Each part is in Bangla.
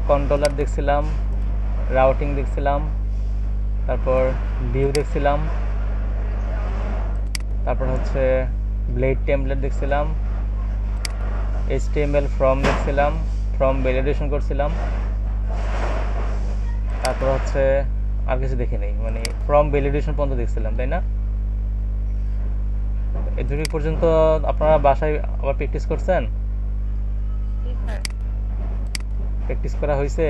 কন্ট্রোলার দেখছিলাম, রাউটিং দেখছিলাম, তারপর ভিউ দেখছিলাম, তারপর হচ্ছে ব্লেড টেমপ্লেট দেখছিলাম, HTML ফর্ম দেখছিলাম, ফর্ম ভ্যালিডেশন করছিলাম, তারপর হচ্ছে আর কিছু দেখি নেই, মানে ফর্ম ভ্যালিডেশন পর্যন্ত দেখছিলাম, তাই না? এতটুকু পর্যন্ত আপনারা বাসায় আবার প্র্যাকটিস করছেন? প্র্যাকটিস করা হয়েছে?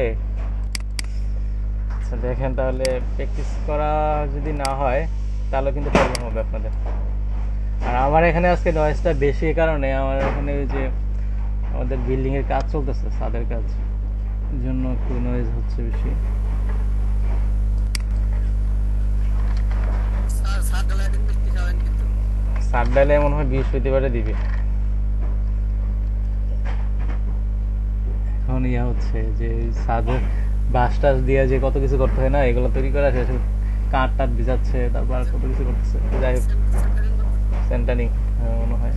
আচ্ছা দেখেন, তাহলে প্র্যাকটিস করা যদি না হয় তাহলে কিন্তু প্রবলেম হবে আপনাদের। আর আমার এখানে আজকে নয়েজটা বেশি, এই কারণে আমার এখানে ওই যে আমাদের বিল্ডিং এর কাজ চলতেছে, ছাদের কাজ, এই জন্য একটু নয়েজ হচ্ছে বেশি। ছাদ ডালে মনে হয় বৃহস্পতিবারে দিবে। এখন ইয়া হচ্ছে যে ছাদের বাঁশ টাস দিয়ে যে কত কিছু করতে হয় না, এগুলো তৈরি করা শেষ, কাঠ টাট ভিজাচ্ছে, তারপর আর কত কিছু করতেছে। যাই হোক, সেন্টারিং মনে হয়।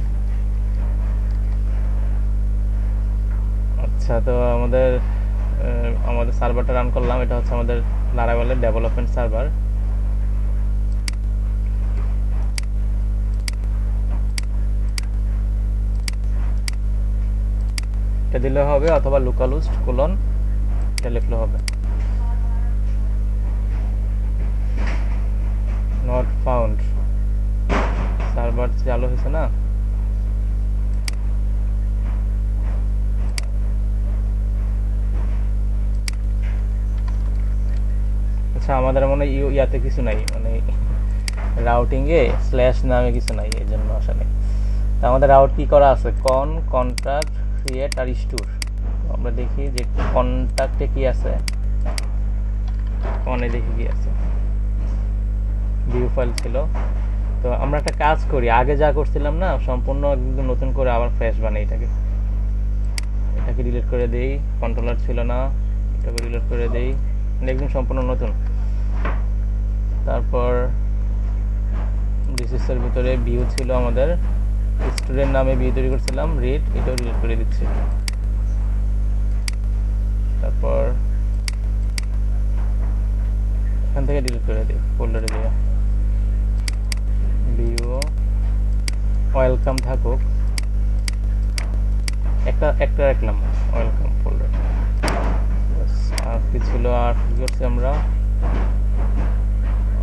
আচ্ছা, তো আমাদের সার্ভারটা রান করলাম। এটা হচ্ছে আমাদের লারাভেলের ডেভেলপমেন্ট সার্ভার। এটা দিলে হবে, অথবা লোকালহোস্ট কোলন এটা লিখলে হবে। নট ফাউন্ড, সার্ভার চালু হয়েছে না। আচ্ছা, আমাদের মনে হয় ইয়াতে কিছু নাই, মানে রাউটিং এ স্ল্যাশ নামে কিছু নাই, এই জন্য আসা নেই। তা আমাদের রাউট কি করা আছে? কন্ট্রাক্ট, ক্রিয়েট আর স্টোর। আমরা দেখি যে কন্ট্রাক্টে কি আছে, কনে দেখি কি আছে। ভিউ ফাইল ছিল। তো আমরা একটা কাজ করি, আগে যা করছিলাম না, সম্পূর্ণ একদম নতুন করে আবার ফ্রেশ বানাই এটাকে ডিলিট করে দেই। কন্ট্রোলার ছিল না, এটাকে ডিলিট করে দেই, মানে একদম সম্পূর্ণ নতুন। তারপর ডিসিসের ভিতরে ভিউ ছিল আমাদের, স্টুডেন্ট নামে ভিউ তৈরি করছিলাম, রিড, এটাও ডিলিট করে দিচ্ছি। তারপর এখান থেকে ডিলিট করে দিই, ফোল্ডারে দিয়ে ভিউ ওয়েলকাম থাকুক, একটা রাখলাম ওয়েলকাম ফোল্ডার। আর কি ছিল, আর কি করছি আমরা,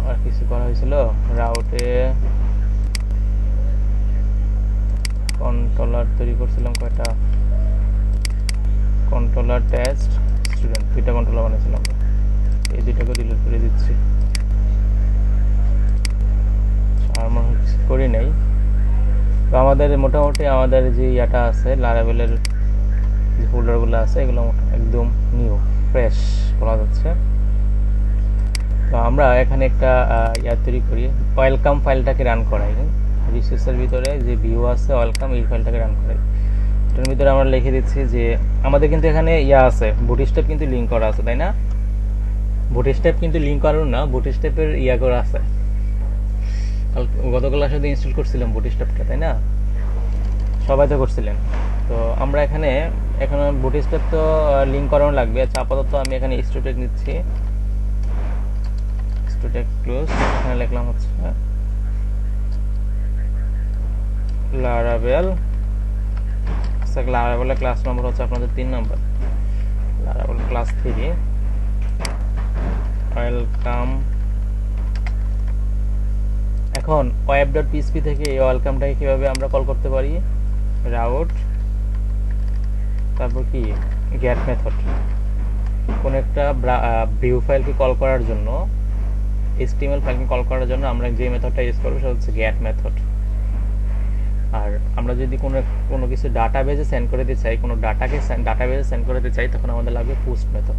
আর কিছু করা হয়েছিল। রাউটে কন্ট্রোলার তৈরি করছিলাম কয়টা, কন্ট্রোলার টেস্ট স্টুডেন্ট, দুইটা কন্ট্রোলার বানিয়েছিলাম। এই দুইটাকে ডিলিট করে দিচ্ছি। আর মনে হচ্ছে করি নাই। তো আমাদের মোটামুটি আমাদের যে ইয়াটা আছে, লারাভেলের যে ফোল্ডারগুলো আছে, এগুলো একদম নিউ ফ্রেশ বলা যাচ্ছে। তো আমরা এখানে একটা ইয়া তৈরি করি, ওয়েলকাম ফাইলটাকে রান করাই। রিসোর্সের ভিতরে যে ভিউ আছে ওয়েলকাম, এই ফাইলটাকে রান করাই। এটার ভিতরে আমরা লিখে দিচ্ছি যে আমাদের কিন্তু এখানে ইয়া আছে, বুটস্ট্র্যাপ কিন্তু লিঙ্ক করা আছে, তাই না? বুটস্ট্র্যাপ কিন্তু লিঙ্ক করার না, বুটস্ট্র্যাপের ইয়া করা আছে। গত ক্লাসে ইনস্টল করছিলাম বুটস্ট্র্যাপটা, তাই না? সবাই তো করছিলেন। তো আমরা এখানে বুটস্ট্র্যাপ তো লিঙ্ক করানো লাগবে। আচ্ছা, আপাতত আমি এখানে স্টুডেন্ট নিচ্ছি, স্টুডেন্ট ক্লোজ, এখানে লিখলাম হচ্ছে লারাভেল। লারাভেলের ক্লাস নম্বর হচ্ছে আপনাদের 3 নম্বর, লারাভেল ক্লাস 3, ওয়েলকাম। এখন web.php থেকে এই ওয়েলকামটাকে কিভাবে আমরা কল করতে পারি? রাউট, তারপর কি গেট মেথড। কোন একটা ভিউ ফাইলকে কল করার জন্য, HTML ফাইলকে কল করার জন্য আমরা যে মেথডটা ইউজ করব সেটা হচ্ছে গেট মেথড। আর আমরা যদি কোনো কিছু ডাটাবেজে সেন্ড করতে চাই, কোনো ডাটাকে ডাটাবেজে সেন্ড করতে চাই, তখন আমাদের লাগবে পোস্ট মেথড।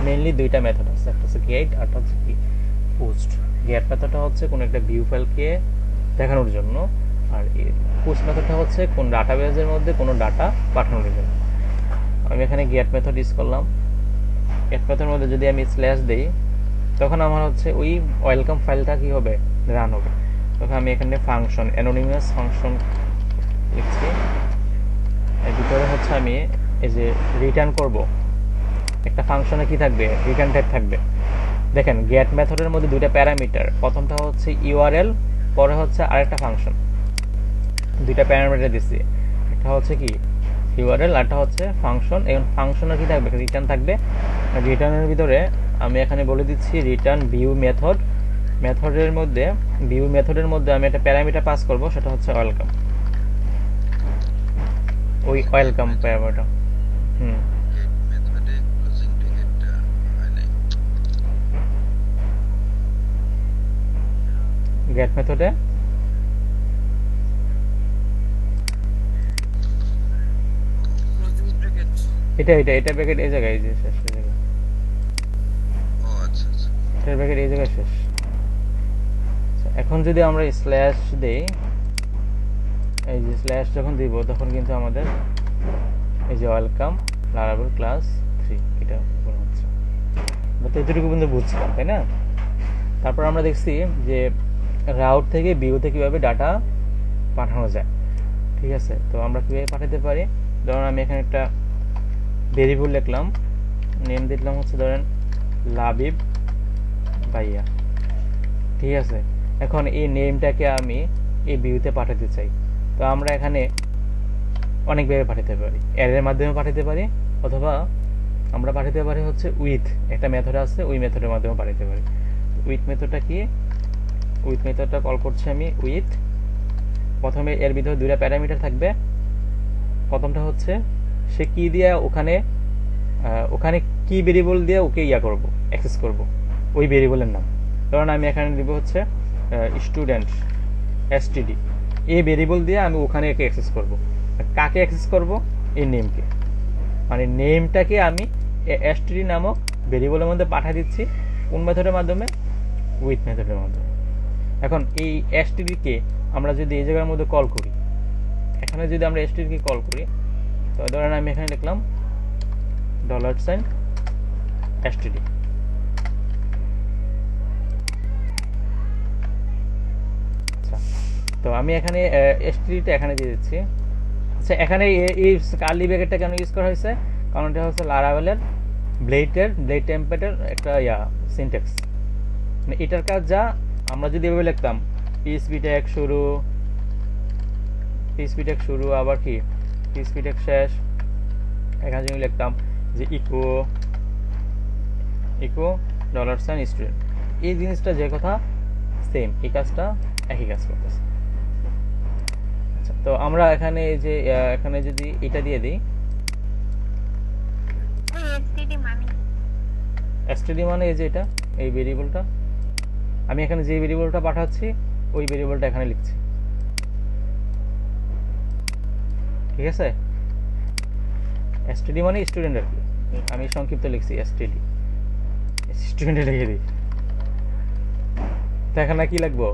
মেইনলি দুইটা মেথড আছে, একটা হচ্ছে গেট আর একটা হচ্ছে কি পোস্ট। গেট মেথডটা হচ্ছে কোনো একটা ভিউ ফাইলকে দেখানোর জন্য, আর পোস্ট মেথডটা হচ্ছে কোন ডাটাবেজের মধ্যে কোনো ডাটা পাঠানোর জন্য। আমি এখানে গেট মেথড ইউজ করলাম। গেট মেথডের মধ্যে যদি আমি স্ল্যাশ দেই, তখন আমার হচ্ছে ওই ওয়েলকাম ফাইলটা কি হবে, রান হবে। তখন আমি এখানে ফাংশন, অ্যানোনিমাস ফাংশন লিখছি। এর ভিতরে হচ্ছে আমি এই যে রিটার্ন করব, একটা ফাংশনে কি থাকবে, রিটার্ন টাইপ থাকবে। দেখেন গেট মেথডের মধ্যে দুইটা প্যারামিটার, প্রথমটা হচ্ছে ইউআরএল, পরে হচ্ছে আরেকটা ফাংশন, দুইটা প্যারামিটার দিচ্ছি, একটা হচ্ছে কি ইউআরএল, আরেকটা হচ্ছে ফাংশন। এখন ফাংশনে কি থাকবে, রিটার্ন থাকবে। রিটার্নের ভিতরে আমি এখানে বলে দিচ্ছি রিটার্ন ভিউ মেথড, মেথডের মধ্যে ভিউ মেথডের মধ্যে আমি একটা প্যারামিটার পাস করব, সেটা হচ্ছে ওয়েলকাম, ওই ওয়েলকাম প্যারামিটার। গেট মেথডে এটা ব্র্যাকেট এই জায়গায়, এই যে শেষ জায়গায়, এটার ব্র্যাকেট এই জায়গায় শেষ। এখন যদি আমরা স্ল্যাশ দেই, এই যে স্ল্যাশ যখন দিব তখন কিন্তু আমাদের এই যে ওয়েলকাম লারাভেল ক্লাস 3 এটা ওপেন হচ্ছে। আমরা তো এতটুকু পর্যন্ত বুঝছিলাম, তাই না? তারপর আমরা দেখছি যে রাউট থেকে ভিউতে কিভাবে ডাটা পাঠানো যায়। ঠিক আছে, তো আমরা কিভাবে পাঠাতে পারি, ধরুন আমি এখানে একটা ভেরিয়েবল লিখলাম, নেম দিলাম হচ্ছে ধরেন লাবিব ভাইয়া। ঠিক আছে, এখন এই নেমটাকে আমি এই ভিউতে পাঠাতে চাই, তো আমরা এখানে অনেকভাবে পাঠাতে পারি, অ্যারের মাধ্যমে পাঠাতে পারি, অথবা আমরা পাঠাতে পারি হচ্ছে উইথ, একটা মেথড আছে ওই মেথডের মাধ্যমে পাঠাতে পারি। উইথ মেথডটা কি, উইথ মেথডটা কল করছি আমি উইথ, প্রথমে এর ভিতরে দুইটা প্যারামিটার থাকবে, প্রথমটা হচ্ছে সে কি দিয়ে ওখানে কি ভেরিয়েবল দিয়ে ওকে করব, অ্যাক্সেস করব, ওই ভেরিয়েবলের নাম। ধরুন আমি এখানে দিব হচ্ছে স্টুডেন্ট এসটিডি, এই ভেরিয়েবল দিয়ে আমি ওখানে একে অ্যাক্সেস করব। কাকে অ্যাক্সেস করব, এই নেমকে, মানে নেমটাকে আমি এসটিডি নামক ভেরিয়েবলের মধ্যে পাঠিয়ে দিচ্ছি। কোন মেথডের মাধ্যমে, উইথ মেথডের মাধ্যমে। এখন এই এসটিডিকে আমরা যদি এই জায়গার মধ্যে কল করি, এখানে যদি আমরা এসটিডিকে কল করি, তো ধরেন আমি এখানে লিখলাম $STD। আচ্ছা, তো আমি এখানে এসটিডিটা এখানে দিয়ে দিচ্ছি। আচ্ছা, এখানে এই কার্লি ব্র্যাকেটটা কেন ইউজ করা হয়েছে, কারণ এটা হচ্ছে লারাভেলের ব্লেড টেমপ্লেটের একটা সিনট্যাক্স। মানে এটার কাজ যা, আমরা যদি এভাবে লিখতাম পিএইচপি ট্যাগ শুরু আবার কি পিএইচপি ট্যাগ শেষ, এখানে যদি লিখতাম যে ইকো $স্টুডেন্ট, এই জিনিসটা যে কথা সেম, এই কাজটা একই কাজ করতেছে। আচ্ছা, তো আমরা এখানে যে এখানে যদি এটা দিয়ে দিই, এসটিডি মানে এই যে এটা, এই ভেরিয়েবলটা, আমি এখানে যে ভেরিয়েবলটা পাঠাচ্ছি ওই ভেরিয়েবলটা এখানে লিখছি। ঠিক আছে, এসটিডি মানে স্টুডেন্ট আর কি, আমি সংক্ষিপ্ত লিখছি এসটিডি, স্টুডেন্টে লিখে দিই। তো এখানে কি লিখবো,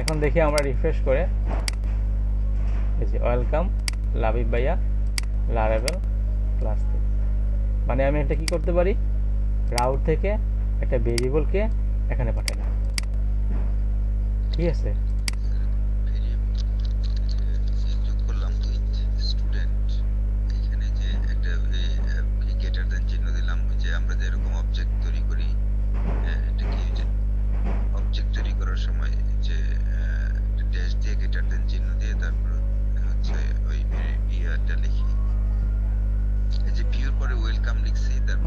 এখন দেখি আমরা রিফ্রেশ করে, এই যে ওয়েলকাম লাবিব ভাইয়া লারাভেল ক্লাস 3। মানে আমি এটা কি করতে পারি, রাউট থেকে একটা ভেরিয়েবলকে এখানে পাঠালাম। ঠিক আছে,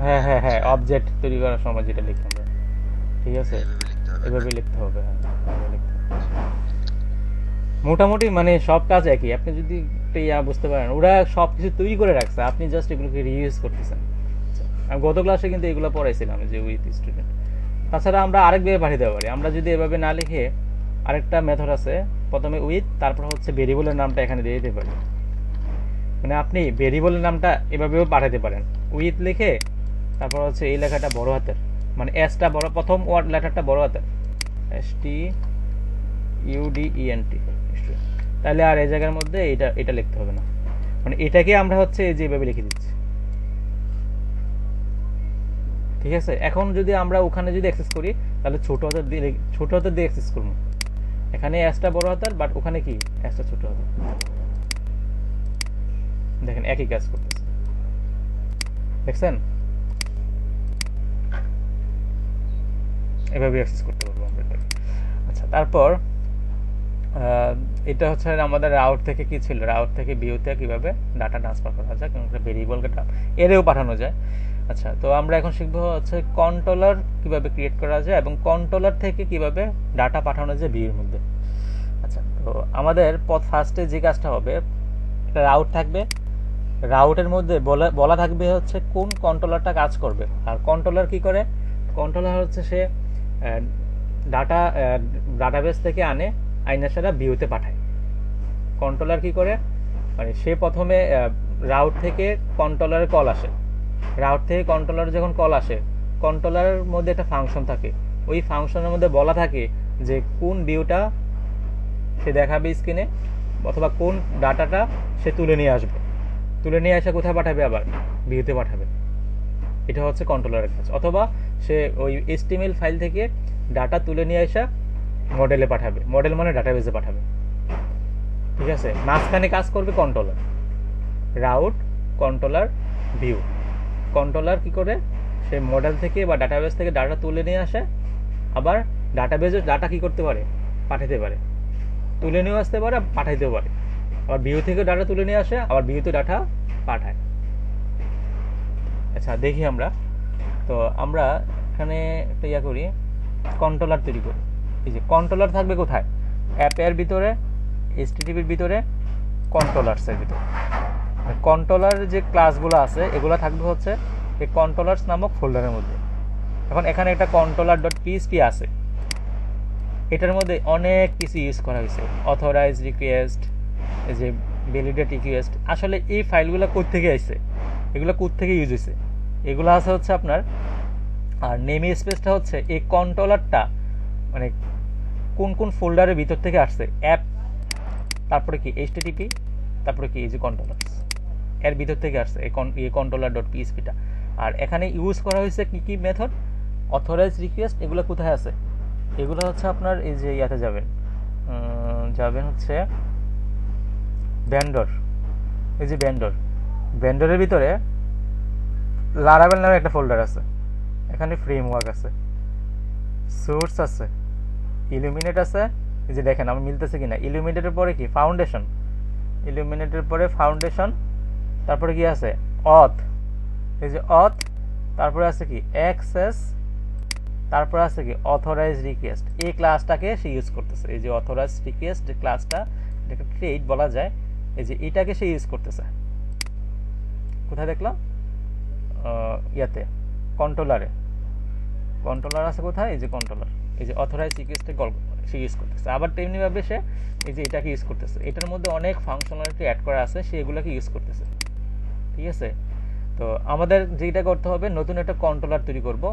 হ্যাঁ হ্যাঁ হ্যাঁ, অবজেক্ট তৈরি করার সময় যেটা লিখতে হবে। ঠিক আছে, এভাবে লিখতে হবে। হ্যাঁ, মোটামুটি মানে সব কাজ একই, আপনি যদি বুঝতে পারেন, ওরা সব কিছু তৈরি করে রাখছে, আপনি জাস্ট এগুলোকে রিইউজ করতেছেন। আমি গত ক্লাসে কিন্তু এগুলো পড়াইছিলাম যে উইথ স্টুডেন্ট। তাছাড়া আমরা আরেকভাবে পাঠিয়ে দিতে পারি, আমরা যদি এভাবে না লিখে আরেকটা মেথড আছে, প্রথমে উইথ, তারপর হচ্ছে ভেরিয়েবলের নামটা এখানে দিয়ে দিতে পারি। মানে আপনি ভেরিয়েবলের নামটা এভাবেও পাঠাতে পারেন, উইথ লিখে তারপর হচ্ছে এই লেখাটা বড় হাতের, মানে এসটা বড়, প্রথম ওয়ার্ড লেটারটা বড় হাতের, STUDENT, তাহলে আর এই জায়গার মধ্যে এটা লিখতে হবে না। মানে এটাকে আমরা হচ্ছে যেভাবে লিখে দিচ্ছি। ঠিক আছে, এখন যদি আমরা ওখানে যদি অ্যাক্সেস করি, তাহলে ছোট হাতের দিয়ে অ্যাক্সেস করবো। এখানে এসটা বড় হাতের, বাট ওখানে কি এসটা ছোট হাতের। দেখেন একই কাজ করতেছে, দেখছেন? এভাবে অ্যাক্সেস করতে পারবো আমরা। আচ্ছা, তারপর এটা হচ্ছে আমাদের রাউট থেকে কি ছিল, রাউট থেকে ভিউতে কিভাবে ডাটা ট্রান্সফার করা যায়, একটা ভেরিয়েবলকে এরেও পাঠানো যায়। আচ্ছা, তো আমরা এখন শিখবো হচ্ছে কন্ট্রোলার কিভাবে ক্রিয়েট করা যায় এবং কন্ট্রোলার থেকে কিভাবে ডাটা পাঠানো যায় ভিউর মধ্যে। আচ্ছা, তো আমাদের ফার্স্টে যে কাজটা হবে, একটা রাউট থাকবে, রাউটের মধ্যে বলা থাকবে হচ্ছে কোন কন্ট্রোলারটা কাজ করবে। আর কন্ট্রোলার কি করে, কন্ট্রোলার হচ্ছে সে ডাটাবেস থেকে আইনার সারা ভিউতে পাঠায়। কন্ট্রোলার কি করে, মানে সে প্রথমে রাউট থেকে কন্ট্রোলারে কল আসে, রাউট থেকে কন্ট্রোলার যখন কল আসে, কন্ট্রোলারের মধ্যে একটা ফাংশন থাকে, ওই ফাংশনের মধ্যে বলা থাকে যে কোন ভিউটা সে দেখাবে স্ক্রিনে, অথবা কোন ডাটাটা সে তুলে নিয়ে আসবে, তুলে নিয়ে আসে কোথায় পাঠাবে, আবার ভিউতে পাঠাবে। এটা হচ্ছে কন্ট্রোলারের কাজ। অথবা সে ওই HTML ফাইল থেকে ডাটা তুলে নিয়ে আসা মডেলে পাঠাবে, মডেল মানে ডাটাবেসে পাঠাবে। ঠিক আছে, মাঝখানে কাজ করবে controller, route, controller, view. Controller কি করে, সে মডেল থেকে বা ডাটাবেস থেকে ডাটা তুলে নিয়ে আসে, আবার ডাটাবেসে ডাটা কি করতে পারে, পাঠাতে পারে, তুলে নিয়ে আসতে পারে, পাঠাইতেও পারে। আবার ভিউ থেকে ডাটা তুলে নিয়ে আসে, আবার ভিউতে ডাটা পাঠায়। আচ্ছা, দেখি আমরা, তো আমরা এখানে একটা করি, কন্ট্রোলার তৈরি করি। এই যে কন্ট্রোলার থাকবে কোথায়, অ্যাপের ভিতরে, HTTPর ভিতরে, কন্ট্রোলার্সের ভিতরে। কন্ট্রোলার যে ক্লাসগুলো আছে এগুলো থাকবে হচ্ছে এই কন্ট্রোলার্স নামক ফোল্ডারের মধ্যে। এখন এখানে একটা controller.php আছে, এটার মধ্যে অনেক কিছু ইউজ করা হয়েছে, অথরাইজ রিকোয়েস্ট, এই যে ভ্যালিডেট রিকোয়েস্ট। আসলে এই ফাইলগুলো কোত্থেকে আসছে, এগুলো কোত্থেকে ইউজ হয়েছে, এগুলো আছে হচ্ছে আপনার। আর নেম স্পেসটা হচ্ছে এই কন্ট্রোলারটা মানে কোন কোন ফোল্ডারের ভিতর থেকে আসছে, অ্যাপ, তারপরে কি HTTP, তারপরে কি এই যে কন্ট্রোলার্স, এর ভিতর থেকে আসছে এই controller.phpটা। আর এখানে ইউজ করা হয়েছে কি কি মেথড, অথরাইজ রিকোয়েস্ট। এগুলো কোথায় আছে, এগুলো হচ্ছে আপনার এই যে ইয়াতে যাবেন হচ্ছে ভেন্ডর, এই যে ভেন্ডরের ভিতরে লারাভেল নামে একটা ফোল্ডার আছে, এখানে ফ্রেমওয়ার্ক আছে, সোর্স আছে, ইলুমিনেট আছে। এই যে দেখেন আমার মিলতেছে কিনা, ইলুমিনেটের পরে কি ফাউন্ডেশন, ইলুমিনেটের পরে ফাউন্ডেশন, তারপরে কি আছে অথ, এই যে অথ, তারপরে আছে কি অ্যাক্সেস, তারপরে আছে কি অথরাইজ রিকোয়েস্ট। এই ক্লাসটাকে সে ইউজ করতেছে, এই যে অথরাইজ রিকোয়েস্ট যে ক্লাসটা, এটাকে ট্রেড বলা যায়, এই যে এটাকে সে ইউজ করতেছে। কোথায় দেখলাম, ইয়াতে কন্ট্রোলারে, কন্ট্রোলার আছে কোথায়, এই যে কন্ট্রোলার, এই যে অথরাইজ রিকোয়েস্টে সে ইউজ করতেছে। আবার তেমনিভাবে সে এই যে এটাকে ইউজ করতেছে, এটার মধ্যে অনেক ফাংশনালিটি অ্যাড করা আছে, সে এগুলোকে ইউজ করতেছে। ঠিক আছে, তো আমাদের যেটা করতে হবে, নতুন একটা কন্ট্রোলার তৈরি করব,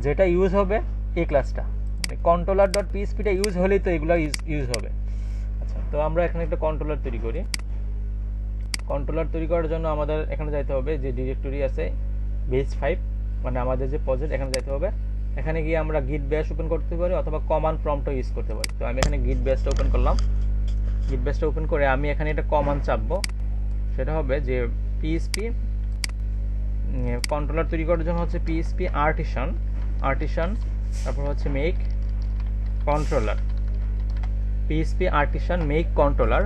যেটা ইউজ হবে এই ক্লাসটা, controller.phpটা ইউজ হলেই তো এগুলো ইউজ হবে। আচ্ছা, তো আমরা এখানে একটা কন্ট্রোলার তৈরি করি। কন্ট্রোলার তৈরি করার জন্য আমাদের এখানে যাইতে হবে, যে ডিরেক্টরি আছে base5, মানে আমাদের যে প্রজেক্ট, এখানে যাইতে হবে। এখানে গিয়ে আমরা git bash ওপেন করতে পারি, অথবা কমান্ড প্রম্পটও ইউজ করতে পারি। তো আমি এখানে git bashটা ওপেন করলাম। git bashটা ওপেন করে আমি এখানে একটা কমান্ড চাপবো, সেটা হবে যে php কন্ট্রোলার তৈরি করার জন্য হচ্ছে php artisan, তারপর হচ্ছে make controller, php artisan make controller,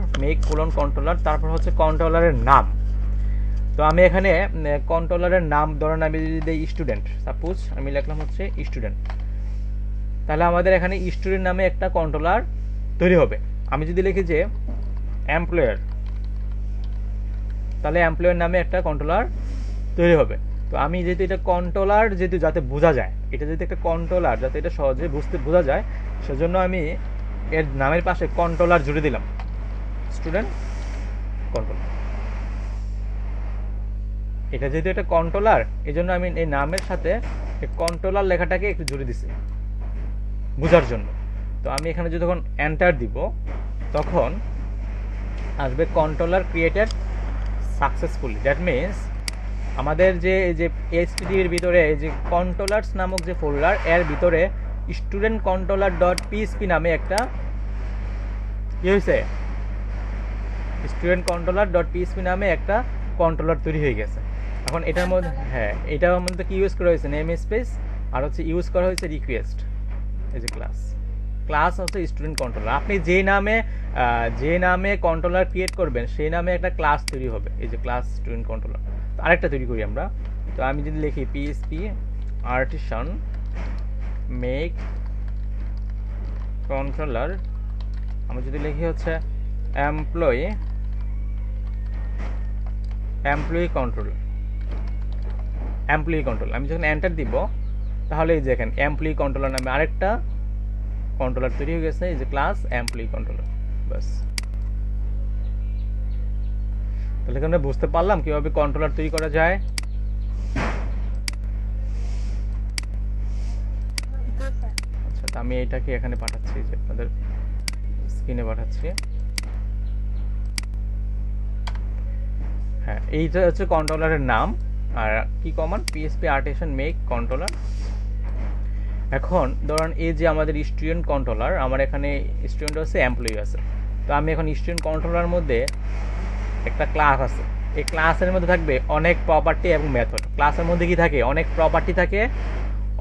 তারপর হচ্ছে কন্ট্রোলারের নাম। তো আমি এখানে কন্ট্রোলারের নাম ধরেন আমি যদি দিই স্টুডেন্ট, সাপোজ আমি লিখলাম হচ্ছে স্টুডেন্ট, তাহলে আমাদের এখানে স্টুডেন্ট নামে একটা কন্ট্রোলার তৈরি হবে। আমি যদি লিখি যে এমপ্লয়ার, তাহলে এমপ্লয়ার নামে একটা কন্ট্রোলার তৈরি হবে। তো আমি যেহেতু এটা কন্ট্রোলার, যেহেতু যাতে বোঝা যায়, এটা যেহেতু একটা কন্ট্রোলার, যাতে এটা সহজে বোঝা যায়, সেজন্য আমি এর নামের পাশে কন্ট্রোলার জুড়ে দিলাম, স্টুডেন্ট কন্ট্রোলার। এটা যেহেতু একটা কন্ট্রোলার, এই জন্য আমি এই নামের সাথে এই কন্ট্রোলার লেখাটাকে একটু জুড়ে দিছি বোঝার জন্য। তো আমি এখানে যদি যখন এন্টার দিব, তখন আসবে controller created successfully. That means আমাদের যে এই যে HTTPর ভিতরে এই যে কন্ট্রোলার্স নামক যে ফোল্ডার, এর ভিতরে স্টুডেন্ট controller.php নামে একটা কি হয়েছে, স্টুডেন্ট controller.php নামে একটা কন্ট্রোলার তৈরি হয়ে গেছে। এখন এটার মধ্যে হ্যাঁ এটার মধ্যে কি ইউজ করা হয়েছে, নেম স্পেস আর হচ্ছে ইউজ করা হয়েছে রিকোয়েস্ট। এই যে ক্লাস হচ্ছে স্টুডেন্ট কন্ট্রোলার। আপনি যে নামে কন্ট্রোলার ক্রিয়েট করবেন সেই নামে একটা ক্লাস তৈরি হবে। এই যে ক্লাস স্টুডেন্ট কন্ট্রোলার। তো আরেকটা তৈরি করি আমরা। তো আমি যদি লিখি পিএসপি আর্টিসান মেক কন্ট্রোলার, আমি যদি লিখি হচ্ছে এমপ্লয়ি কন্ট্রোল, আমি যখন এন্টার দিব তাহলে এই যে এখানে এমপ্লয়ি কন্ট্রোলার নামে আরেকটা কন্ট্রোলার তৈরি হয়ে গেছে। এই যে ক্লাস এমপ্লয়ি কন্ট্রোলার। বাস, তাহলে এখানে বুঝতে পারলাম কিভাবে কন্ট্রোলার তৈরি করা যায়। আচ্ছা, তো আমি এটাকে এখানে পাঠাচ্ছি, যে আপনাদের স্ক্রিনে পাঠাচ্ছি। হ্যাঁ, এইটা হচ্ছে কন্ট্রোলারের নাম। আর কি command, PSP artisan make controller. এখন ধরুন এই যে আমাদের স্টুডেন্ট কন্ট্রোলার, আমার এখানে স্টুডেন্ট আছে, এমপ্লয়ি আছে। তো আমি এখন স্টুডেন্ট কন্ট্রোলার মধ্যে একটা ক্লাস আছে, এই ক্লাসের মধ্যে থাকবে অনেক প্রপার্টি এবং মেথড। ক্লাসের মধ্যে কি থাকে, অনেক প্রপার্টি থাকে,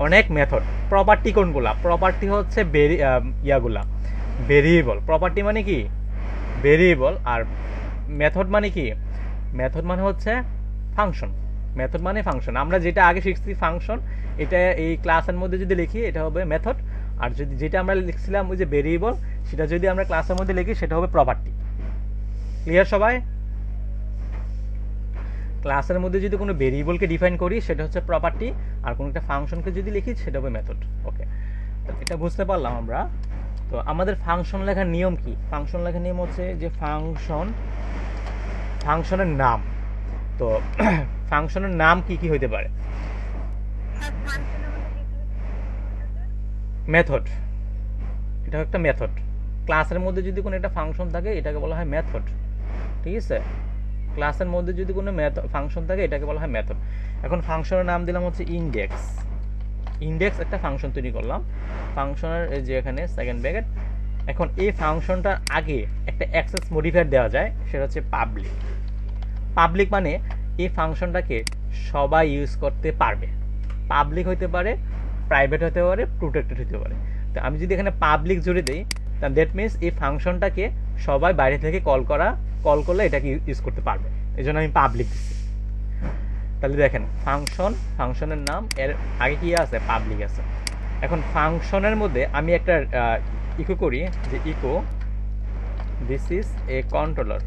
অনেক মেথড। প্রপার্টি কোনগুলা, প্রপার্টি হচ্ছে ইয়াগুলা ভেরিয়েবল। প্রপার্টি মানে কি ভেরিয়েবল, আর মেথড মানে কি, মেথড মানে হচ্ছে ফাংশন। মেথড মানে ফাংশন, আমরা যেটা আগে শিখছি ফাংশন, এটা এই ক্লাসের মধ্যে যদি লিখি এটা হবে মেথড। আর যদি যেটা আমরা লিখছিলাম ওই যে ভেরিয়েবল, সেটা যদি আমরা ক্লাসের মধ্যে লিখি সেটা হবে প্রপার্টি। ক্লিয়ার সবাই? ক্লাসের মধ্যে যদি কোনো ভেরিয়েবলকে ডিফাইন করি সেটা হচ্ছে প্রপার্টি, আর কোনো একটা ফাংশনকে যদি লিখি সেটা হবে মেথড। ওকে, এটা বুঝতে পারলাম আমরা। তো আমাদের ফাংশন লেখার নিয়ম কি? ফাংশন লেখার নিয়ম হচ্ছে যে ফাংশনের নাম। তো ফাংশনের নাম কি কি হইতে পারে? মেথড, এটা একটা মেথড। ক্লাসের মধ্যে যদি কোনো একটা ফাংশন থাকে এটাকে বলা হয় মেথড। ঠিক আছে, ক্লাসের মধ্যে যদি কোনো ফাংশন থাকে এটাকে বলা হয় মেথড। এখন ফাংশনের নাম দিলাম হচ্ছে ইন্ডেক্স। ইন্ডেক্স একটা ফাংশন তৈরি করলাম, ফাংশনের এই যে এখানে সেকেন্ড ব্র্যাকেট। এখন এই ফাংশনটার আগে একটা অ্যাক্সেস মডিফায়ার দেওয়া যায়, সেটা হচ্ছে পাবলিক। পাবলিক মানে এই ফাংশনটাকে সবাই ইউজ করতে পারবে। পাবলিক হইতে পারে, প্রাইভেট হতে পারে, প্রোটেক্টেড হতে পারে। তো আমি যদি এখানে পাবলিক জুড়ে দিই, তা দ্যাট মিনস এই ফাংশনটাকে সবাই বাইরে থেকে কল করলে এটাকে ইউজ করতে পারবে, এই জন্য আমি পাবলিক দিচ্ছি। তাহলে দেখেন ফাংশনের নাম, এর আগে কি আছে, পাবলিক আছে। এখন ফাংশনের মধ্যে আমি একটা ইকো করি, যে echo this is a controller,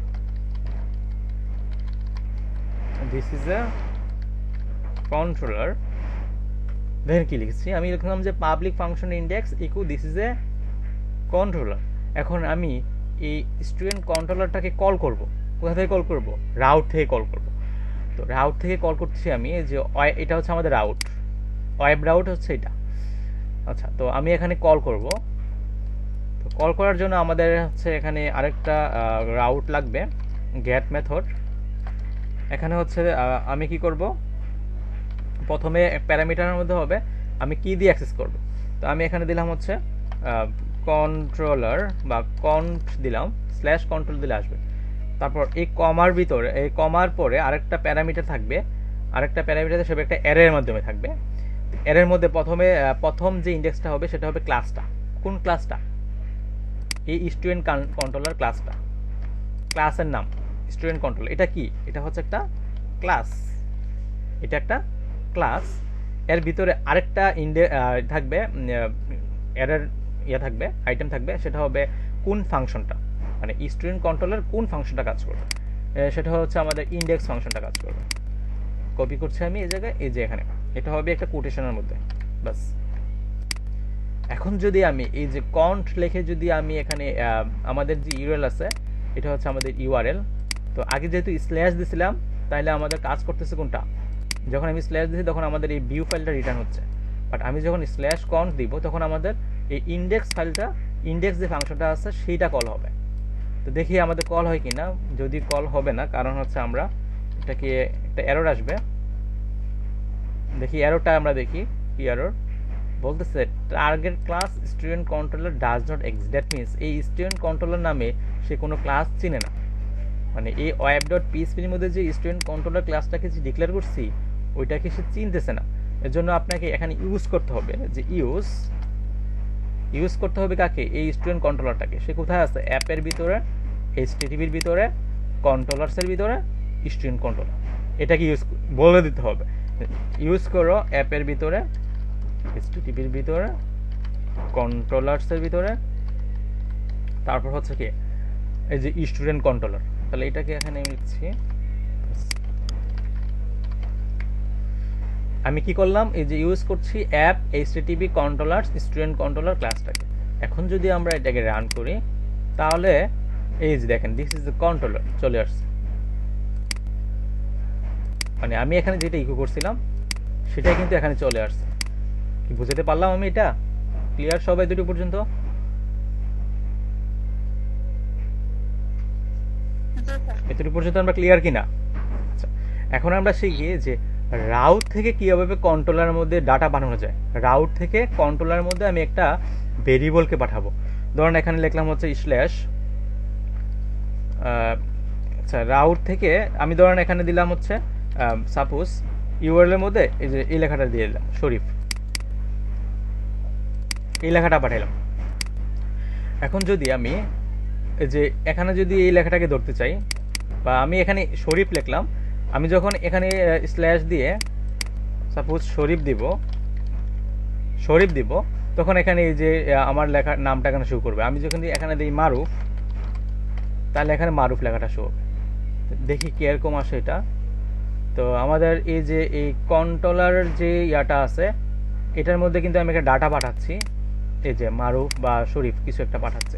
this is a controller. দেখেন কি লিখেছি, আমি লিখলাম যে public function index echo this is a controller. এখন আমি এই স্টুডেন্ট কন্ট্রোলারটাকে কল করব, কোথা থেকে কল করব, রাউট থেকে কল করব। তো রাউট থেকে কল করছি আমি, যে এটা হচ্ছে আমাদের রাউট, ওয়েব রাউট হচ্ছে এটা। আচ্ছা, তো আমি এখানে কল করব। তো কল করার জন্য আমাদের হচ্ছে এখানে আরেকটা রাউট লাগবে, গেট মেথড। এখানে হচ্ছে আমি কি করব, প্রথমে প্যারামিটারের মধ্যে হবে আমি কি দিয়ে অ্যাক্সেস করব। তো আমি এখানে দিলাম হচ্ছে কন্ট্রোলার বা কন্ট দিলাম, স্ল্যাশ কন্ট্রোল দিলে আসবে। তারপর এই কমার ভিতরে, এই কমার পরে আরেকটা প্যারামিটার থাকবে, আরেকটা প্যারামিটার সেটা একটা অ্যারের মাধ্যমে থাকবে। অ্যারের মধ্যে প্রথম যে ইন্ডেক্সটা হবে সেটা হবে ক্লাসটা। কোন ক্লাসটা? এই স্টুডেন্ট কন্ট্রোলার ক্লাসটা, ক্লাসের নাম স্টুডেন্ট কন্ট্রোলার। এটা কি? এটা হচ্ছে একটা ক্লাস, এটা একটা ক্লাস। এর ভিতরে আরেকটা থাকবে, এরর থাকবে, আইটেম থাকবে, সেটা হবে কোন ফাংশনটা, মানে স্টুডেন্ট কন্ট্রোলার কোন ফাংশনটা কাজ করবে, সেটা হচ্ছে আমাদের ইন্ডেক্স ফাংশনটা কাজ করবে। কপি করছি আমি এই জায়গায়, এই যে এখানে এটা হবে একটা কোটেশনের মধ্যে, বাস। এখন যদি আমি এই যে কন্ট লিখে যদি আমি এখানে আমাদের যে ইউআরএল আছে, এটা হচ্ছে আমাদের ইউআরএল। তো আগে যেহেতু স্ল্যাশ দিছিলাম, তাহলে আমাদের কাজ করতেছে কোনটা, যখন আমি স্ল্যাশ দিছি তখন আমাদের এই ভিউ ফাইলটা রিটার্ন হচ্ছে। বাট আমি যখন স্ল্যাশ কন্ট দিব তখন আমাদের এই ইন্ডেক্স ফাইলটা, ইন্ডেক্স যে ফাংশনটা আছে সেইটা কল হবে। তো দেখি আমাদের কল হয় কিনা। যদি কল হবে না, কারণ হচ্ছে আমরা এটাকে একটা এরর আসবে। দেখি এররটা, আমরা দেখি কি এরর বলতেছে, target class student controller does not exist. That means এই স্টুডেন্ট কন্ট্রোলার নামে সে কোনো ক্লাস চিনে না। মানে এই oapp.php এর মধ্যে যে স্টুডেন্ট কন্ট্রোলার ক্লাসটাকে যে ডিক্লেয়ার করছি ওইটাকে সে চিনতেছে না। এর জন্য আপনাকে এখানে ইউজ করতে হবে, যে ইউজ করতে হবে কাকে, এই স্টুডেন্ট কন্ট্রোলারটাকে। সে কোথায় আছে, অ্যাপের ভিতরে, HTTP-র ভিতরে, কন্ট্রোলার্সের ভিতরে, স্টুডেন্ট কন্ট্রোলার, এটাকে ইউজ বলে দিতে হবে। ইউজ করো অ্যাপের ভিতরে, HTTP-র ভিতরে, কন্ট্রোলার্সের ভিতরে, তারপর হচ্ছে কি এই যে স্টুডেন্ট কন্ট্রোলার। তাহলে এটাকে এখানে আমি লিখছি, আমি কি করলাম, এই যে ইউজ করছি app HTTP controllers student controller ক্লাসটাকে। এখন যদি আমরা এটাকে রান করি তাহলে এই যে দেখেন দিস ইজ দ্য কন্ট্রোলার চলে আসছে। মানে আমি এখানে যেটা ইকো করছিলাম সেটাই কিন্তু এখানে চলে আসছে। কি বুঝতে পারলাম আমি? এটা ক্লিয়ার সবাই দুটো পর্যন্ত? এতটুকু পর্যন্ত আমরা ক্লিয়ার কিনা? আচ্ছা, এখন আমরা শিখি যে রাউট থেকে কিভাবে কন্ট্রোলারের মধ্যে ডাটা বানানো যায়। রাউট থেকে কন্ট্রোলারের মধ্যে আমি একটা ভেরিয়েবলকে পাঠাবো। ধরুন এখানে লিখলাম হচ্ছে স্ল্যাশ, আচ্ছা রাউট থেকে আমি ধরেন এখানে দিলাম হচ্ছে সাপোজ ইউআরএল এর মধ্যে এই যে এই লেখাটা দিয়ে দিলাম শরীফ, এই লেখাটা পাঠাইলাম। এখন যদি আমি এই যে এখানে যদি এই লেখাটাকে ধরতে চাই, বা আমি এখানে শরীফ লিখলাম, আমি যখন এখানে স্ল্যাশ দিয়ে সাপোজ শরীফ দিব, তখন এখানে এই যে আমার লেখার নামটা এখানে শো করবে। আমি যখন এখানে দিই মারুফ, তাহলে এখানে মারুফ লেখাটা শো হবে। দেখি কি এরকম আসে এটা। তো আমাদের এই যে এই কন্ট্রোলার যে ইয়াটা আছে এটার মধ্যে কিন্তু আমি একটা ডাটা পাঠাচ্ছি, এই যে মারুফ বা শরীফ কিছু একটা পাঠাচ্ছে।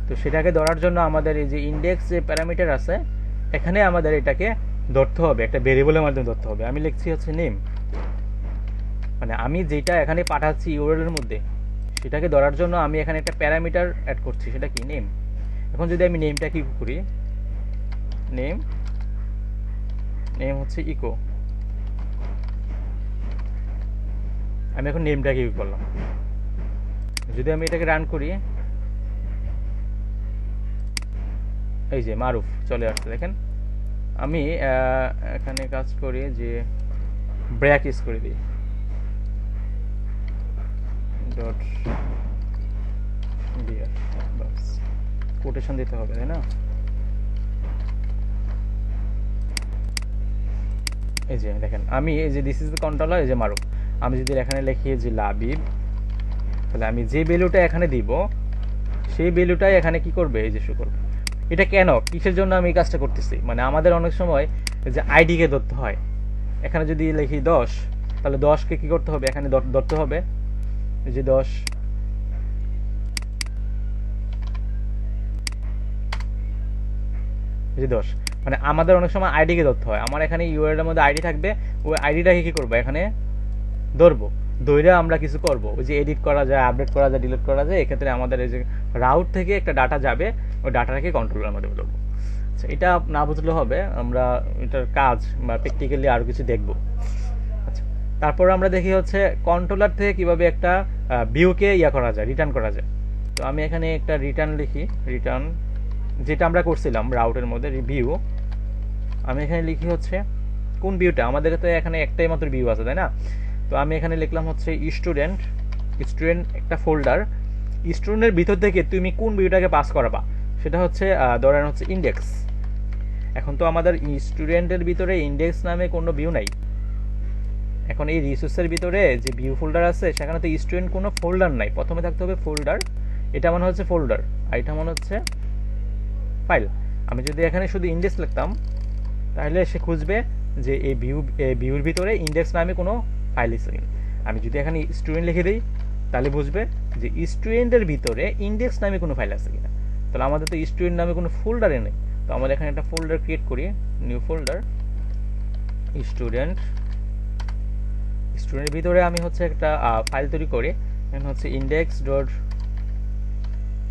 তো সেটাকে ধরার জন্য আমাদের এই যে ইন্ডেক্স যে প্যারামিটার আছে এখানে আমাদের এটাকে ধরতে হবে, একটা ভেরিয়েবলের মাধ্যমে ধরতে হবে। আমি লিখছি হচ্ছে নেম, মানে আমি যেটা এখানে পাঠাচ্ছি ইউআরএল এর মধ্যে সেটাকে ধরার জন্য আমি এখানে একটা প্যারামিটার অ্যাড করছি, সেটা কি নেম। এখন যদি আমি নেমটা কি করি, নেম হচ্ছে ইকো, আমি এখন নেমটা কি করলাম। যদি আমি এটাকে রান করি, এই যে মারুফ চলে আসছে দেখেন। আমি এখানে কাজ করি যে ব্র্যাক ইউজ করে দিই, ডট ডিয়ার, বাস কোটেশন দিতে হবে তাই না। এই যে দেখেন আমি এই যে দিস ইজ দ্য কন্ট্রোলার, এই যে মারুফ। আমি যদি এখানে লিখি যে লাবিব, তাহলে আমি যে ভ্যালুটা এখানে দিব সেই ভ্যালুটাই এখানে কি করবে, এই যে শো করবে। এটা কেন, কিসের জন্য আমি এই কাজটা করতেছি, মানে আমাদের অনেক সময় যে আইডিকে ধরতে হয়। এখানে যদি লিখি 10, তাহলে 10কে কি করতে হবে, এখানে ধরতে হবে, এই যে 10, এই যে 10, মানে আমাদের অনেক সময় আইডিকে ধরতে হয়। আমার এখানে ইউআরএল এর মধ্যে আইডি থাকবে, ওই আইডিটাকে কি করবো এখানে ধরবো, ধরে আমরা কিছু করব, ওই যে এডিট করা যায়, আপডেট করা যায়, ডিলিট করা যায়। এক্ষেত্রে আমাদের এই যে রাউট থেকে একটা ডাটা যাবে, ওই ডাটাটাকে কন্ট্রোলারের মধ্যে বলবো। আচ্ছা, এটা না বুঝলে হবে, আমরা এটার কাজ বা প্র্যাকটিক্যালি আরো কিছু দেখব। আচ্ছা, তারপর আমরা দেখি হচ্ছে কন্ট্রোলার থেকে কিভাবে একটা ভিউকে করা যায়, রিটার্ন করা যায়। তো আমি এখানে একটা রিটার্ন লিখি, রিটার্ন যেটা আমরা করছিলাম রাউটের মধ্যে ভিউ। আমি এখানে লিখি হচ্ছে কোন ভিউটা, আমাদের তো এখানে একটাই মাত্র ভিউ আছে তাই না। তো আমি এখানে লিখলাম হচ্ছে স্টুডেন্ট একটা ফোল্ডার, স্টুডেন্টের ভিতর থেকে তুমি কোন ভিউটাকে পাস করাবা সেটা হচ্ছে ধরেন হচ্ছে ইন্ডেক্স। এখন তো আমাদের স্টুডেন্টের ভিতরে ইন্ডেক্স নামে কোনো ভিউ নাই। এখন এই রিসোর্সের ভিতরে যে ভিউ ফোল্ডার আছে সেখানে তো স্টুডেন্ট কোনো ফোল্ডার নাই। প্রথমে থাকতে হবে ফোল্ডার, এটা মনে হচ্ছে ফোল্ডার, আর এটা মনে হচ্ছে ফাইল। আমি যদি এখানে শুধু ইন্ডেক্স লিখতাম তাহলে সে খুঁজবে যে এই ভিউর ভিতরে ইন্ডেক্স নামে কোনো ফাইল আছে কিনা। আমি যদি এখানে স্টুডেন্ট লিখে দিই তাহলে বুঝবে যে স্টুডেন্টের ভিতরে ইন্ডেক্স নামে কোনো ফাইল আছে কিনা। তাহলে আমাদের তো স্টুডেন্ট নামে কোনো ফোল্ডারে নেই। তো আমরা এখানে একটা ফোল্ডার ক্রিয়েট করি, নিউ ফোল্ডার স্টুডেন্টের ভিতরে আমি হচ্ছে একটা ফাইল তৈরি করি, এখানে হচ্ছে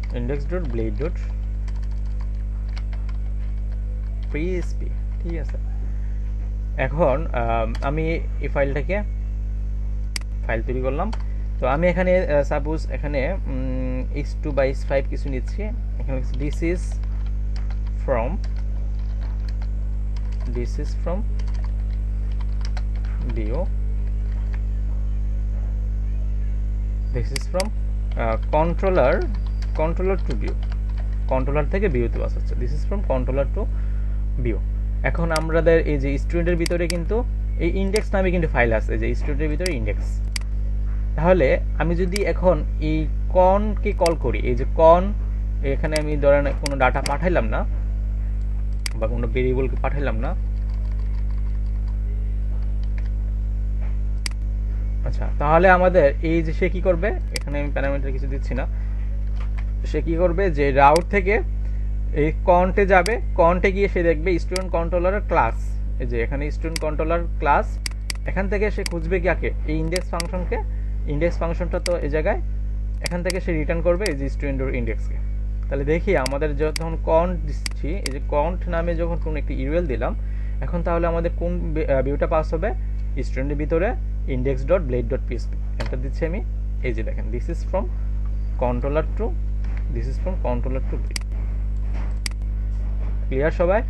index.blade.php, ঠিক আছে। এখন আমি এই ফাইল তৈরি করলাম। তো আমি এখানে সাপোজ এখানে h2 by h5 কিছু নিচ্ছি। এখানে this is from this is from view, this is from controller to view, controller থেকে ভিউতে পাস হচ্ছে, this is from controller to view. এখন আমাদের এই যে স্টুডেন্টের ভিতরে কিন্তু এই ইন্ডেক্স নামে কিন্তু ফাইল আছে, যে স্টুডেন্টের ভিতরে ইন্ডেক্স। তাহলে আমি যদি এখন এই কনকে কল করি, এই যে কন, এখানে আমি ধরেন কোনো ডাটা পাঠাইলাম না বা কোনো ভেরিয়েবলকে পাঠাইলাম না, আচ্ছা, তাহলে আমাদের এই যে সে কি করবে, এখানে আমি প্যারামিটার কিছু দিচ্ছি না, সে কি করবে যে রাউট থেকে এই কন্টে যাবে, কন্টে গিয়ে সে দেখবে স্টুডেন্ট কন্ট্রোলারের ক্লাস, এই যে এখানে স্টুডেন্ট কন্ট্রোলার ক্লাস, এখান থেকে সে খুঁজবে কাকে, এই ইন্ডেক্স ফাংশনকে, ইন্ডেক্স ফাংশনটা তো এই জায়গায়, এখান থেকে সে রিটার্ন করবে এই যে স্টুডেন্টের ইন্ডেক্সকে। তাহলে দেখি আমাদের যখন কন্ট দিচ্ছি, এই যে কন্ট নামে যখন কোনো একটি ইউআরএল দিলাম, এখন তাহলে আমাদের কোন ভিউটা পাস হবে, স্টুডেন্টের ভিতরে index dot blade dot php, enter দিচ্ছি আমি, এই যে দেখেন this is from controller to, this is from controller to view. Clear সবাই?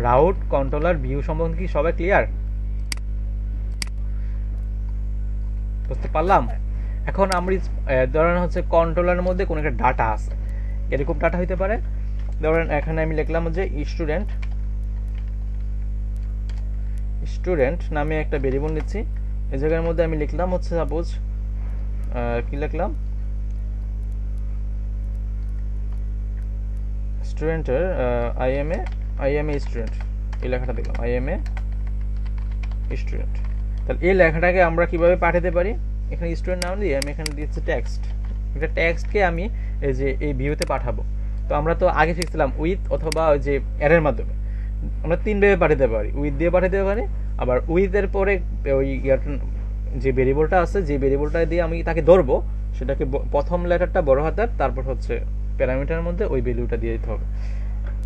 রাউট, কন্ট্রোলার, ভিউ সম্বন্ধে কি সবাই ক্লিয়ার? বুঝতে পারলাম? এখন আমরা ধরেন হচ্ছে কন্ট্রোলারের মধ্যে কোনো একটা ডাটা আছে, এরকম ডাটা হইতে পারে, ধরেন এখানে আমি লিখলাম যে স্টুডেন্ট নামে একটা ভেরিয়েবল নিচ্ছি, এই জায়গার মধ্যে আমি লিখলাম হচ্ছে সাপোজ কি লিখলাম, স্টুডেন্টের আই এম এ স্টুডেন্ট, এই লেখাটা দেখলাম আই এম এ স্টুডেন্ট। তাহলে এই লেখাটাকে আমরা কিভাবে পাঠাতে পারি, এখানে স্টুডেন্ট নাম দিয়ে আমি এখানে দিচ্ছি টেক্সট, এটা টেক্সটকে আমি এই যে এই ভিউতে পাঠাবো। তো আমরা তো আগে শিখছিলাম উইথ অথবা ওই যে এর মাধ্যমে, আমরা তিনভাবে পাঠাতে পারি, উইথ দিয়ে পাঠাতে পারি, আবার উইথের পরে ওই যে ভেরিয়েবলটা আছে, যে ভেরিয়েবলটা দিয়ে আমি তাকে ধরবো, সেটাকে প্রথম লেটারটা বড় হাতের, তারপর হচ্ছে প্যারামিটারের মধ্যে ওই ভ্যালুটা দিয়ে দিতে হবে।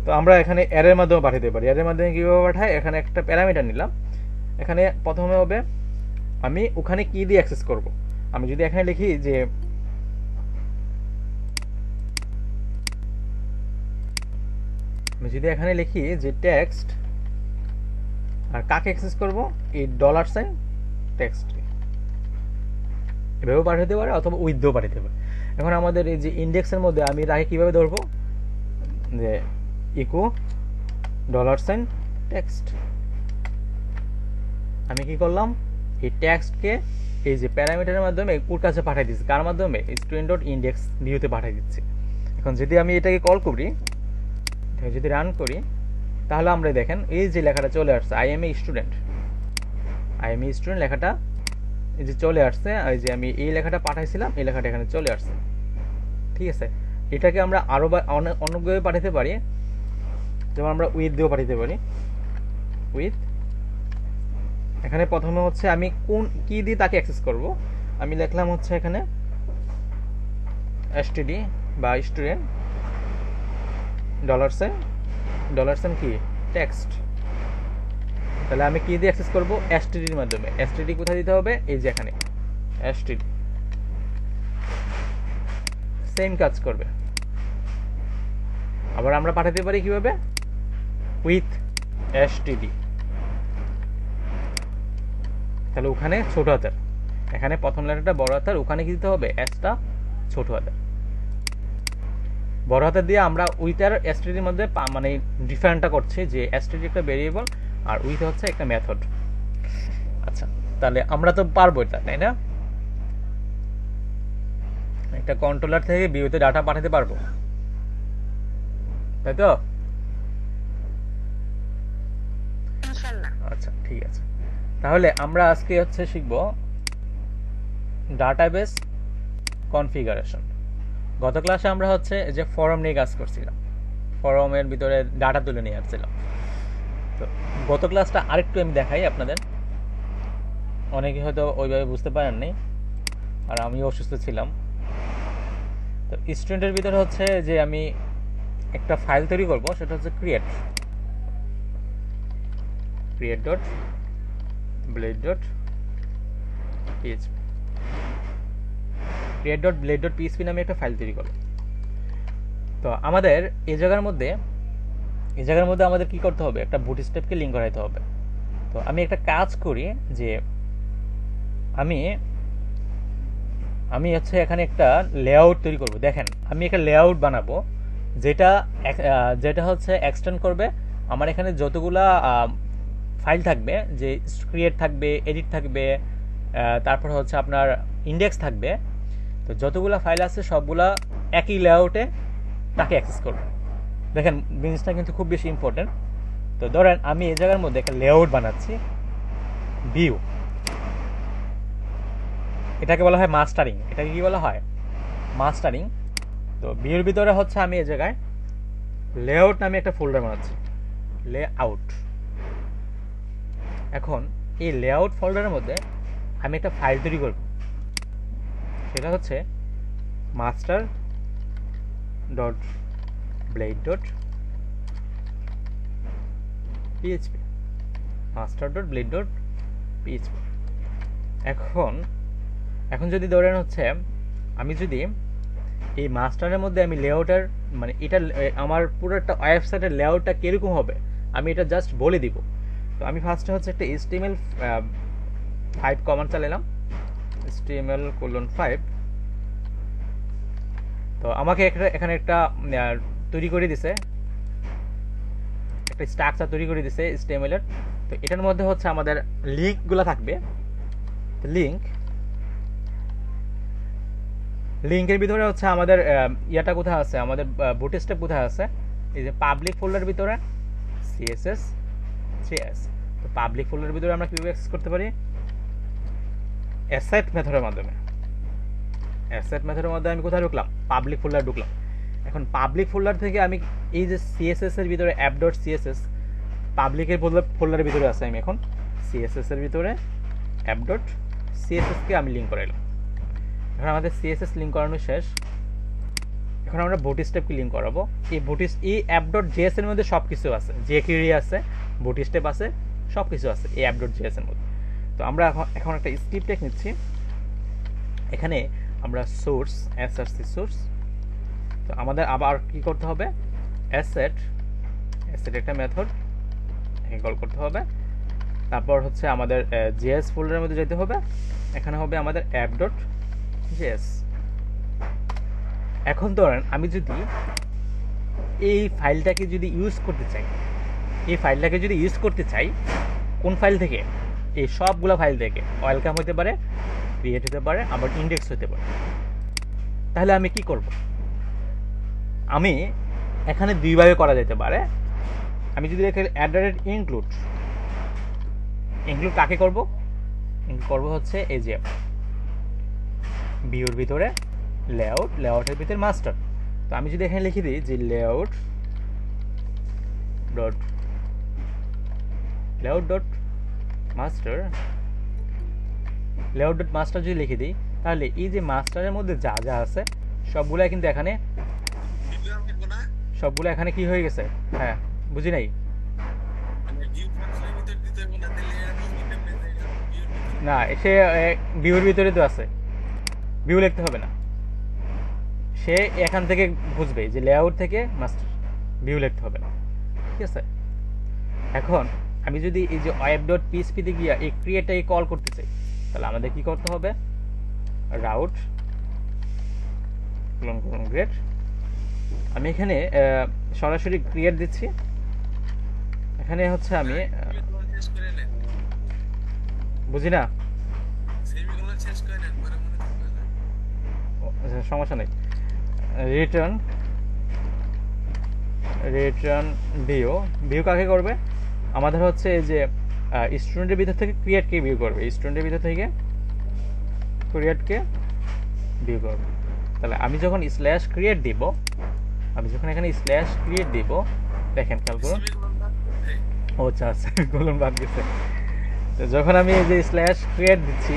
তো আমরা এখানে এর মাধ্যমে পাঠাতে পারি, এর মাধ্যমে কীভাবে পাঠাই, এখানে একটা প্যারামিটার নিলাম, এখানে প্রথমে হবে আমি ওখানে কি দিয়ে অ্যাক্সেস করব। আমি যদি এখানে লিখি যে টেক্সট, আর কাকে অ্যাক্সেস করব, এই $সাইন টেক্সট, এভাবেও পাঠাতে পারে অথবা উইথ দিয়েও পাঠাতে পারে। এখন আমাদের এই যে ইন্ডেক্সের মধ্যে আমি তাকে কিভাবে ধরবো, যে ইকো $সাইন টেক্সট, আমি কি করলাম, এই টেক্সটকে এই যে প্যারামিটারের মাধ্যমে ওর কাছে পাঠিয়ে দিচ্ছি, কার মাধ্যমে, স্টুডেন্ট ডট ইন্ডেক্স ভিউতে পাঠিয়ে দিচ্ছি। এখন যদি আমি এটাকে কল করি, যদি রান করি, তাহলে আমরা দেখেন এই যে লেখাটা চলে আসছে, আই এম এ স্টুডেন্ট লেখাটা এই যে চলে আসছে, এই যে আমি এই লেখাটা পাঠাইছিলাম, এই লেখাটা এখানে চলে আসছে। ঠিক আছে, এটাকে আমরা আরো অনেকভাবে পাঠাতে পারি, যেমন আমরা উইথ দিয়েও পাঠাতে পারি, উইথ, এখানে প্রথমে হচ্ছে আমি কোন কি দিয়ে তাকে অ্যাক্সেস করব, আমি লিখলাম হচ্ছে এখানে std বা স্টুডেন্ট $সাইন কি টেক্সট। তাহলে আমি কি দিয়ে অ্যাক্সেস করব, std এর মাধ্যমে। std কোথায় দিতে হবে, এই যে এখানে std, সেম কাজ করবে। আবার আমরা পাঠাতে পারি কিভাবে, উইথ std, তাহলে ওখানে ছোট হাতের, এখানে প্রথম লেটারটা বড় হাতের, ওখানে কি দিতে হবে, এসটা ছোট হাতের। বড় হাতের দিয়ে আমরা উইথ আর std এর মধ্যে মানে ডিফারেন্টটা করছি, যে std একটা ভেরিয়েবল আর উইথ হচ্ছে একটা মেথড। আচ্ছা, তাহলে আমরা তো পারবো এটা, তাই না? একটা কন্ট্রোলার থেকে ভিউতে ডাটা পাঠাতে পারবো, তাই তো? আচ্ছা, ঠিক আছে। তাহলে আমরা আজকে হচ্ছে শিখব ডাটাবেস কনফিগারেশন। গত ক্লাসে আমরা হচ্ছে যে ফরম নিয়ে কাজ করছিলাম, ফরমের ভিতরে ডাটা তুলে নিয়ে আসছিলাম। তো গত ক্লাসটা আরেকটু আমি দেখাই আপনাদের, অনেকে হয়তো ওইভাবে বুঝতে পারেননি, আর আমি অসুস্থ ছিলাম। তো স্টুডেন্টের ভিতরে হচ্ছে যে আমি একটা ফাইল তৈরি করব, সেটা হচ্ছে create dot blade dot PHP নামে একটা ফাইল তৈরি করব। তো আমাদের এই জায়গার মধ্যে এই জায়গার মধ্যে আমাদের কি করতে হবে, একটা বুটস্ট্র্যাপকে লিঙ্ক করাইতে হবে। তো আমি একটা কাজ করি যে আমি আমি হচ্ছে এখানে একটা লেআউট তৈরি করব। দেখেন আমি একটা লেআউট বানাবো যেটা যেটা হচ্ছে এক্সটেন্ড করবে আমার এখানে যতগুলা ফাইল থাকবে, যে ক্রিয়েট থাকবে, এডিট থাকবে, তারপর হচ্ছে আপনার ইন্ডেক্স থাকবে। তো যতগুলা ফাইল আছে সবগুলা একই লেআউটে তাকে অ্যাক্সেস করবে। দেখেন জিনিসটা কিন্তু খুব বেশি ইম্পর্টেন্ট। তো ধরেন আমি এই জায়গার মধ্যে একটা লেআউট বানাচ্ছি, ভিউ, এটাকে বলা হয় মাস্টারিং। এটাকে কি বলা হয়, মাস্টারিং। তো ভিউর ভিতরে হচ্ছে আমি এই জায়গায় লেআউট নামে একটা ফোল্ডার বানাচ্ছি, লেআউট। এখন এই লেআউট ফোল্ডারের মধ্যে আমি একটা ফাইল তৈরি করব, সেটা হচ্ছে master dot blade dot PHP, master dot blade dot PHP. এখন যদি ধরেন হচ্ছে আমি যদি এই মাস্টারের মধ্যে আমি লেআউটার মানে এটা আমার পুরো একটা ওয়েবসাইটের লেআউটটা কীরকম হবে আমি এটা জাস্ট বলে দিব। তো আমি ফার্স্টে হচ্ছে একটা HTML5 কমান্ড চালালাম, HTML:5। তো আমাকে এখানে একটা তৈরি করে দিছে, একটা স্ট্রাকচার তৈরি করে দিছে HTML এর। তো এটার মধ্যে হচ্ছে আমাদের লিঙ্কগুলো থাকবে। লিঙ্কের ভিতরে হচ্ছে আমাদের ইয়াটা কোথায় আছে, আমাদের বুটস্ট্র্যাপ কোথায় আছে, এই যে পাবলিক ফোল্ডার ভিতরে CSS 3S। তো পাবলিক ফোল্ডারের ভিতরে আমরা কিভাবে অ্যাক্সেস করতে পারি, অ্যাসেট মেথডের মাধ্যমে। অ্যাসেট মেথডের মধ্যে আমি কোথায় ঢুকলাম, পাবলিক ফোল্ডার ঢুকলাম। এখন পাবলিক ফোল্ডার থেকে আমি এই যে CSS এর ভিতরে app.css পাবলিকের ফোল্ডারের ভিতরে আছে, আমি এখন CSS এর ভিতরে app.css কে আমি লিঙ্ক করাইলাম। এখন আমাদের CSS লিঙ্ক করানো শেষ। এখন আমরা বুটস্ট্র্যাপকে লিঙ্ক করাবো। এই app.js এর মধ্যে সব কিছু আছে, jQuery আছে, বুটস্ট্র্যাপ আছে, সব কিছু আছে এই app.js এর মধ্যে। তো আমরা এখন একটা স্ক্রিপ্ট নিচ্ছি। এখানে আমরা সোর্স সোর্স। তো আমাদের আবার কি করতে হবে, অ্যাসেট একটা মেথড কল করতে হবে। তারপর হচ্ছে আমাদের জেএস ফোল্ডারের মধ্যে যেতে হবে, এখানে হবে আমাদের app.js। এখন ধরেন আমি যদি এই ফাইলটাকে যদি ইউজ করতে চাই, কোন ফাইল থেকে, এই সবগুলো ফাইল থেকে, ওয়েলকাম হতে পারে, ক্রিয়েট হতে পারে, আবার ইন্ডেক্স হতে পারে। তাহলে আমি কি করব, আমি এখানে দুইভাবে করা যেতে পারে। আমি যদি এখানে @include কাকে করব, করব হচ্ছে এই যে ভিউর ভিতরে লেআউটের ভিতরে মাস্টার। তো আমি যদি এখানে লিখে দিই যে লেআউট ডট মাস্টার যদি লিখে দিই, তাহলে এই যে মাস্টারের মধ্যে যা যা আছে সবগুলো কিন্তু এখানে কি হয়ে গেছে। হ্যাঁ, বুঝি নাই। না, সে ভিউর ভিতরে তো আছে, ভিউ লিখতে হবে না, সে এখান থেকে বুঝবে যে লেআউট থেকে মাস্টার, ভিউ লিখতে হবে না, ঠিক আছে। এখন আমি যদি এই যে web.php তে গিয়ে এই ক্রিয়েটটাকে কল করতে চাই, তাহলে আমাদের কি করতে হবে, রাউট ক্রিয়েট। আমি এখানে সরাসরি ক্রিয়েট দিচ্ছি। এখানে হচ্ছে আমি বুঝি না, সমস্যা নেই। রিটার্ন ভিউ কাকে করবে, আমাদের হচ্ছে এই যে স্টুডেন্টের ভিতর থেকে ক্রিয়েটকে ভিউ করবে, স্টুডেন্টের ভিতর থেকে ক্রিয়েটকে ভিউ করবে। তাহলে আমি যখন /create দিব, দেখেন খেয়াল করুন, আচ্ছা কলম বাদ গেছে। তো যখন আমি এই যে /create দিচ্ছি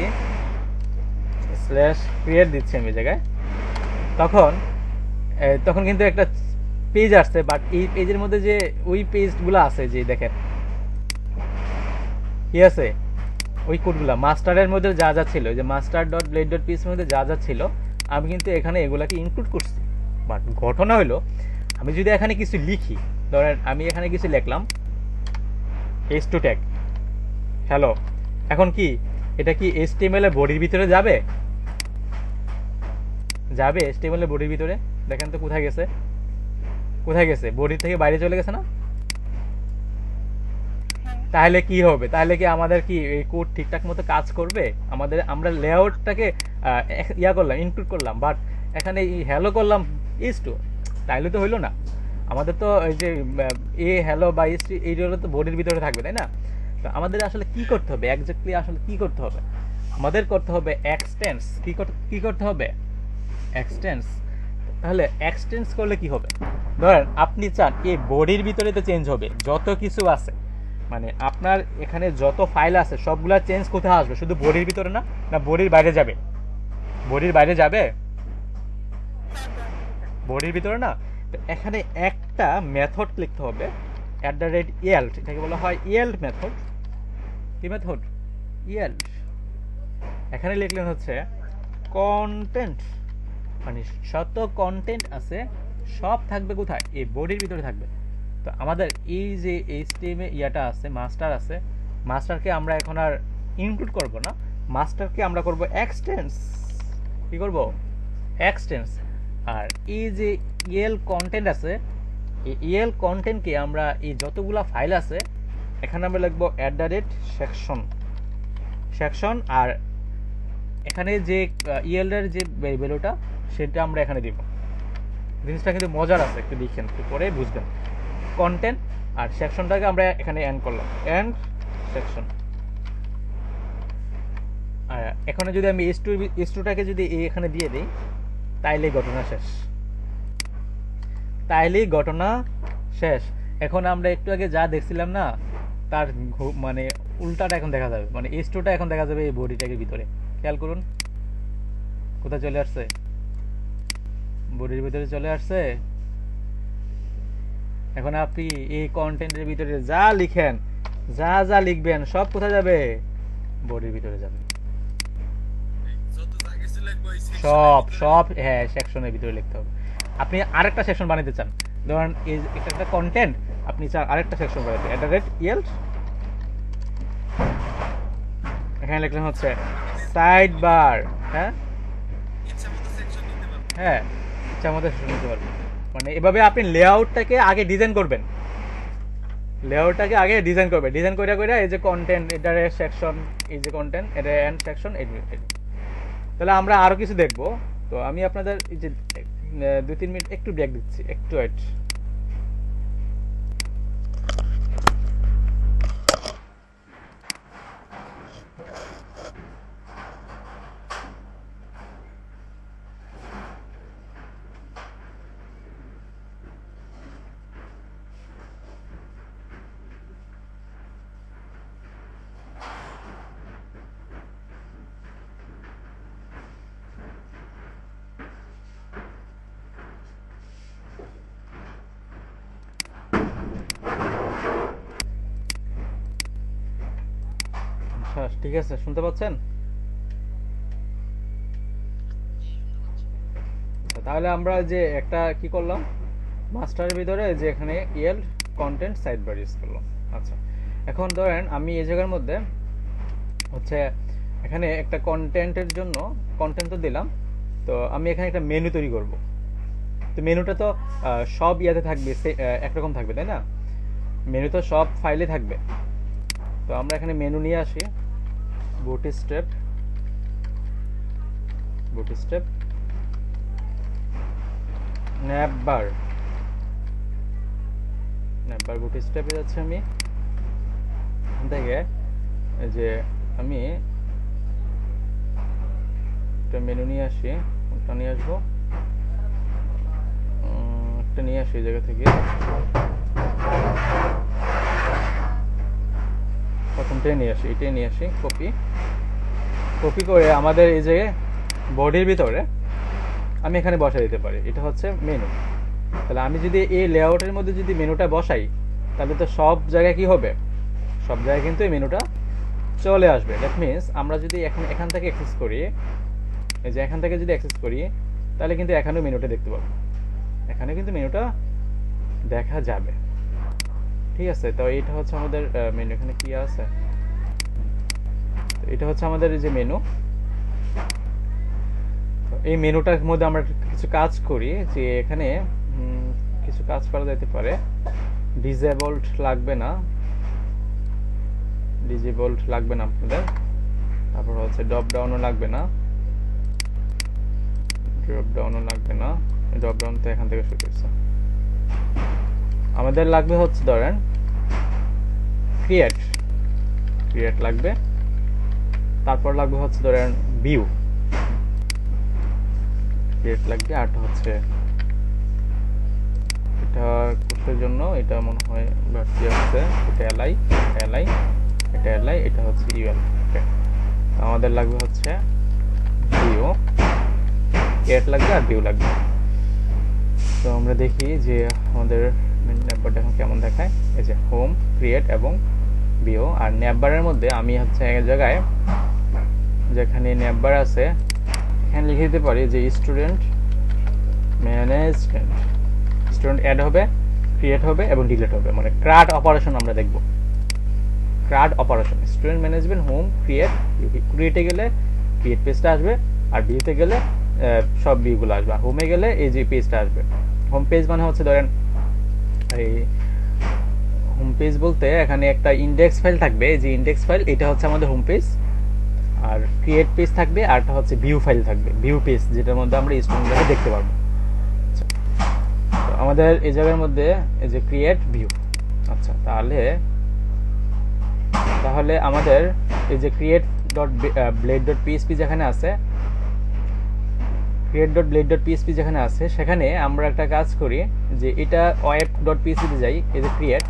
আমি জায়গায়, তখন কিন্তু একটা পেজ আসছে। বাট এই পেজের মধ্যে যে ওই পেজগুলো আছে, যে দেখেন কি আছে, ওই কোডগুলো মাস্টারের মধ্যে যা যা ছিল, যে master.blade.php এর মধ্যে যা যা ছিল, আমি কিন্তু এখানে এগুলাকে ইনক্লুড করছি। বাট ঘটনা হলো, আমি যদি এখানে কিছু লিখি, ধরেন আমি এখানে কিছু লিখলাম h2 ট্যাগ হ্যালো। এখন কি এটা কি HTML এর বডির ভিতরে যাবে? যাবে HTML এর বডির ভিতরে? দেখেন তো কোথায় গেছে, কোথায় গেছে? বডি থেকে বাইরে চলে গেছে না? তাহলে কি হবে? তাহলে কি আমাদের কি এই কোড ঠিকঠাক মতো কাজ করবে? আমরা লেআউটটাকে ইয়া করলাম, ইনক্লুড করলাম, বাট এখানে হ্যালো করলাম h2, তাইলে তো হইলো না। আমাদের তো এই যে এ হ্যালো বা h2 এইগুলো তো বডির ভিতরে থাকবে, তাই না? তো আমাদের আসলে কি করতে হবে, এক্স্যাক্টলি আসলে কি করতে হবে? আমাদের করতে হবে এক্সটেন্স। কি করতে হবে? এক্সটেন্স। তাহলে এক্সটেন্স করলে কি হবে? ধরেন আপনি চান এই বডির ভিতরে তো চেঞ্জ হবে, যত কিছু আছে, মানে আপনার এখানে যত ফাইল আছে সবগুলা চেঞ্জ কোথায় আসবে? শুধু বডির ভিতরে না, না বডির বাইরে যাবে? বডির বাইরে যাবে, বডির ভিতরে না। তো এখানে একটা মেথড লিখতে হবে @yield, এটাকে বলা হয় yield মেথড। কি মেথড? yield। এখানে লিখলেন হচ্ছে কন্টেন্ট, মানে যত কন্টেন্ট আছে সব থাকবে কোথায়? এই বডির ভিতরে থাকবে। তো আমাদের এই যে HTML ইয়াটা আছে, মাস্টার আছে, মাস্টারকে আমরা এখন আর ইনক্লুড করব না, মাস্টারকে আমরা করব এক্সটেন্স। কি করব? এক্সটেন্স। আর এই যে EL কন্টেন্ট আছে, এই EL কন্টেন্টকে আমরা এই যতগুলা ফাইল আছে এখানে আমরা লিখব @section সেকশন। আর এখানে যে EL এর যে ভ্যালুটা সেটা আমরা এখানে দিব। জিনিসটা কিন্তু মজার আছে, একটু দেখেন, একটু পরে বুঝবেন। কন্টেন্ট আর সেকশনটাকে আমরা এখানে এন্ড করলাম, এন্ড সেকশন। আর এখানে যদি আমি h2টাকে যদি এখানে দিয়ে দিই, তাইলেই ঘটনা শেষ, তাইলেই ঘটনা শেষ। এখন আমরা একটু আগে যা দেখছিলাম না, তার মানে উল্টাটা এখন দেখা যাবে, মানে h2টা এখন দেখা যাবে এই বডিটাকে ভিতরে। খেয়াল করুন কোথায় চলে আসছে, বডির ভিতরে চলে আসছে। এখন আপনি এই কন্টেন্টের ভিতরে যা লিখেন, যা লিখবেন সব কোথায় যাবে? বডির ভিতরে যাবে সব হ্যাঁ, সেকশনের ভিতরে লিখতে হবে। আপনি আরেকটা সেকশন বানাতে চান, ধরেন এটা একটা কন্টেন্ট, আপনি চান আরেকটা সেকশন বানাতে, @yield। এখানে লিখলেন হচ্ছে সাইড বার। হ্যাঁ হ্যাঁ, ইচ্ছা মতো সেকশন নিতে পারবেন। মানে এভাবে আপনি লেআউটটাকে আগে ডিজাইন করবেন, লেআউটটাকে আগে ডিজাইন করবে, ডিজাইন করে করে এই যে কন্টেন্ট, এটার সেকশন, এই যে কন্টেন্ট, এটা এন্ড সেকশন। তাহলে আমরা আরো কিছু দেখবো। তো আমি আপনাদের এই যে 2-3 মিনিট একটু ব্রেক দিচ্ছি, একটু ওয়েট। ঠিক আছে, শুনতে পাচ্ছেন? তাহলে আমরা যে একটা কি করলাম, মাস্টারের ভিতরে যে এখানে yield content side bar use করলাম। আচ্ছা, এখন ধরেন আমি এই জায়গার মধ্যে হচ্ছে এখানে একটা কন্টেন্টের জন্য কন্টেন্ট তো দিলাম, তো আমি এখানে একটা মেনু তৈরি করব। তো মেনুটা তো সব ইয়াতে থাকবে, একরকম থাকবে, তাই না? মেনু তো সব ফাইলে থাকবে। তো আমরা এখানে মেনু নিয়ে আসি, বুটস্ট্র্যাপ ন্যাপবার বুটস্ট্র্যাপে যাচ্ছে। আমি এখান থেকে এই যে আমি একটা মেনু নিয়ে আসি, একটা নিয়ে আসবো, একটা নিয়ে আসি এই জায়গা থেকে। প্রথমটাই নিয়ে আসি, এটাই নিয়ে আসি, কপি করে আমাদের এই যে বডির ভিতরে আমি এখানে বসাই দিতে পারি। এটা হচ্ছে মেনু। তাহলে আমি যদি এই লেআউটের মধ্যে যদি মেনুটা বসাই, তাহলে তো সব জায়গায় কি হবে? সব জায়গায় কিন্তু এই মেনুটা চলে আসবে। দ্যাট মিনস আমরা যদি এখান থেকে অ্যাক্সেস করি, এই যে এখান থেকে যদি অ্যাক্সেস করি, তাহলে কিন্তু এখানেও মেনুটা দেখতে পাবো, এখানে কিন্তু মেনুটা দেখা যাবে। ঠিক আছে। তো এটা হচ্ছে আমাদের মেনু, এখানে কি আছে, এটা হচ্ছে আমাদের এই যে মেনু। এই মেনুটার মধ্যে আমরা কিছু কাজ করি, যে এখানে কিছু কাজ করা যেতে পারে। ডিসেবলড লাগবে না, আপনাদের। তারপর হচ্ছে ড্রপ ডাউনও লাগবে না, ড্রপ ডাউন তো এখান থেকে শুরু করছে। আমাদের লাগবে হচ্ছে ধরেন ক্রিয়েট লাগবে, তারপর লাগবে হচ্ছে ধরেন ভিউ, ক্রিয়েট লাগবে। আর হচ্ছে এটা কোর্সের জন্য এটা মনে হয় বাড়তি আছে, এটা এলআই, এটা হচ্ছে ইউএল। ওকে, আমাদের লাগবে হচ্ছে ভিউ, ক্রিয়েট লাগবে আর ভিউ লাগবে। তো আমরা দেখি যে আমাদের নেটবারটা এখন কেমন দেখায়। এই যে হোম, ক্রিয়েট এবং ভিউ। আর নেটবারের মধ্যে আমি হচ্ছে এক জায়গায় যেখানে নেটবার আছে এখানে লিখে দিতে পারি যে স্টুডেন্ট ম্যানেজমেন্ট, স্টুডেন্ট অ্যাড হবে, ক্রিয়েট হবে এবং ডিলিট হবে, মানে ক্রাড অপারেশন আমরা দেখব। ক্রাড অপারেশন, স্টুডেন্ট ম্যানেজমেন্ট, হোম, ক্রিয়েটে গেলে ক্রিয়েট পেজটা আসবে, আর ভিউতে গেলে সব ভিউগুলো আসবে, আর হোমে গেলে এই যে পেজটা আসবে। হোম পেজ মানে হচ্ছে ধরেন এই হোম পেজ বলতে এখানে একটা ইন্ডেক্স ফাইল থাকবে, যে ইন্ডেক্স ফাইল এটা হচ্ছে আমাদের হোম পেজ। আর ক্রিয়েট পেজ থাকবে, আরটা হচ্ছে ভিউ ফাইল থাকবে, ভিউ পেজ, যেটার মধ্যে আমরা স্টুডেন্টগুলোকে দেখতে পারবো। তো আমাদের এই জায়গার মধ্যে এই যে ক্রিয়েট ভিউ। আচ্ছা, তাহলে আমাদের এই যে create.blade.php যেখানে আছে, create.blade.php যেখানে আছে, সেখানে আমরা একটা কাজ করি যে এটা web.php তে যাই। এই যে ক্রিয়েট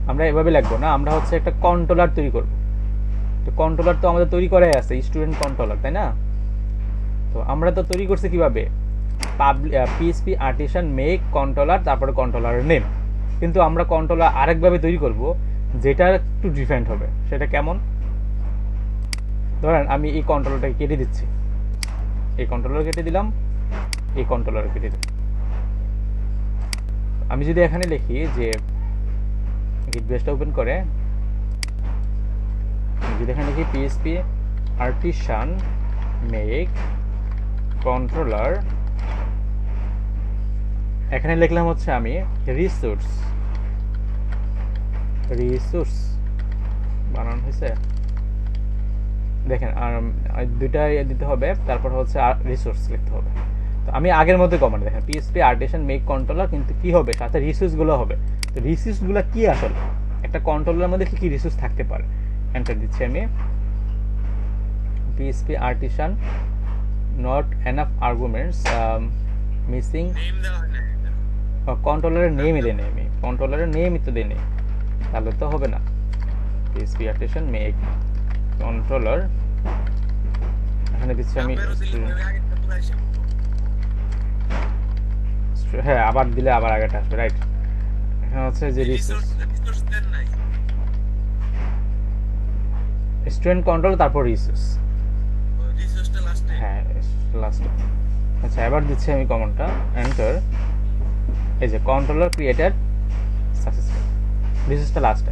আমরা এভাবে লিখবো না, আমরা হচ্ছে একটা কন্ট্রোলার তৈরি করব। তো কন্ট্রোলার তো আমাদের তৈরি করাই আছে, স্টুডেন্ট কন্ট্রোলার, তাই না? তো আমরা তো তৈরি করছি কিভাবে, PHP আর্টিসান মেক কন্ট্রোলার, তারপরে কন্ট্রোলারের নেম। কিন্তু আমরা কন্ট্রোলার আরেকভাবে তৈরি করব, যেটা একটু ডিফারেন্ট হবে। সেটা কেমন? ধরেন আমি এই কন্ট্রোলারটাকে কেটে দিচ্ছি, এই কন্ট্রোলার কেটে দিলাম, এই কন্ট্রোলার কেটে দিলাম। আমি যদি এখানে লিখি যে গিট বেসটা ওপেন করে, যদি এখানে লিখি PHP আর্টিসান মেক কন্ট্রোলার, এখানে লিখলাম হচ্ছে আমি রিসোর্স বানানো হয়েছে, দেখেন। আর দুইটাই দিতে হবে, তারপর হচ্ছে রিসোর্স লিখতে হবে। তো আমি আগের মধ্যে কমান্ড দেখেন PHP আর্টিসান মেক কন্ট্রোলার, কিন্তু কি হবে সাথে রিসোর্স গুলো হবে। তো রিসোর্স গুলো কি আসলে, একটা কন্ট্রোলারের মধ্যে কি কি রিসোর্স থাকতে পারে। এন্টার দিচ্ছি আমি, PHP artisan not enough arguments missing, কন্ট্রোলারের নেমই দেই নাই আমি, কন্ট্রোলারের নেমই তো দেই নাই, তাহলে তো হবে না। PHP আর্টিসান মেক কন্ট্রোলার, এখানে দিচ্ছি আমি, হ্যাঁ আবার দিলে আবার আগেটা আসবে, রাইট। এখানে হচ্ছে যে স্টুডেন্ট কন্ট্রোল, তারপর রিসোর্স, হ্যাঁ লাস্টে। আচ্ছা, এবার দিচ্ছি আমি কমান্ডটা, এন্টার। এই যে কন্ট্রোলার ক্রিয়েটেড সাকসেসফুল, রিসোর্সটা লাস্টে।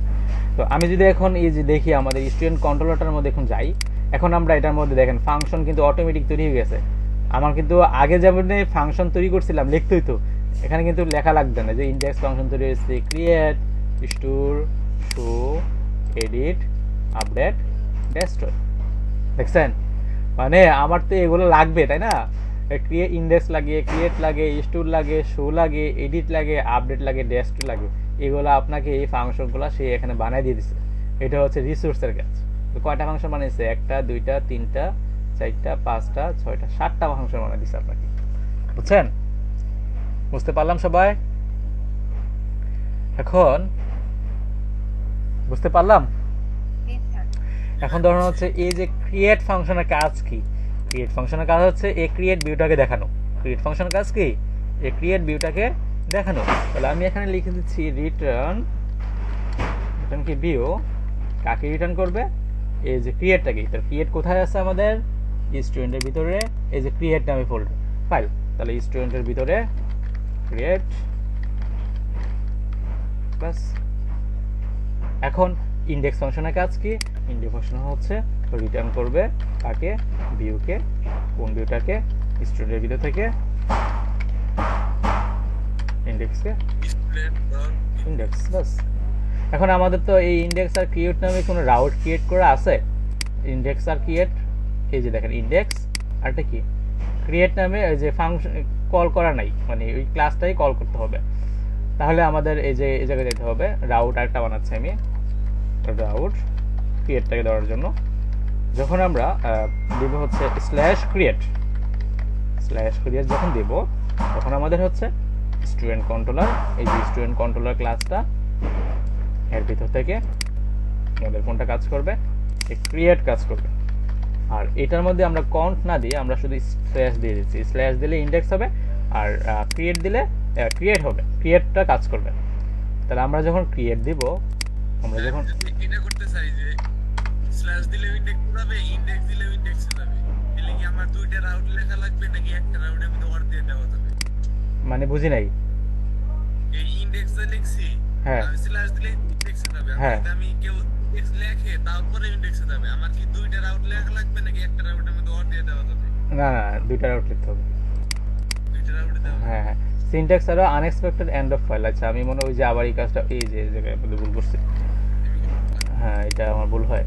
তো আমি যদি এখন এই যে দেখি আমাদের স্টুডেন্ট কন্ট্রোলারটার মধ্যে এখন যাই, এখন আমরা এটার মধ্যে দেখেন ফাংশন কিন্তু অটোমেটিক তৈরি হয়ে গেছে। আমার কিন্তু আগে যেমন ফাংশন তৈরি করছিলাম লিখতে হইতো, এখানে কিন্তু লেখা লাগবে না। যে ইন্ডেক্স ফাংশন তৈরি হয়েছে, create, store, show, edit, update, destroy, দেখছেন? মানে আমার তো এগুলো লাগবে, তাই না? ক্রিয়েট ইন্ডেক্স লাগে, ক্রিয়েট লাগে, স্টোর লাগে, শো লাগে, এডিট লাগে, আপডেট লাগে, ডেস্ট্রয় লাগে। এগুলো আপনাকে এই ফাংশনগুলো সে এখানে বানাই দিয়ে দিচ্ছে। এটা হচ্ছে রিসোর্সের কাজ। কয়টা ফাংশন বানিয়েছে? 1টা 2টা 3টা 4টা 5টা 6টা 7টা ফাংশন বানিয়ে দিচ্ছে আপনাকে, বুঝছেন? বুঝতে পারলাম সবাই? এখন বুঝতে পারলাম? এখন ধরুন হচ্ছে এই যে ক্রিয়েট ফাংশনের কাজ কি? ক্রিয়েট ফাংশনের কাজ হচ্ছে এই ক্রিয়েট ভিউটাকে দেখানো। ক্রিয়েট ফাংশনের কাজ কি? এই ক্রিয়েট ভিউটাকে দেখানো। তাহলে আমি এখানে লিখে দিচ্ছি রিটার্ন কি ভিউ, কাকে রিটার্ন করবে? এই যে ক্রিয়েটটাকে। তাহলে ক্রিয়েট কোথায় আছে আমাদের? স্টুডেন্টের ভিতরে, এই যে ক্রিয়েট নামে ফোল্ডার ফাইল। তাহলে স্টুডেন্টের ভিতরে ক্রিয়েট, বাস এখন ইন্ডেক্স ফাংশনের কাজ কি? ইন্ডেক্স ফাংশন হচ্ছে রিটার্ন করবে কাকে? ভিউকে। কোন ভিউটাকে? স্টুডেন্টের ভিতর থেকে ইন্ডেক্সকে ইন্ডেক্স। বাস। এখন আমাদের তো এই ইন্ডেক্স আর ক্রিয়েট নামে কোনো রাউট ক্রিয়েট করা আছে। ইন্ডেক্স আর ক্রিয়েট, এই যে দেখেন ইন্ডেক্স আর এটা কি ক্রিয়েট নামে এই যে ফাংশন কল করা নাই, মানে ওই ক্লাসটাই কল করতে হবে। তাহলে আমাদের এই যে এই জায়গায় যেতে হবে, রাউট আরেকটা বানাচ্ছি আমি, রাউট ক্রিয়েটটাকে দেওয়ার জন্য যখন আমরা দেব হচ্ছে স্ল্যাশ ক্রিয়েট যখন দেব তখন আমাদের হচ্ছে স্টুডেন্ট কন্ট্রোলার, এই যে স্টুডেন্ট কন্ট্রোলার ক্লাসটা এর ভিতর থেকে আমাদের কোনটা কাজ করবে? ক্রিয়েট কাজ করবে। আর এটার মধ্যে আমরা কন্ট না দিয়ে আমরা শুধু স্ল্যাশ দিয়ে দিচ্ছি। স্ল্যাশ দিলে ইন্ডেক্স হবে, আর ক্রিয়েট দিলে ক্রিয়েট হবে, ক্রিয়েটটা কাজ করবে। তাহলে আমরা যখন ক্রিয়েট দিব, আমরা যখন এটা করতে চাই যে স্ল্যাশ দিলে ইন্ডেক্স যাবে, ইন্ডেক্স দিলে ইন্ডেক্স যাবে, তাহলে কি আমার দুইটা রাউট লেখা লাগবে নাকি একটা রাউটের মধ্যে অর দিয়ে দেওয়া যাবে? মানে বুঝি নাই। এই ইন্ডেক্সে লিখছি, হ্যাঁ আমি স্ল্যাশ দিলে ইন্ডেক্সে যাবে, হ্যাঁ আমি কেউ ইন্ডেক্স লেখে তারপরে ইন্ডেক্সে যাবে, আমার কি দুইটা রাউট লেখা লাগবে নাকি একটা রাউটের মধ্যে অর দিয়ে দেওয়া যাবে? না না, দুইটা রাউট লিখতে হবে। দুইটা রাউটে দেওয়া হবে। হ্যাঁ হ্যাঁ, সিনট্যাক্স আর আনএক্সপেক্টেড এন্ড অফ ফাইল। আচ্ছা আমি মনে হয় যে আবার এই কাজটা এই যে জায়গায় ভুল করছি। হ্যাঁ এটা আমার ভুল হয়।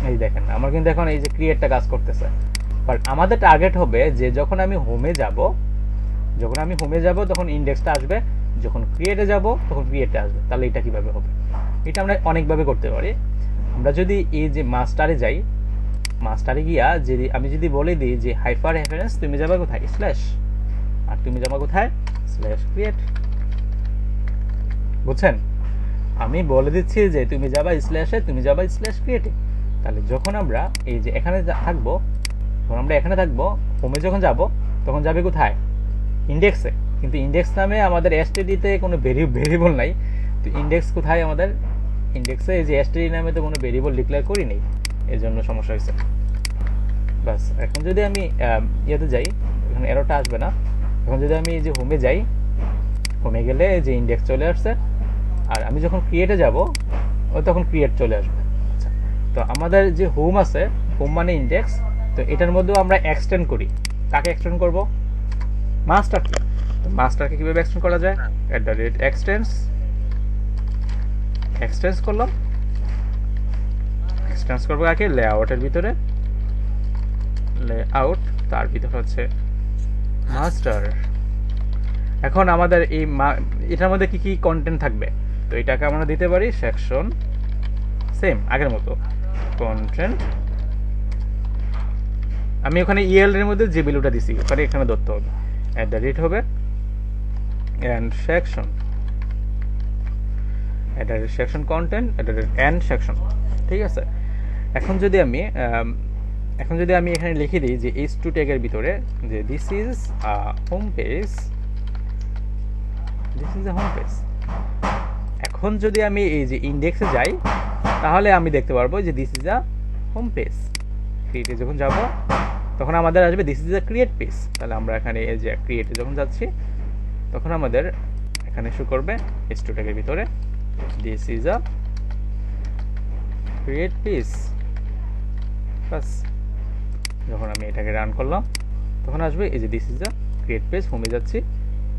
এই দেখেন আমার কিন্তু এখন এই যে ক্রিয়েটটা কাজ করতেছে, বাট আমাদের টার্গেট হবে যে যখন আমি হোমে যাব তখন ইন্ডেক্সটা আসবে, যখন ক্রিয়েটে যাব তখন ক্রিয়েটটা আসবে। তাহলে এটা কিভাবে হবে? এটা আমরা অনেকভাবে করতে পারি। আমরা যদি এই যে মাস্টারে যাই, মাস্টারে গিয়া যদি আমি যদি বলে দিই যে হাইপার রেফারেন্স তুমি যাবা কোথায়? স্ল্যাশ, আর তুমি যাবা কোথায়? Slash create. বুঝছেন? আমি বলে দিচ্ছি যে তুমি যাবা স্ল্যাশে, তুমি যাবা স্ল্যাশ ক্রিয়েটে। তাহলে যখন আমরা এই যে এখানে থাকবো, যখন আমরা এখানে থাকবো, হোমে যখন যাব তখন যাবে কোথায়? ইন্ডেক্সে। কিন্তু ইন্ডেক্স নামে আমাদের এসটিডিতে কোনো ভেরিয়েবল নাই। তো ইন্ডেক্স কোথায় আমাদের? ইন্ডেক্সে এই যে এসটিডি নামে তো কোনো ভেরিয়েবল ডিক্লেয়ার করি নেই, এর জন্য সমস্যা হয়েছে। বাস। এখন যদি আমি ইয়েতে যাই, এখানে এরোটা আসবে না। এখন যদি আমি এই যে হোমে যাই, হোমে গেলে যে ইন্ডেক্স চলে আসছে, আর আমি যখন ক্রিয়েটে যাব তখন ক্রিয়েট চলে আসবে। আচ্ছা, তো আমাদের যে হোম আছে, হোম মানে ইন্ডেক্স, তো এটার মধ্যেও আমরা এক্সটেন্ড করি। কাকে এক্সটেন্ড করব? মাস্টারকে। তো মাস্টারকে কিভাবে এক্সটেন্ড করা যায়? এক্সটেন্স করলাম। এক্সটেন্স করবো কাকে? লেআউটের ভিতরে, লেআউট, তার ভিতরে হচ্ছে মাস্টার। এখন আমাদের এই এটার মধ্যে কি কি কন্টেন্ট থাকবে? তো এটাকে আমরা দিতে পারি সেকশন, সেম আগের মতো কন্টেন্ট। আমি ওখানে ইএল এর মধ্যে যে ভ্যালুটা দিছি ওখানে এখানে ধরতে হবে, @ হবে end section, section content end section. ঠিক আছে। এখন যদি আমি এখানে লিখে দিই যে h2 ট্যাগের ভিতরে যে this is a home page, এখন যদি আমি এই যে ইন্ডেক্সে যাই তাহলে আমি দেখতে পারবো যে this is a home page. ক্রিয়েটে যখন যাব তখন আমাদের আসবে this is a create page. তাহলে আমরা এখানে এই যে ক্রিয়েটে যখন যাচ্ছি তখন আমাদের এখানে শো করবে h2 ট্যাগের ভিতরে this is a create page. বাস। যখন আমি এটাকে রান করলাম তখন আসবে এই যে this is a create page, হোমে যাচ্ছি,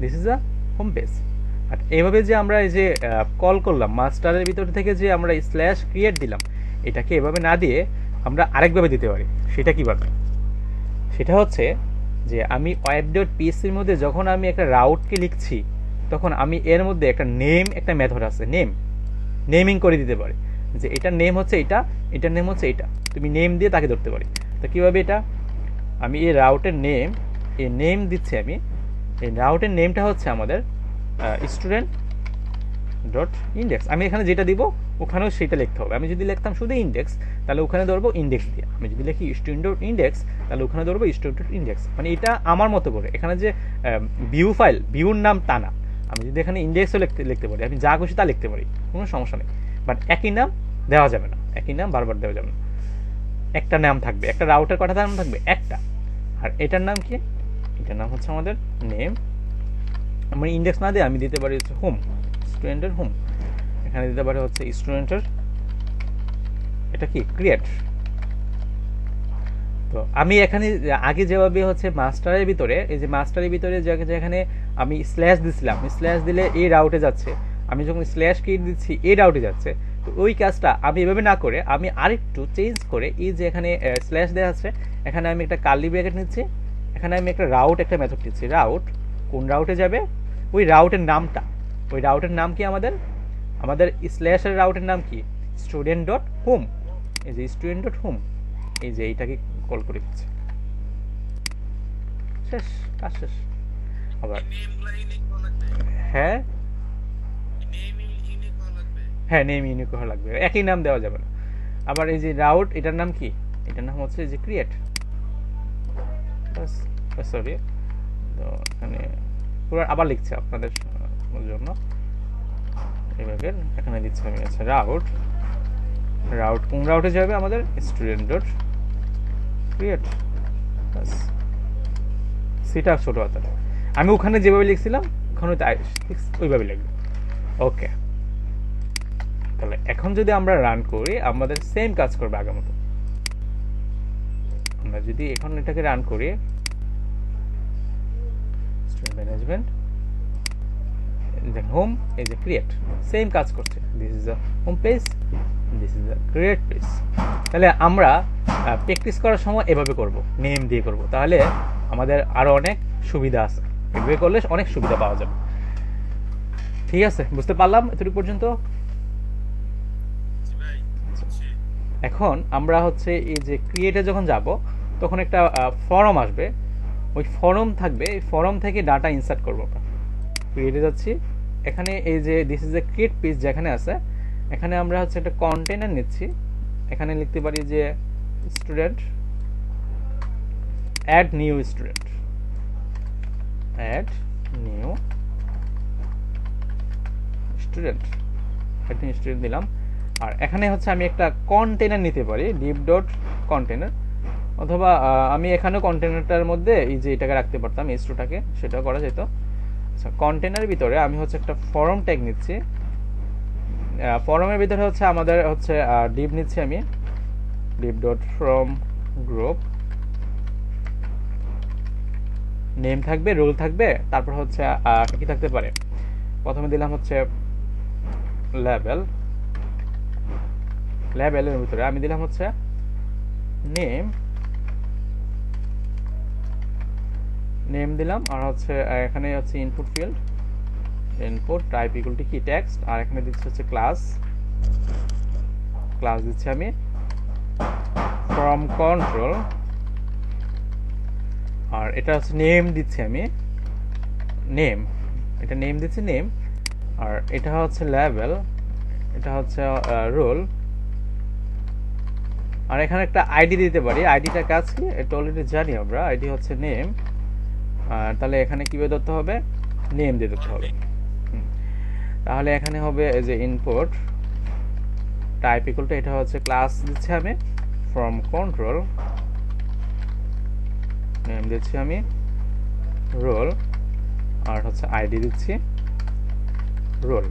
this is a home page. আর এইভাবে যে আমরা এই যে কল করলাম মাস্টারের ভিতর থেকে যে আমরা স্ল্যাশ ক্রিয়েট দিলাম, এটাকে এভাবে না দিয়ে আমরা আরেকভাবে দিতে পারি। সেটা কিভাবে? সেটা হচ্ছে যে আমি web.php-র মধ্যে যখন আমি একটা রাউটকে লিখছি তখন আমি এর মধ্যে একটা একটা মেথড আছে, নেমিং করে দিতে পারি যে এটার নেম হচ্ছে এটা, এটার নেম হচ্ছে এটা। তুমি নেম দিয়ে তাকে ধরতে পারি। তো কীভাবে? এটা আমি এই রাউটের নেম দিচ্ছি। আমি এই রাউটের নেমটা হচ্ছে আমাদের স্টুডেন্ট ডট ইন্ডেক্স। আমি এখানে যেটা দিব ওখানেও সেটা লিখতে হবে। আমি যদি লিখতাম শুধু ইন্ডেক্স তাহলে ওখানে ধরবো ইন্ডেক্স দিয়ে। আমি যদি লিখি স্টুডেন্ট ডট ইন্ডেক্স তাহলে ওখানে ধরবো স্টুডেন্ট ডট ইন্ডেক্স। মানে এটা আমার মতো করে। এখানে যে ভিউ ফাইল, ভিউর নাম তা না। আমি যদি এখানে ইন্ডেক্সও লিখতে পারি, আমি যা খুশি তা লিখতে পারি, কোনো সমস্যা নেই। বাট একই নাম দেওয়া যাবে না, একই নাম বারবার দেওয়া যাবে না। একটা নাম থাকবে, একটা রাউটের কটা নাম থাকবে? একটা। আর এটার নাম কি? এটার নাম হচ্ছে আমাদের নেম। আমি ইন্ডেক্স না দিয়ে আমি দিতে পারি হচ্ছে হোম, স্টুডেন্টের হোম। এখানে দিতে পারে হচ্ছে স্টুডেন্টের, এটা কি ক্রিয়েট। তো আমি এখানে আগে যেভাবে হচ্ছে মাস্টারের ভিতরে, এই যে মাস্টারের ভিতরে যেখানে আমি স্ল্যাশ দিছিলাম, স্ল্যাশ দিলে এই রাউটে যাচ্ছে, আমি যখন স্ল্যাশ কি দিচ্ছি এই রাউটে যাচ্ছে। তো ওই কাজটা আমি এভাবে না করে আমি আরেকটু চেঞ্জ করে, এই যে এখানে স্ল্যাশ দেওয়া আছে, এখানে আমি একটা কার্লি ব্র্যাকেট নিচ্ছি, এখানে আমি একটা রাউট একটা মেথড নিচ্ছি। রাউট কোন রাউটে যাবে, ওই রাউটের নামটা, ওই রাউটের নাম কি আমাদের, আমাদের স্ল্যাশের রাউটের নাম কি, স্টুডেন্ট ডট হোম। এই যে স্টুডেন্ট ডট হোম, এই যে এইটাকে কল করে দিচ্ছে, শেষ, কাজ শেষ। আবার নেমগুলো ইউনিক করা লাগবে, হ্যাঁ নেম ইউনিক করা লাগবে। হ্যাঁ, নেম ইউনিক করা লাগবে, একই নাম দেওয়া যাবে না। আবার এই যে রাউট, এটার নাম কি, এটার নাম হচ্ছে যে ক্রিয়েট, সরি। তো এখানে পুরো আবার লিখছে আপনাদের জন্য এইভাবে, এখানে দিচ্ছি আমি আচ্ছা রাউট, রাউট কোন রাউটে যাবে আমাদের, স্টুডেন্ট ডট ক্রিয়েট, বাস। সেটা ছোট হাতের, আমি ওখানে যেভাবে লিখছিলাম ওখানে ওইভাবে লিখবো। ওকে, তাহলে এখন যদি আমরা রান করি আমাদের সেম কাজ করবে আগের মতো। আমরা যদি এখন এটাকে রান করি, স্টুডেন্ট ম্যানেজমেন্ট, দেন হোম, এই যে ক্রিয়েট, সেম কাজ করছে। This is the home page, this is the create page. তাহলে আমরা প্র্যাকটিস করার সময় এভাবে করব, নেম দিয়ে করব, তাহলে আমাদের আরো অনেক সুবিধা আছে, এভাবে করলে অনেক সুবিধা পাওয়া যাবে। ঠিক আছে, বুঝতে পারলাম এতটুকু পর্যন্ত। জি ভাই, বুঝছি। এখন আমরা হচ্ছে এই যে ক্রিয়েটে যখন যাব তখন একটা ফর্ম আসবে, ওই ফর্ম থাকবে, এই ফর্ম থেকে ডাটা ইনসার্ট করবো আমরা। ক্রিয়েটে যাচ্ছি, এখানে এই যে this is A create page যেখানে আছে, এখানে আমরা হচ্ছে একটা কন্টেনার নিচ্ছি, এখানে লিখতে পারি যে student add new student, add new student, add new student দিলাম। আর এখানে হচ্ছে আমি একটা কন্টেনার নিতে পারি, ডিপ ডট কন্টেনার, অথবা আমি এখানেও কন্টেনারটার মধ্যে এই যে এটাকে রাখতে পারতাম, এস2টাকে, সেটাও করা যেত। আচ্ছা, কন্টেনারের ভিতরে আমি হচ্ছে একটা ফর্ম ট্যাগ নিচ্ছি, ফর্মের ভিতরে হচ্ছে আমাদের হচ্ছে ডিপ নিচ্ছি আমি, deep dot from group, name থাকবে, রোল থাকবে, তারপর হচ্ছে কি থাকতে পারে, প্রথমে দিলাম হচ্ছে লেভেল, লেভেলের ভিতরে আমি দিলাম হচ্ছে নেম, নেম দিলাম, আর হচ্ছে এখানে হচ্ছে input field, input type equal to কি টেক্সট, আর এখানে দিচ্ছি হচ্ছে ক্লাস, ক্লাস দিচ্ছি আমি ফ্রম কন্ট্রোল, আর এটা হচ্ছে নেম দিচ্ছি আমি, নেম, এটা নেম দিচ্ছি নেম, আর এটা হচ্ছে লেভেল, এটা হচ্ছে রোল, আর এখানে একটা আইডি দিতে পারি, আইডিটা কাজ কি এটা অলরেডি জানি আমরা, আইডি হচ্ছে নেম, আর তাহলে এখানে কিভাবে ধরতে হবে, নেম দিয়ে ধরতে হবে। তাহলে এখানে হবে এই যে ইনপুট টাইপ ইকুয়াল টু, এটা হচ্ছে ক্লাস দিচ্ছি আমি ফ্রম কন্ট্রোল, নেম দিচ্ছি আমি রোল, আর হচ্ছে আইডি দিচ্ছি রোল।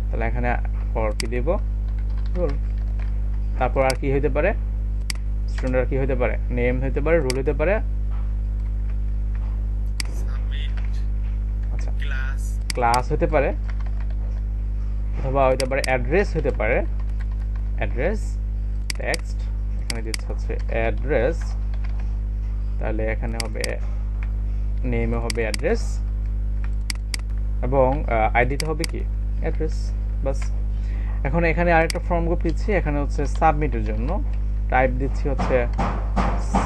তাহলে এখানে পর কি দেব, রোল। তারপর আর কি হইতে পারে, স্টুডেন্ট আর কি হইতে পারে, নেম হইতে পারে, রোল হইতে পারে, আচ্ছা ক্লাস, ক্লাস হতে পারে, অথবা হইতে পারে অ্যাড্রেস হইতে পারে, অ্যাড্রেস টেক্সট, এখানে দিচ্ছে হচ্ছে অ্যাড্রেস, তাহলে এখানে হবে নেমে হবে অ্যাড্রেস, এবং আইডিতে হবে কি অ্যাড্রেস, বাস। এখন এখানে আরেকটা ফর্ম গ্রুপ দিচ্ছি, এখানে হচ্ছে সাবমিটের জন্য টাইপ দিচ্ছি হচ্ছে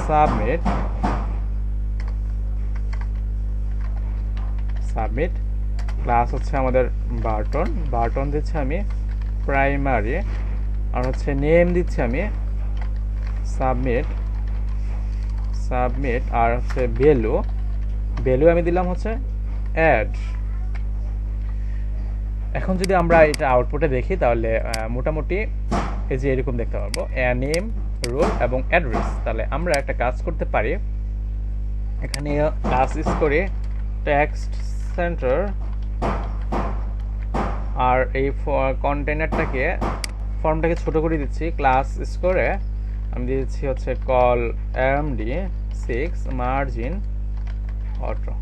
সাবমিট, সাবমিট, ক্লাস হচ্ছে আমাদের বাটন, বাটন দিচ্ছি আমি প্রাইমারি, আর হচ্ছে নেম দিচ্ছি আমি সাবমিট, সাবমিট, আর হচ্ছে ভ্যালু, ভ্যালু আমি দিলাম হচ্ছে অ্যাড। এখন যদি আমরা এটা আউটপুটে দেখি তাহলে মোটামুটি এই যে এরকম দেখতে পারবো, নেম, রোল এবং অ্যাড্রেস। তাহলে আমরা একটা কাজ করতে পারি, এখানে কাজ ইউজ করে টেক্সট সেন্টার আর এই কন্টেনারটাকে ফর্মটাকে ছোট করে দিচ্ছি, ক্লাস স্কোরে আমি দিয়ে দিচ্ছি হচ্ছে কল এমডি 6 মার্জিন অটো।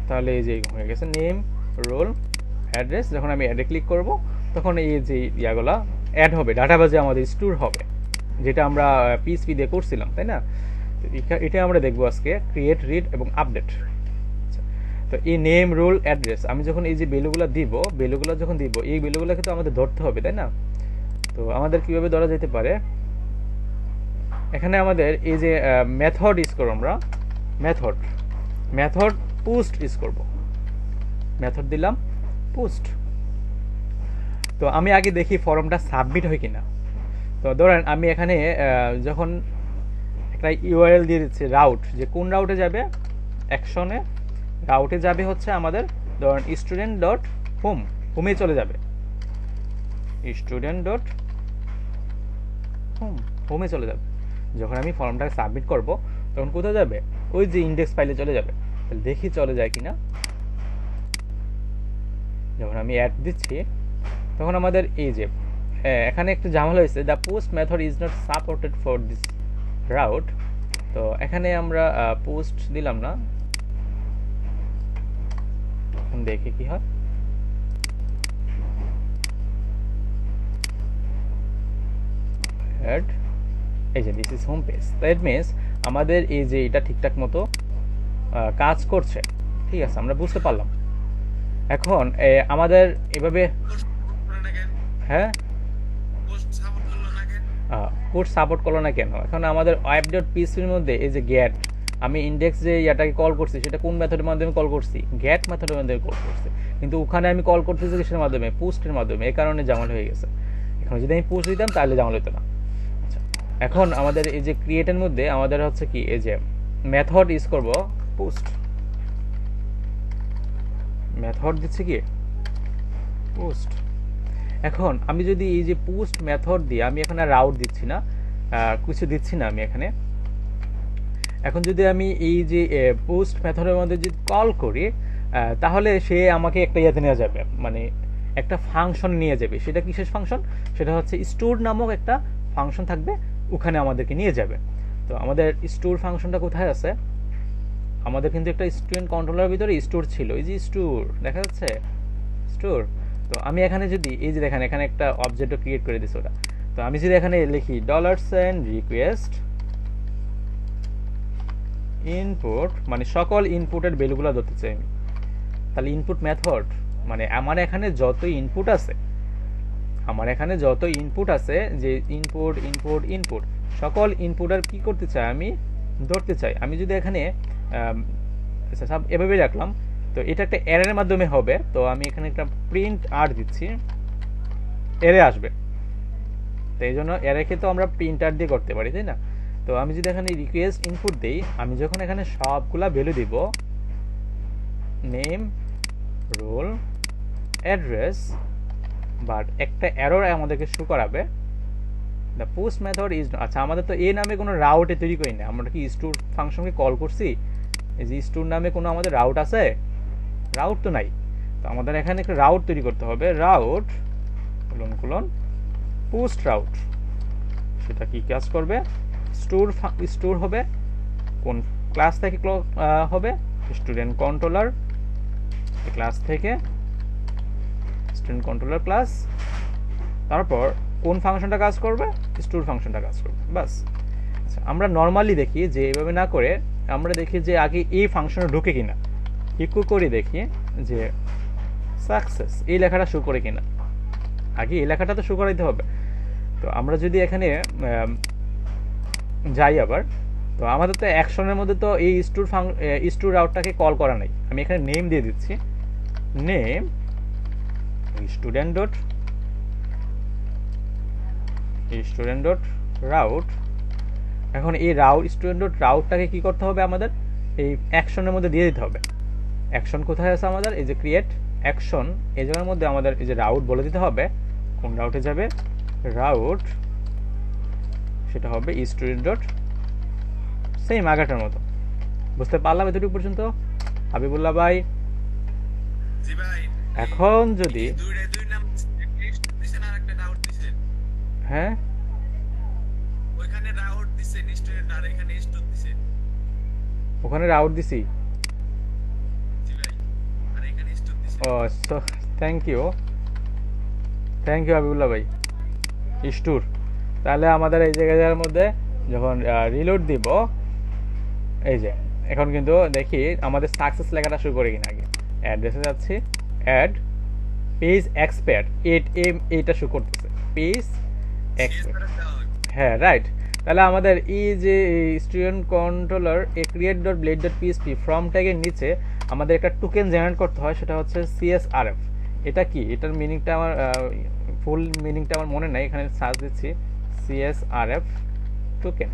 তাহলে এই যে হয়ে গেছে নেম রোল অ্যাড্রেস। যখন আমি অ্যাডে ক্লিক করব তখন এই যে ইয়াগুলা অ্যাড হবে, ডাটাবেজে আমাদের স্টোর হবে, যেটা আমরা পিএসপি দিয়ে করছিলাম, তাই না? এটা আমরা দেখবো আজকে, ক্রিয়েট, রিড এবং আপডেট। তো এই নেম রোল অ্যাড্রেস আমি যখন এই যে ভ্যালুগুলো দিব, ভ্যালুগুলো যখন দিব, এই ভ্যালুগুলো কিন্তু আমাদের ধরতে হবে, তাই না? তো আমাদের কিভাবে ধরা যেতে পারে, এখানে আমাদের এই যে মেথড ইউজ করব, আমরা মেথড পোস্ট ইউজ করব, মেথড দিলাম পোস্ট। তো আমি আগে দেখি ফর্মটা সাবমিট হয় কিনা। তো ধরেন আমি এখানে যখন একটা ইউআরএল দিয়ে দিচ্ছি রাউট, যে কোন রাউটে যাবে, অ্যাকশনে রাউটে যাবে হচ্ছে আমাদের ধরেন স্টুডেন্ট ডট হোম, হোমে চলে যাবে, স্টুডেন্ট ডট হোম, হোমে চলে যাবে। যখন আমি ফর্মটাকে সাবমিট করব তখন কোথায় যাবে, ওই যে ইন্ডেক্স ফাইলে চলে যাবে। তাহলে দেখি চলে যায় কিনা। যখন আমি অ্যাড দিচ্ছি তখন আমাদের এই যে এখানে একটু ঝামেলা হয়েছে, the post method is not supported for this route. তো এখানে আমরা পোস্ট দিলাম না, দেখি কি হয়। অ্যাড, এই যে this is home page. That means আমাদের এই যে এটা ঠিকঠাক মতো কাজ করছে, ঠিক আছে, আমরা বুঝতে পারলাম। এখন আমাদের এভাবে হ্যাঁ কোড সাপোর্ট করলো না কেন? এখন আমাদের ওয়েব ডট পিএসপির মধ্যে এই যে গেট, আমি ইন্ডেক্স যে ইয়াটাকে কল করছি সেটা কোন মেথডের মাধ্যমে কল করছি, গেট মেথডের মাধ্যমে কল করছি, কিন্তু ওখানে আমি কল করতেছি কিসের মাধ্যমে, পোস্টের মাধ্যমে। এই কারণে জামাল হয়ে গেছে। এখন যদি আমি পোস্ট দিতাম তাহলে জামাল হতো না। আচ্ছা, এখন আমাদের এই যে ক্রিয়েটের মধ্যে আমাদের হচ্ছে কি, এই যে মেথড ইউজ করব পোস্ট, মেথড দিচ্ছে কি পোস্ট। এখন আমি যদি এই যে পোস্ট মেথড দিয়ে, আমি এখানে রাউট দিচ্ছি না, কিছু দিচ্ছি না আমি এখানে। এখন যদি আমি এই যে পোস্ট মেথডের মধ্যে যদি কল করি, তাহলে সে আমাকে একটা ইয়েতে নিয়ে যাবে, মানে একটা ফাংশন নিয়ে যাবে। সেটা কিসের ফাংশন? সেটা হচ্ছে স্টোর নামক একটা ফাংশন থাকবে, ওখানে আমাদেরকে নিয়ে যাবে। তো আমাদের স্টোর ফাংশনটা কোথায় আছে? আমাদের কিন্তু একটা স্টুডেন্ট কন্ট্রোলার ভিতরে স্টোর ছিল, এই যে স্টোর দেখা যাচ্ছে, স্টোর। তো আমি এখানে যদি এই যে দেখেন এখানে একটা অবজেক্টও ক্রিয়েট করে দিছি ওটা। তো আমি যদি এখানে লিখি $রিকোয়েস্ট ইনপুট, মানে সকল ইনপুটের ভ্যালুগুলো ধরতে চাই আমি, তাহলে ইনপুট মেথড মানে আমার এখানে যত ইনপুট আছে, আমার এখানে যত ইনপুট আছে, যে ইনপুট ইনপুট ইনপুট সকল ইনপুটের কি করতে চাই আমি, ধরতে চাই। আমি যদি এখানে সব এভাবে রাখলাম, তো এটা একটা অ্যারের মাধ্যমে হবে। তো আমি এখানে একটা প্রিন্ট আর দিচ্ছি, অ্যারে আসবে। তো এই জন্য অ্যারেকে তো আমরা প্রিন্ট আর দিয়ে করতে পারি, তাই না? তো আমি যদি এখানে রিকোয়েস্ট ইনপুট দিই, আমি যখন এখানে সবগুলা ভ্যালু দিব, নেম রোল অ্যাড্রেস, বাট একটা এরর আমাদেরকে শো করাবে, দ্য পোস্ট মেথড ইজ। আচ্ছা, আমাদের তো এই নামে কোনো রাউটে তৈরি করি না, আমরা কি স্টোর ফাংশনকে কল করছি? এই যে স্টোর নামে কোনো আমাদের রাউট আছে? রাউট তো নাই। তো আমাদের এখানে একটা রাউট তৈরি করতে হবে, রাউট কোলন পোস্ট রাউট। সেটা কি কাজ করবে? স্টোর হবে, কোন ক্লাস থেকে হবে? স্টুডেন্ট কন্ট্রোলার ক্লাস থেকে, স্টুডেন্ট কন্ট্রোলার ক্লাস। তারপর কোন ফাংশনটা কাজ করবে? স্টোর ফাংশনটা কাজ করবে, বাস। আচ্ছা, আমরা নর্মালি দেখি যে এভাবে না করে আমরা দেখি যে আগে এই ফাংশনে ঢুকে কিনা, ইকো করে দেখি যে সাকসেস এই লেখাটা শো করে কিনা। আগে এই লেখাটা তো শো করাইতে হবে। তো আমরা যদি এখানে যাই আবার, তো আমাদের তো অ্যাকশনের মধ্যে তো এই স্টোর রাউটটাকে কল করা নাই। আমি এখানে নেম দিয়ে দিচ্ছি, নেম স্টুডেন্ট ডট রাউট। এখন এই স্টুডেন্ট ডট রাউটটাকে কি করতে হবে? আমাদের এই অ্যাকশনের মধ্যে দিয়ে দিতে হবে। অ্যাকশন কোথায় আছে আমাদের? এই যে ক্রিয়েট অ্যাকশন, এই জায়গার মধ্যে আমাদের এই যে রাউট বলে দিতে হবে, কোন রাউটে যাবে। রাউট সেটা হবে স্টুডেন্ট ডট, সেম আগেরটার মতো। বুঝতে পারলাম এতটুকু পর্যন্ত? হাবিবুল্লাহ ভাই, জি ভাই, এখন যদি দুই নাম দিছেন আর একটা রাউট দিছেন। হ্যাঁ ওইখানে রাউট দিছেন স্টুডেন্ট আর এখানে স্টোর দিছেন। ওখানে রাউট দিছি। জি ভাই, আর এখানে স্টোর দিছেন। ও সো থ্যাংক ইউ হাবিবুল্লাহ ভাই। স্টুর, তাহলে আমাদের এই জায়গাটার মধ্যে যখন রিলোড দিব, এই যে এখন কিন্তু দেখি আমাদের সাকসেস লেখাটা শুরু করি কিনা। আগে অ্যাড্রেসে যাচ্ছি, অ্যাড পেজ এক্সপার্ট এইটা শুরু করতেছে পেজ এক্সপার্ট। সিএসআর দেওয়া হবে। হ্যাঁ রাইট। তাহলে আমাদের এই যে স্টুডেন্ট কন্ট্রোলার এ create dot blade dot PHP form ট্যাগের নিচে আমাদের একটা টোকেন জেনারেট করতে হয়, সেটা হচ্ছে সিএসআরএফ। এটা কি, এটার মিনিংটা আমার ফুল মিনিংটা আমার মনে নাই, এখানে সার্চ দিচ্ছি সিএসআরএফ টোকেন।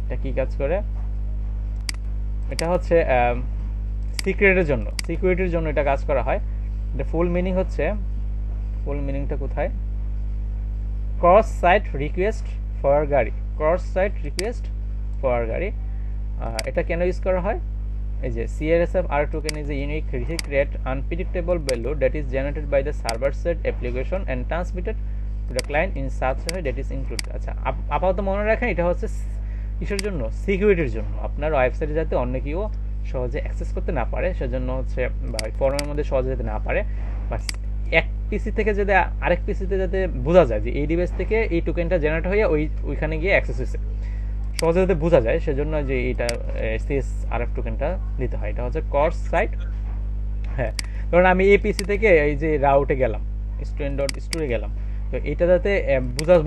এটা কি কাজ করে? এটা হচ্ছে সিকিউরিটির জন্য এটা কাজ করা হয়। এটা ফুল মিনিং হচ্ছে, ফুল মিনিংটা কোথায়, ক্রস সাইট রিকোয়েস্ট ফর গাড়ি, ক্রস সাইট রিকোয়েস্ট ফর গাড়ি। এটা কেন ইউজ করা হয়? এই যে CRSF R token is a unique secret unpredictable value that is generated by the server side application and transmitted to the client in such a way that is included. আচ্ছা, আপাতত মনে রাখেন এটা হচ্ছে কিসের জন্য? সিকিউরিটির জন্য। আপনার ওয়েবসাইটে যাতে অন্য কেউ সহজে অ্যাক্সেস করতে না পারে সেজন্য হচ্ছে, বা ফর্মের মধ্যে সহজে যেতে না পারে, বা এক পিসি থেকে যাতে আরেক পিসিতে যাতে বোঝা যায় যে এই ডিভাইস থেকে এই টোকেনটা জেনারেট হয়ে ওইখানে গিয়ে অ্যাক্সেস হয়েছে, সহজে যাতে বোঝা যায় সেজন্য যে এটা CSRF টোকেনটা দিতে হয়। এটা হচ্ছে ক্রস সাইট। হ্যাঁ, ধরুন আমি এই পিসি থেকে এই যে রাউটে গেলাম, স্টুডেন্ট ডট স্টোরে গেলাম, তো এটা যাতে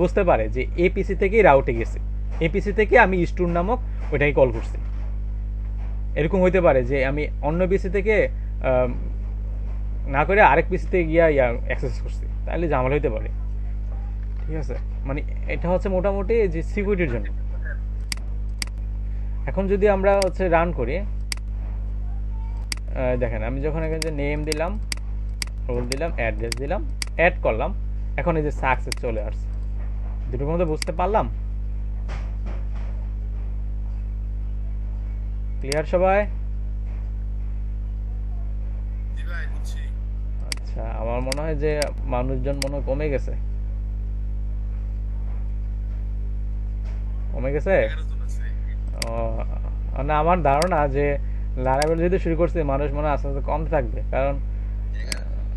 বুঝতে পারে যে এই পিসি থেকেই রাউটে গেছে, এই পিসি থেকে আমি স্টুর নামক ওইটাকে কল করছি। এরকম হইতে পারে যে আমি অন্য পিসি থেকে না করে আরেক পিসিতে গিয়া অ্যাক্সেস করছি, তাহলে ঝামেলা হইতে পারে। ঠিক আছে, মানে এটা হচ্ছে মোটামুটি যে সিকিউরিটির জন্য। এখন যদি আমরা হচ্ছে রান করি, দেখেন আমি যখন এখানে যে নেম দিলাম, রোল দিলাম, অ্যাড্রেস দিলাম, অ্যাড করলাম, এখন এই যে সাকসেস চলে আসছে। দুটোর মধ্যে বুঝতে পারলাম? ক্লিয়ার সবাই? জি ভাই, বুঝছি। আচ্ছা, আমার মনে হয় যে মানুষজন মনে হয় কমে গেছে। কমে গেছে? 11 জন আছে। না, আমার ধারণা যে লারাবেল যেহেতু শুরু করছে, মানুষ মনে হয় আস্তে আস্তে কমতে থাকবে, কারণ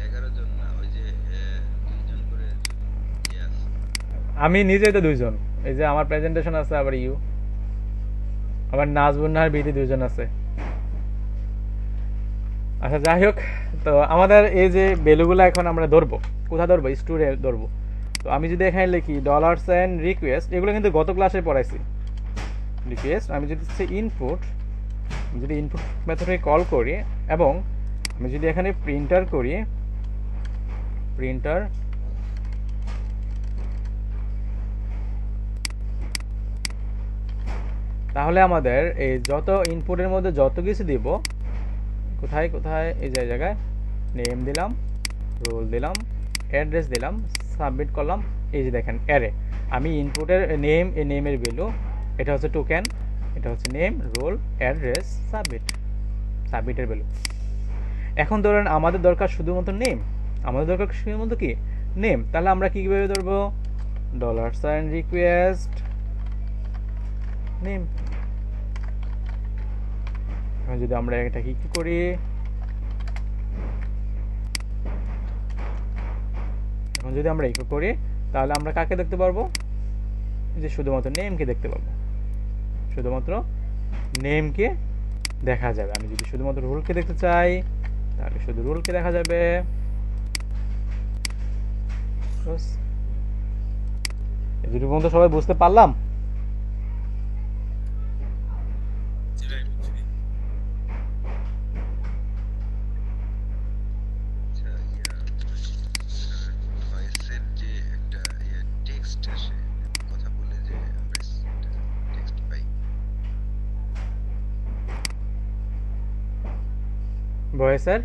11 জন না, ওই যে 2 জন করে ইয়ে আছে। আমি নিজেই তো 2 জন, এই যে আমার প্রেজেন্টেশন আছে, আবার আবার নাজবুন নাহার বিধি 2 জন আছে। আচ্ছা যাই হোক, তো আমাদের এই যে ভ্যালুগুলো এখন আমরা ধরবো, কোথায় ধরবো? স্টোরে ধরবো। তো আমি যদি এখানে লিখি $and রিকোয়েস্ট, এগুলো কিন্তু গত ক্লাসে পড়াইছি। রিকোয়েস্ট, আমি যদি ইনপুট, যদি ইনপুট মেথডে কল করি, এবং আমি যদি এখানে প্রিন্টার করি, প্রিন্টার তাহলে আমাদের এই যত ইনপুটের মধ্যে যত কিছু দিব, কোথায় কোথায়, এই যে জায়গায় নেম দিলাম, রোল দিলাম, অ্যাড্রেস দিলাম, সাবমিট করলাম। এই যে দেখেন অ্যারে, আমি ইনপুটের নেম, এই নেমের ভ্যালু, এটা হচ্ছে টোকেন, এটা হচ্ছে নেম, রোল, অ্যাড্রেস, সাবমিটের ভ্যালু। এখন ধরেন আমাদের দরকার শুধুমাত্র নেম, আমাদের দরকার শুধুমাত্র কি নেম, তাহলে আমরা কীভাবে ধরবো? $request name. এখন যদি আমরা এটা কি করি, এখন যদি আমরা ইকো করি, তাহলে আমরা কাকে দেখতে পারবো? যে শুধুমাত্র নেমকে দেখতে পাবো, শুধুমাত্র নেমকে দেখা যাবে। আমি যদি শুধুমাত্র রোলকে দেখতে চাই, তাহলে শুধু রোলকে দেখা যাবে। এই দুটো পর্যন্ত সবাই বুঝতে পারলাম? জি ভাই, বুঝছি। আচ্ছা, ভয়েসের যে একটা টেক্সট আসে, কথা বলে যে আমরা টেক্সট পাই। ভয়েসের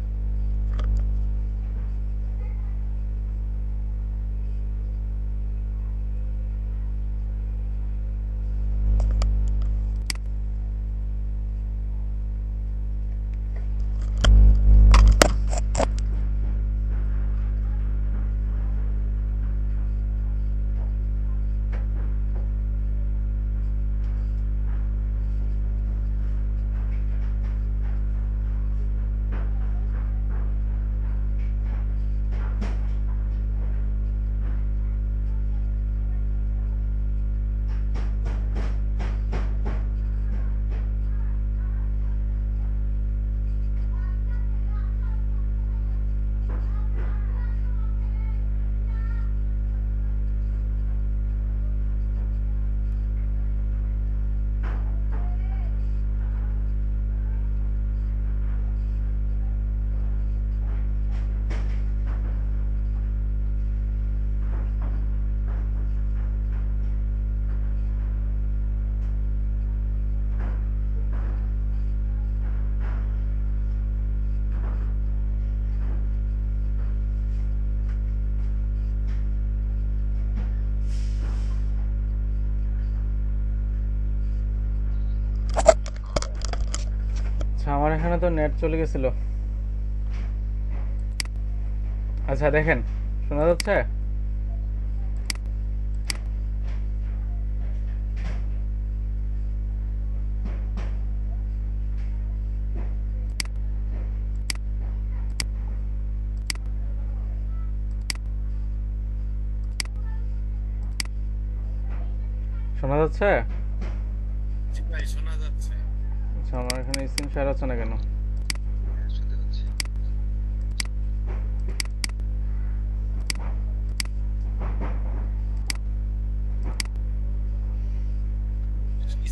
আমার এখানে তো নেট চলে গেছিল। আচ্ছা দেখেন, শোনা যাচ্ছে? শোনা যাচ্ছে? জি ভাই শোনা যাচ্ছে। আচ্ছা, আমার এখানে স্ক্রিন শেয়ার হচ্ছে না কেন? শুনতে পাচ্ছি।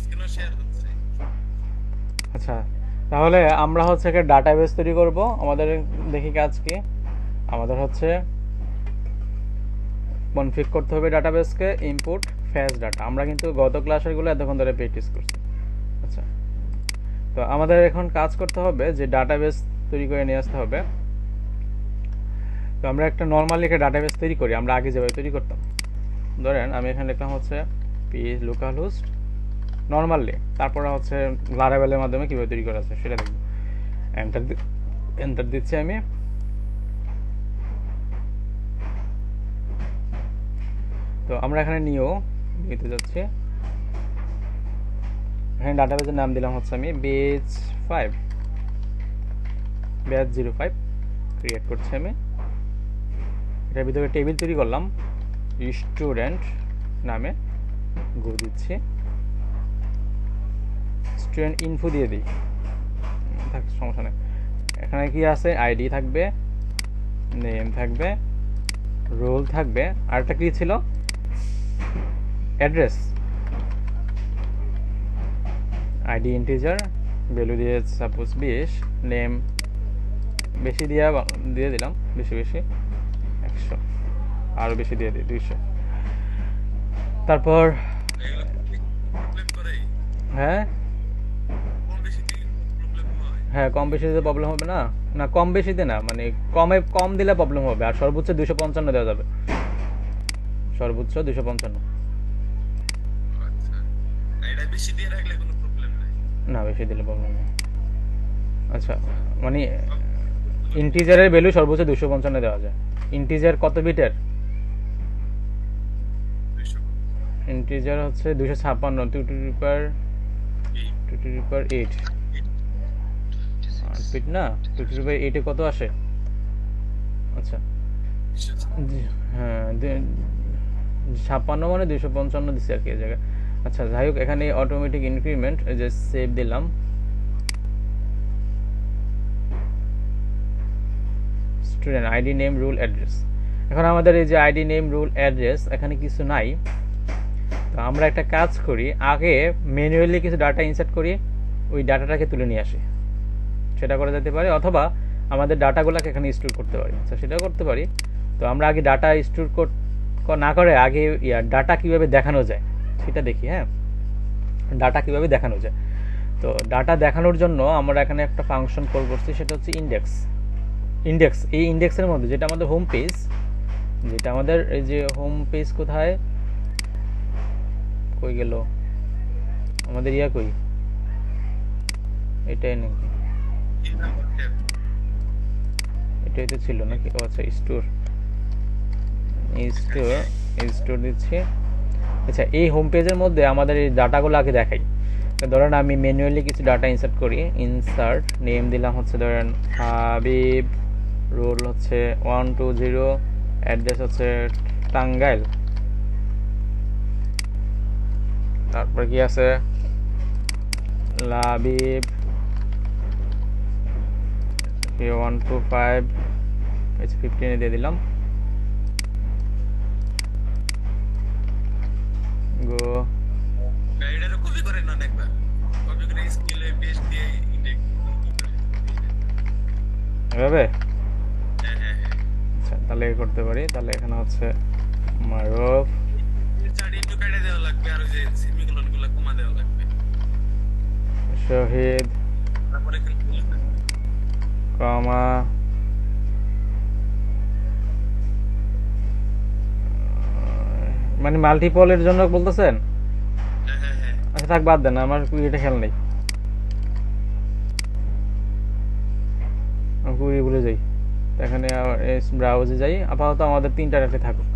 স্ক্রিনও শেয়ার হচ্ছে। আচ্ছা, তাহলে আমরা হচ্ছে একটা ডাটাবেস তৈরি করব। আমাদের দেখি কাজ কি। আমাদের হচ্ছে কনফিগ করতে হবে ডাটাবেসকে, ইনপুট ফ্যাচ ডাটা। আমরা কিন্তু গত ক্লাসেরগুলো এতক্ষণ ধরে প্র্যাকটিস করছি। আচ্ছা, তো আমাদের এখন কাজ করতে হবে যে ডাটাবেস তৈরি করে নিয়ে আসতে হবে। তো আমরা একটা নর্মালি একটা ডাটাবেস তৈরি করি, আমরা আগে যেভাবে তৈরি করতাম। ধরেন আমি এখানে লিখলাম হচ্ছে পি লোকাল হোস্ট নর্মালি, তারপরে হচ্ছে লারাভেলের মাধ্যমে কীভাবে তৈরি করা আছে সেটা দেখব। এন্টার দিচ্ছি আমি। তো আমরা এখানে নিতে যাচ্ছি। এখানে ডাটাবেসের নাম দিলাম হচ্ছে আমি ব্যাচ 05 ক্রিয়েট করছি আমি। এটার ভিতরে টেবিল তৈরি করলাম স্টুডেন্ট নামে, গো দিচ্ছি। স্টুডেন্ট ইনফো দিয়ে দিই, থাক সমস্যা নেই। এখানে কি আছে, আইডি থাকবে, নেম থাকবে, রোল থাকবে, আর একটা কি ছিল, অ্যাড্রেস। আইডি ইন্টিজার, ভ্যালু দিয়ে সাপোজ 20, নেম বেশি দিয়ে দিলাম, বেশি 100, আরও বেশি দিয়ে দিই 200। তারপর এগুলো প্রবলেম করে হ্যাঁ কম বেশি দিলে প্রবলেম হয়। হ্যাঁ, কম বেশি দিতে প্রবলেম হবে না। না, কম বেশিতে না, মানে কম দিলে প্রবলেম হবে। আর সর্বোচ্চ 255 দেওয়া যাবে, সর্বোচ্চ 255। আচ্ছা, এটা বেশি দিয়ে রাখলে কোনো প্রবলেম নাই। না, বেশি দিলে প্রবলেম নেই। আচ্ছা, মানে ইন্টিজারের ভ্যালু সর্বোচ্চ 255 দেওয়া যায়। ইন্টিজার কত বিটের? 200 ইন্টিজার হচ্ছে 256, 2 টু দি পাওয়ার 8 বিট না, 2 টু দি পাওয়ার 8 এ কত আসে? আচ্ছা, হ্যাঁ 56 মানে 255 দিচ্ছে আর কি এই জায়গায়। আচ্ছা, যাই হোক, এখানে অটোমেটিক ইনক্রিমেন্ট যে সেভ দিলাম। Student ID name rule address. এখন আমাদের এই যে আইডি নেম রুল অ্যাড্রেস এখানে কিছু নাই। তো আমরা একটা কাজ করি, আগে ম্যানুয়ালি কিছু ডাটা ইনসার্ট করি, ওই ডাটাটাকে তুলে নিয়ে আসি। সেটা করা যেতে পারে, অথবা আমাদের ডাটাগুলোকে এখানে স্টোর করতে পারি। আচ্ছা, সেটাও করতে পারি। তো আমরা আগে ডাটা স্টোর না করে আগে ডাটা কিভাবে দেখানো যায় সেটা দেখি। হ্যাঁ, ডাটা কিভাবে দেখানো যায়। তো ডাটা দেখানোর জন্য আমরা এখানে একটা ফাংশন কল করছি, সেটা হচ্ছে ইন্ডেক্স। এই ইন্ডেক্সের মধ্যে যেটা আমাদের হোম পেজ, যেটা আমাদের এই যে হোম পেজ কোথায় কই গেল আমাদের কই, এটাই নাকি, এটাই তো ছিল নাকি? ও আচ্ছা, স্টোর দিচ্ছি। আচ্ছা, এই হোম পেজের মধ্যে আমাদের এই ডাটাগুলো আগে দেখাই। ধরেন আমি ম্যানুয়ালি কিছু ডাটা ইনসার্ট করি। ইনসার্ট নেম দিলাম হচ্ছে ধরেন হাবিব, রোল হচ্ছে 120, অ্যাড্রেস হচ্ছে টাঙ্গাইল। তারপর কি আছে, লাবিব 125, 15 দিয়ে দিলাম। গো এটারও কপি করেন না একবার, কপি করে স্কিলে পেস্ট দিয়ে ইন্ডেক্স এভাবে। হ্যাঁ আচ্ছা, তাহলে করতে পারি। তাহলে এখানে হচ্ছে মারুফ, চার ইন্টু কেটে দেওয়া লাগবে, আর ওই যে সেমিকোলন গুলো কমা দেওয়া লাগবে। শহীদ, তারপরে এখানে কমা মানে মাল্টিপলের জন্য বলতেছেন? হ্যাঁ আচ্ছা, থাক, বাদ দেন, আমার এটা খেয়াল নেই। কুড়ি ভুলে যাই, তো এখানে ব্রাউজে যাই। আপাতত আমাদের 3টা ডাটা থাকুক।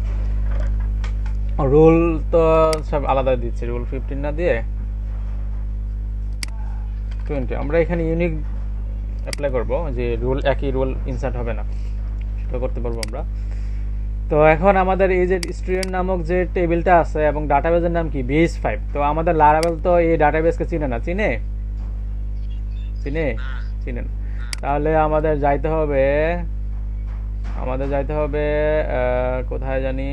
রুল তো সব আলাদা দিচ্ছে, রুল 15 না দিয়ে 20। আমরা এখানে ইউনিক অ্যাপ্লাই করব, যে রুল একই রুল ইনসার্ট হবে না, সেটা করতে পারবো আমরা। তো এখন আমাদের এই যে স্টুডেন্ট নামক যে টেবিলটা আছে এবং ডাটাবেজের নাম কি base5। তো আমাদের লারাভেল তো এই ডাটাবেসকে চিনে না, চিনে চিনে চিনে না। তাহলে আমাদের যাইতে হবে কোথায় জানি,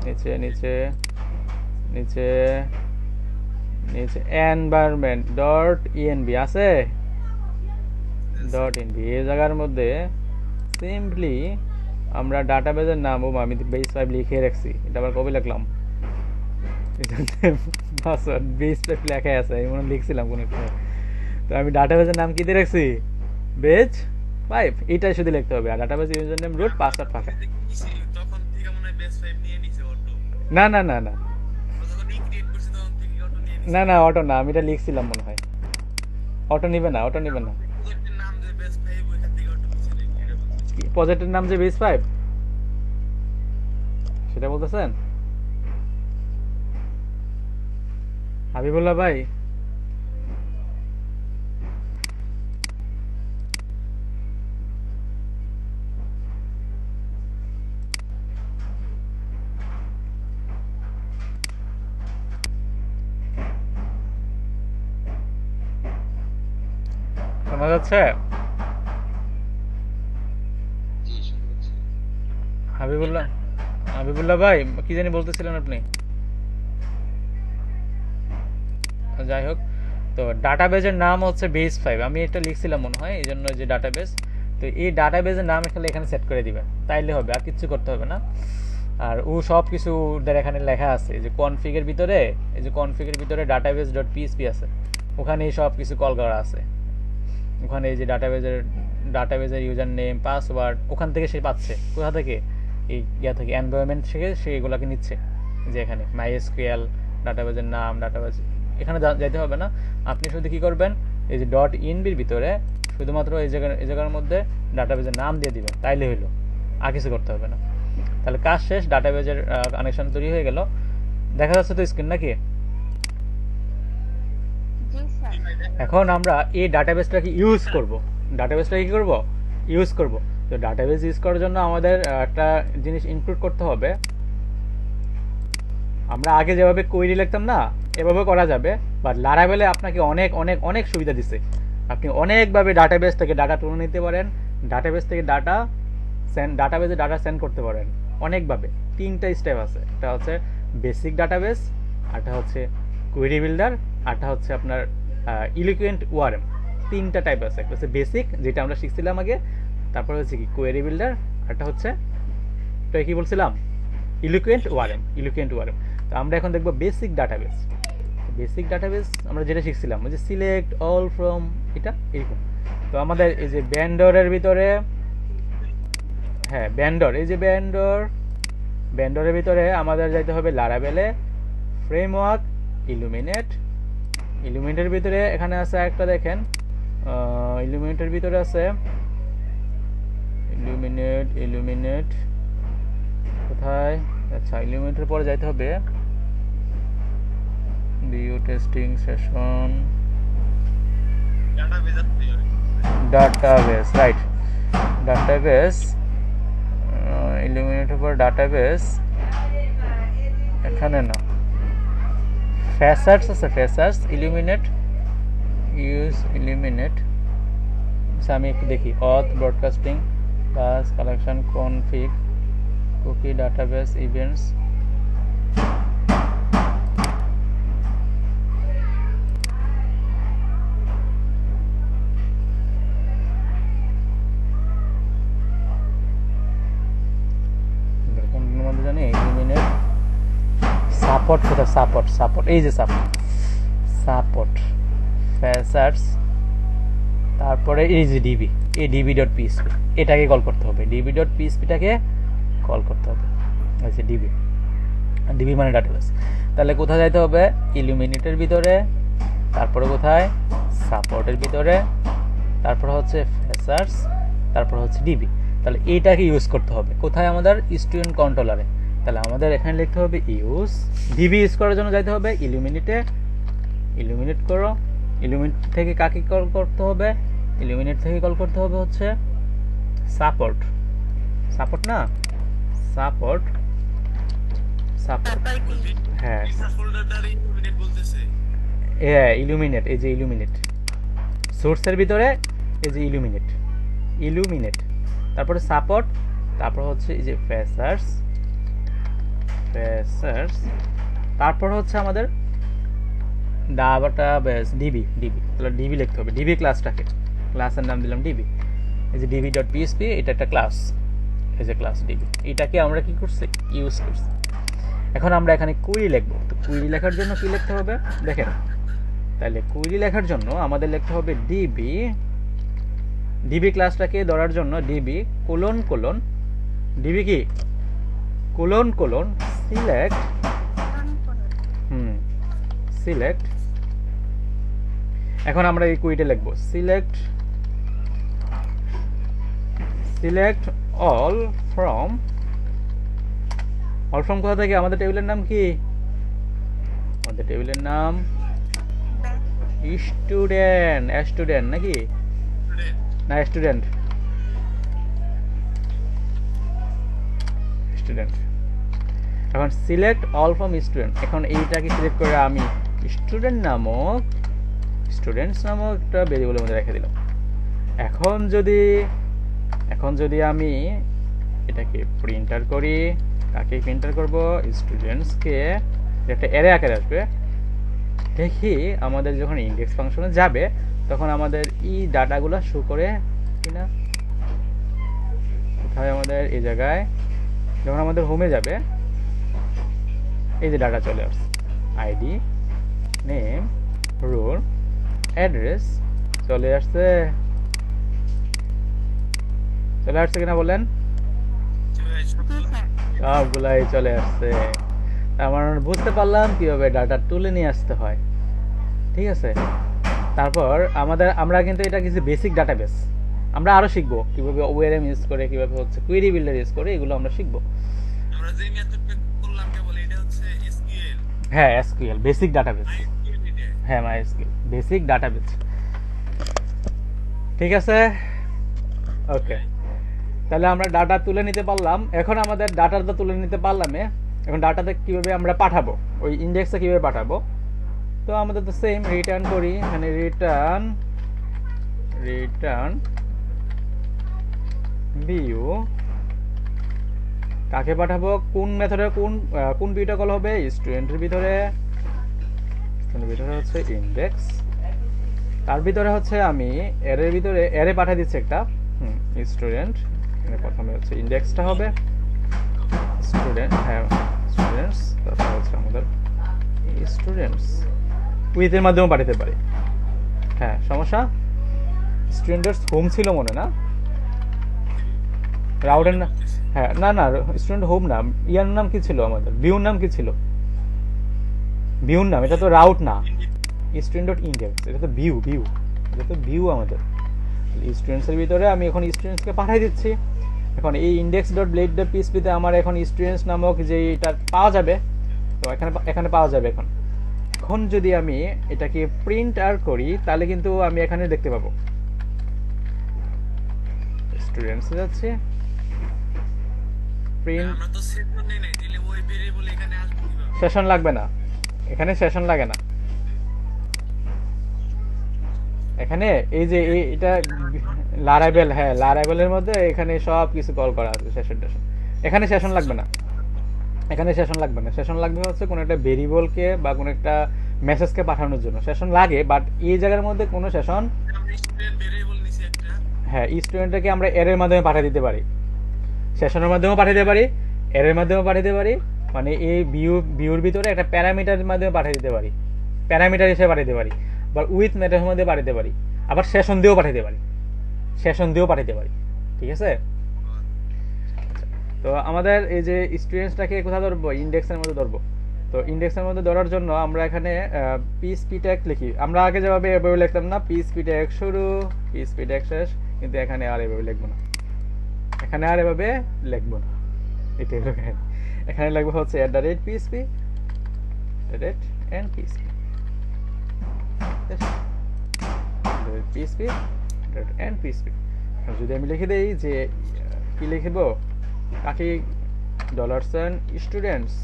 নিচে নিচে নিচে নিচে এনভায়রনমেন্ট ডট ইএনবি আছে, ডট ইনবি। এই জায়গার মধ্যে সিম্পলি আমরা ডাটাবেজের নাম, আমি base5 লিখে রাখছি, এটা আবার কবে লিখলাম, পাসওয়ার্ড base5 লেখা আছে, আমি মনে লিখছিলাম কোনো একটা। তো আমি ডাটাবেজের নাম কি দিয়ে রাখছি, base5, এইটাই শুধু লিখতে হবে। আর database user name root, password ফাঁকা। তখন থেকে মনে হয় বেস 5 নিয়ে নিছে অটো। না না না না যখন ক্রিয়েট করছে তখন থেকে অটো নিয়ে নিছে। না না অটো না, আমি এটা লিখছিলাম মনে হয়। অটো নিবে না, অটো নিবে না। প্রজেক্টের নাম যে বেস 5 ওইখান থেকে অটো নিছে নাকি এটা বলতেছি। প্রজেক্টের নাম যে base5 সেটা বলতেছেন হাবিবুল্লাহ ভাই? শোনা যাচ্ছে? জি শুরু হচ্ছে। হাবিবুল্লাহ ভাই কি জানি বলতেছিলেন আপনি? যাই হোক, তো ডাটাবেজের নাম হচ্ছে base5, আমি এটা লিখছিলাম মনে হয়, এই জন্য যে ডাটাবেজ। তো এই ডাটাবেজের নাম এখানে সেট করে দিবেন, তাইলে হবে, আর কিচ্ছু করতে হবে না। আর ও সব কিছু ওদের এখানে লেখা আছে, এই যে কনফিগের ভিতরে, এই যে কনফিগের ভিতরে ডাটাবেজ ডট পিএসপি আছে, ওখানে সব কিছু কল করা আছে। ওখানে এই যে ডাটাবেজের ইউজার নেম, পাসওয়ার্ড, ওখান থেকে সে পাচ্ছে। কোথা থেকে? এই থেকে এনভায়রনমেন্ট থেকে সে এগুলাকে নিচ্ছে, যে এখানে MySQL ডাটাবেজের নাম, ডাটাবেজ এখানে যাইতে হবে না। আপনি শুধু কি করবেন, এই যে ডট ইনবির ভিতরে শুধুমাত্র এই জায়গার মধ্যে ডাটাবেজের নাম দিয়ে দিবেন, তাইলে হইলো, আর কিছু করতে হবে না। তাহলে কাজ শেষ, ডাটাবেজের কানেকশন তৈরি হয়ে গেল। দেখা যাচ্ছে তো স্ক্রিন নাকি? এখন আমরা এই ডাটাবেসটাকে ইউজ করব, ডাটাবেসটাকে কি করব, ইউজ করব। তো ডাটাবেস ইউজ করার জন্য আমাদের একটা জিনিস ইনক্লুড করতে হবে। আমরা আগে যেভাবে কোয়েরি লিখতাম না, এভাবে করা যাবে, বাট লারাভেলে আপনাকে অনেক অনেক অনেক সুবিধা দিচ্ছে। আপনি অনেকভাবে ডাটাবেস থেকে ডাটা তুলে নিতে পারেন, ডাটাবেস থেকে ডাটাবেসে ডাটা সেন্ড করতে পারেন অনেকভাবে। 3টা স্টেপ আছে, একটা হচ্ছে বেসিক ডাটাবেস, আরটা হচ্ছে কোয়েরি বিল্ডার, আরটা হচ্ছে আপনার ইলোকুয়েন্ট ওয়ারএম। 3টা টাইপ আছে, একটা হচ্ছে বেসিক যেটা আমরা শিখছিলাম আগে, তারপর হচ্ছে কি কোয়েরি বিল্ডার, আরটা হচ্ছে তো কি বলছিলাম, ইলোকুয়েন্ট ওয়ারএম। তো আমরা এখন দেখবো বেসিক ডাটাবেস। বেসিক ডাটাবেস আমরা যেটা শিখছিলাম, ওই যে সিলেক্ট অল ফ্রম, এটা এরকম। তো আমাদের এই যে ভেন্ডরের ভিতরে, হ্যাঁ ভেন্ডর, এই যে ভেন্ডরের ভিতরে আমাদের যাইতে হবে লারাভেলে, ফ্রেমওয়ার্ক, ইলুমিনেটের ভিতরে এখানে আছে একটা, দেখেন ইলুমিনেটের ভিতরে আছে ইলুমিনেট কোথায়, আচ্ছা ইলুমিনেটের পরে যাইতে হবে view testing session, database, right, database, ইলুমিনেটের পর ডাটাবেস, এখানে না, ফ্যাসার্স আছে, ফ্যাসার্স, ইলুমিনেট। আমি একটু দেখি, auth, broadcasting, class, collection, config, cookie, database, events, জানি ইলুমিনেট, সাপোর্ট কোথায়, সাপোর্ট এই যে সাপোর্ট, ফ্যাসার্স, তারপরে এই যে ডিবি, এই db.php, এটাকে কল করতে হবে, db.php-টাকে কল করতে হবে, আচ্ছা ডিবি মানে ডাটাবেস। তাহলে কোথায় যাইতে হবে, ইলুমিনেটের ভিতরে, তারপরে কোথায়, সাপোর্টের ভিতরে, তারপরে হচ্ছে ফ্যাসার্স, তারপর হচ্ছে ডিবি। তাহলে এইটাকে ইউজ করতে হবে কোথায়? আমাদের স্টুডেন্ট কন্ট্রোলারে। তাহলে আমাদের এখানে লিখতে হবে ইউজ ডিবি। ইউজ করার জন্য যাইতে হবে ইলুমিনেটে, ইলুমিনেট করো। ইলুমিনেট থেকে কাকে কল করতে হবে? ইলুমিনেট থেকে কল করতে হবে হচ্ছে সাপোর্ট, সাপোর্ট না সাপোর্ট, সাপোর্ট হ্যাঁ পিজা ফোল্ডারটারে ইলুমিনেট বলতেছে। ইলুমিনেট, এই যে ইলুমিনেট সোর্সের ভিতরে, এই যে ইলুমিনেট, ইলুমিনেট, তারপরে সাপোর্ট, তারপর হচ্ছে এই যে ফেসার্স, ফেসার্স, তারপর হচ্ছে আমাদের ডাটা বেস ডিবি, ডিবি। তাহলে ডিবি লিখতে হবে, ডিবি ক্লাসটাকে, ক্লাসের নাম দিলাম ডিবি। এই যে ডিবি ডট পিএসপি, এটা একটা ক্লাস, এই যে ক্লাস ডিবি, এটাকে আমরা কি করছি? ইউজ করছি। এখন আমরা এখানে কুইরি লিখবো। তো কুইরি লেখার জন্য কি লিখতে হবে দেখেন, তাহলে কুইরি লেখার জন্য আমাদের লিখতে হবে ডিবি, ডিবি ক্লাসটাকে ধরার জন্য ডিবি কোলন কোলন, ডিবি কি কোলন কোলন সিলেক্ট, সিলেক্ট। এখন আমরা এই কুইটে লিখবো select, select all from, all from কোথা থেকে? আমাদের টেবিলের নাম কি? আমাদের টেবিলের নাম স্টুডেন্ট, স্টুডেন্ট নাকি না? Student, student. এখন সিলেক্ট অল ফ্রম স্টুডেন্ট। এখন এইটাকে সিলেক্ট করে আমি স্টুডেন্ট নামক, স্টুডেন্টস নামক একটা ভেরিয়েবলের মধ্যে রেখে দিলাম। এখন যদি আমি এটাকে প্রিন্টার করি, কাকে প্রিন্টার করব? স্টুডেন্টসকে, একটা অ্যারে আকারে আসবে। দেখি আমাদের যখন ইন্ডেক্স ফাংশনে যাবে তখন আমাদের এই ডাটাগুলো শো করে কিনা। কোথায় আমাদের? এই জায়গায় যখন আমাদের হোমে যাবে, এই যে ডাটা চলে আসছে, আইডি, নেম, রোল, অ্যাড্রেস চলে আসছে, চলে আসছে কিনা বলেন? সবগুলাই চলে আসছে। আমরা বুঝতে পারলাম কিভাবে ডাটা তুলে নিয়ে আসতে হয়। ঠিক আছে, তারপর আমরা কিন্তু এটা কিছু বেসিক ডাটাবেস, আমরা আরো শিখবো কিভাবে ওআরএম ইউজ করে, কিভাবে হচ্ছে কুয়েরি বিল্ডার ইউজ করে, এগুলো আমরা শিখবো। আমরা যে মেথডটা করলাম কেবল এটা হচ্ছে এসকিউএল। হ্যাঁ এসকিউএল বেসিক ডাটাবেস, MySQL এটা। হ্যাঁ MySQL বেসিক ডাটাবেস। ঠিক আছে, ওকে। তাহলে আমরা ডাটা তুলে নিতে পারলাম। এখন আমাদের ডাটাটা তুলে নিতে পারলাম, এখন ডাটাতে কিভাবে আমরা পাঠাবো, ওই ইন্ডেক্সে কিভাবে পাঠাবো? তো আমাদের তো সেম, রিটার্ন করি, এখানে রিটার্ন, রিটার্ন ভিউ। কাকে পাঠাবো? কোন মেথডে, কোন ভিউটা কল হবে? স্টুডেন্টের ভিতরে, স্টুডেন্টের ভিতরে হচ্ছে ইন্ডেক্স, তার ভিতরে হচ্ছে আমি এর ভিতরে অ্যারে পাঠিয়ে দিচ্ছি একটা, স্টুডেন্ট। এখানে প্রথমে হচ্ছে ইন্ডেক্সটা হবে স্টুডেন্ট, হ্যাঁ স্টুডেন্টস, তারপর হচ্ছে আমাদের স্টুডেন্টস উইথের মাধ্যমেও পাঠাতে পারি। হ্যাঁ সমস্যা, স্টুডেন্টস হোম ছিল মনে না, রাউটের না, হ্যাঁ না না স্টুডেন্ট হোম না, ইয়ার নাম কি ছিল আমাদের? ভিউর নাম কি ছিল? ভিউর নাম, এটা তো রাউট না, স্টুডেন্ট ডট ইন্ডেক্স, এটা তো ভিউ, ভিউ, এটা তো ভিউ আমাদের। স্টুডেন্টসের ভিতরে আমি এখন স্টুডেন্টসকে পাঠিয়ে দিচ্ছি। এখন এই ইন্ডেক্স ডট ব্লেড ডট পিএসপিতে আমার এখন স্টুডেন্টস নামক যে এটা পাওয়া যাবে, তো এখানে পাওয়া যাবে। এখন যদি আমি এটাকে প্রিন্ট আর করি তাহলে কিন্তু আমি এখানে দেখতে পাবো স্টুডেন্টস যাচ্ছে প্রিন্ট, আমরা তো সেশন নেই, তাহলে ওই ভেরিয়েবল এখানে আসবে কিভাবে? সেশন লাগবে না, এখানে সেশন লাগে না। এখানে এই যে এটা লারাবেল, হ্যাঁ লারাবেলের মধ্যে এখানে সব কিছু কল করা আছে, সেশন টেশন। এখানে সেশন লাগবে না, এখানে সেশন লাগবে না। সেশন লাগবে হচ্ছে কোনো একটা ভেরিয়েবলকে বা কোনো একটা মেসেজকে পাঠানোর জন্য সেশন লাগে, বাট এই জায়গার মধ্যে কোনো সেশন, আমরা স্টুডেন্ট ভেরিয়েবল নিছি একটা, হ্যাঁ স্টুডেন্টটাকে আমরা এর মাধ্যমে পাঠিয়ে দিতে পারি, সেশনের মাধ্যমেও পাঠিয়ে দিতে পারি, এর মাধ্যমেও পাঠিয়ে দিতে পারি, মানে এই ভিউর ভিতরে একটা প্যারামিটারের মাধ্যমে পাঠিয়ে দিতে পারি, প্যারামিটার হিসেবে পাঠিয়ে দিতে পারি, আবার উইথ মেথডের মধ্যে পাঠাতে পারি, আবার সেশন দিয়েও পাঠাতে পারি, সেশন দিয়েও পাঠাতে পারি। ঠিক আছে, তো আমাদের এই যে স্টুডেন্টসটাকে কোথায় ধরবো? ইন্ডেক্সের মধ্যে ধরবো। তো ইন্ডেক্সের মধ্যে ধরার জন্য আমরা এখানে পিএসপি ট্যাগ লিখি। আমরা আগে যেভাবে এভাবে লিখতাম না, পিএসপি ট্যাগ শুরু, পিএসপি ট্যাগ শেষ, কিন্তু এখানে আর এভাবে লিখবো না, এখানে আর এভাবে লিখবো না। এটাই হলো কাহিনী। এখানে লিখবো হচ্ছে @PSP @PSP PSP @PSP। যদি আমি লিখে দেই যে কি লিখব, কাকে $students,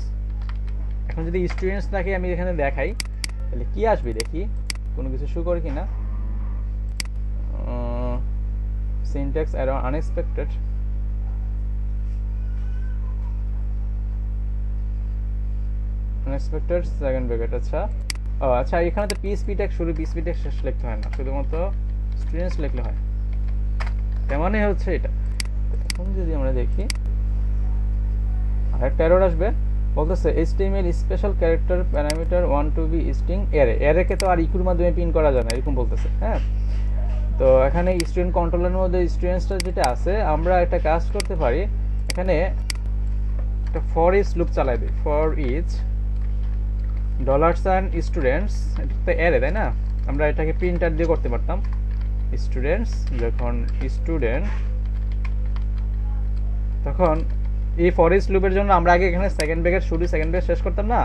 এখন যদি স্টুডেন্টস নাকি আমি এখানে দেখাই তাহলে কি আসবে দেখি, কোনো কিছু শো করে কিনা। syntax error unexpected, second bracket. আচ্ছা আচ্ছা, এখানে তো পিএসপি ট্যাগ শুরু পিএসপি ট্যাগ শেষ লিখতে হয় না, শুধুমাত্র স্টুডেন্টস লিখলে হয়, তেমনই হচ্ছে এটা। এখন যদি আমরা দেখি আরেকটা এরর আসবে, বলতেছে HTML special character parameter 1 to be string array, অ্যারেকে তো আর ইকুর মাধ্যমে প্রিন্ট করা যায় না, এরকম বলতেছে। হ্যাঁ, তো এখানে স্টুডেন্ট কন্ট্রোলের মধ্যে স্টুডেন্টসটা যেটা আছে, আমরা একটা কাজ করতে পারি, এখানে একটা ফর ইচ লুপ চালাই দিই, ফর ইচ $students, এটা তো অ্যারে তাই না, আমরা এটাকে প্রিন্টার দিয়ে করতে পারতাম। স্টুডেন্টস, যখন স্টুডেন্ট, তখন এই ফর ইচ লুপের জন্য আমরা আগে এখানে সেকেন্ড ব্র্যাকেট শুরু সেকেন্ড ব্র্যাকেট শেষ করতাম না,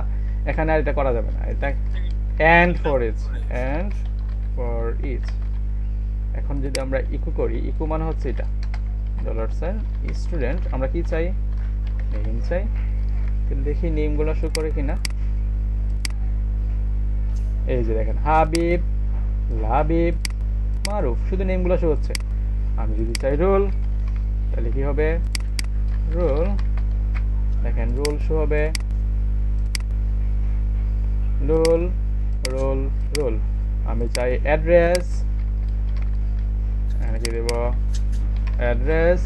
এখানে আর এটা করা যাবে না, এটা এন্ড ফর ইচ। এখন যদি আমরা ইকো করি, ইকো মানে হচ্ছে এটা $student, আমরা কি চাই, নেম চাই। দেখি নেমগুলো শো করে কিনা। এই যে দেখেন, হাবিব, লাবিব, মারুফ, শুধু নেমগুলো শো হচ্ছে। আমি যদি চাই রোল, তাহলে কি হবে, রোল, দেখেন রোল শো হবে, রোল রোল রোল। আমি চাই অ্যাড্রেস, এখানে কি দেব, অ্যাড্রেস।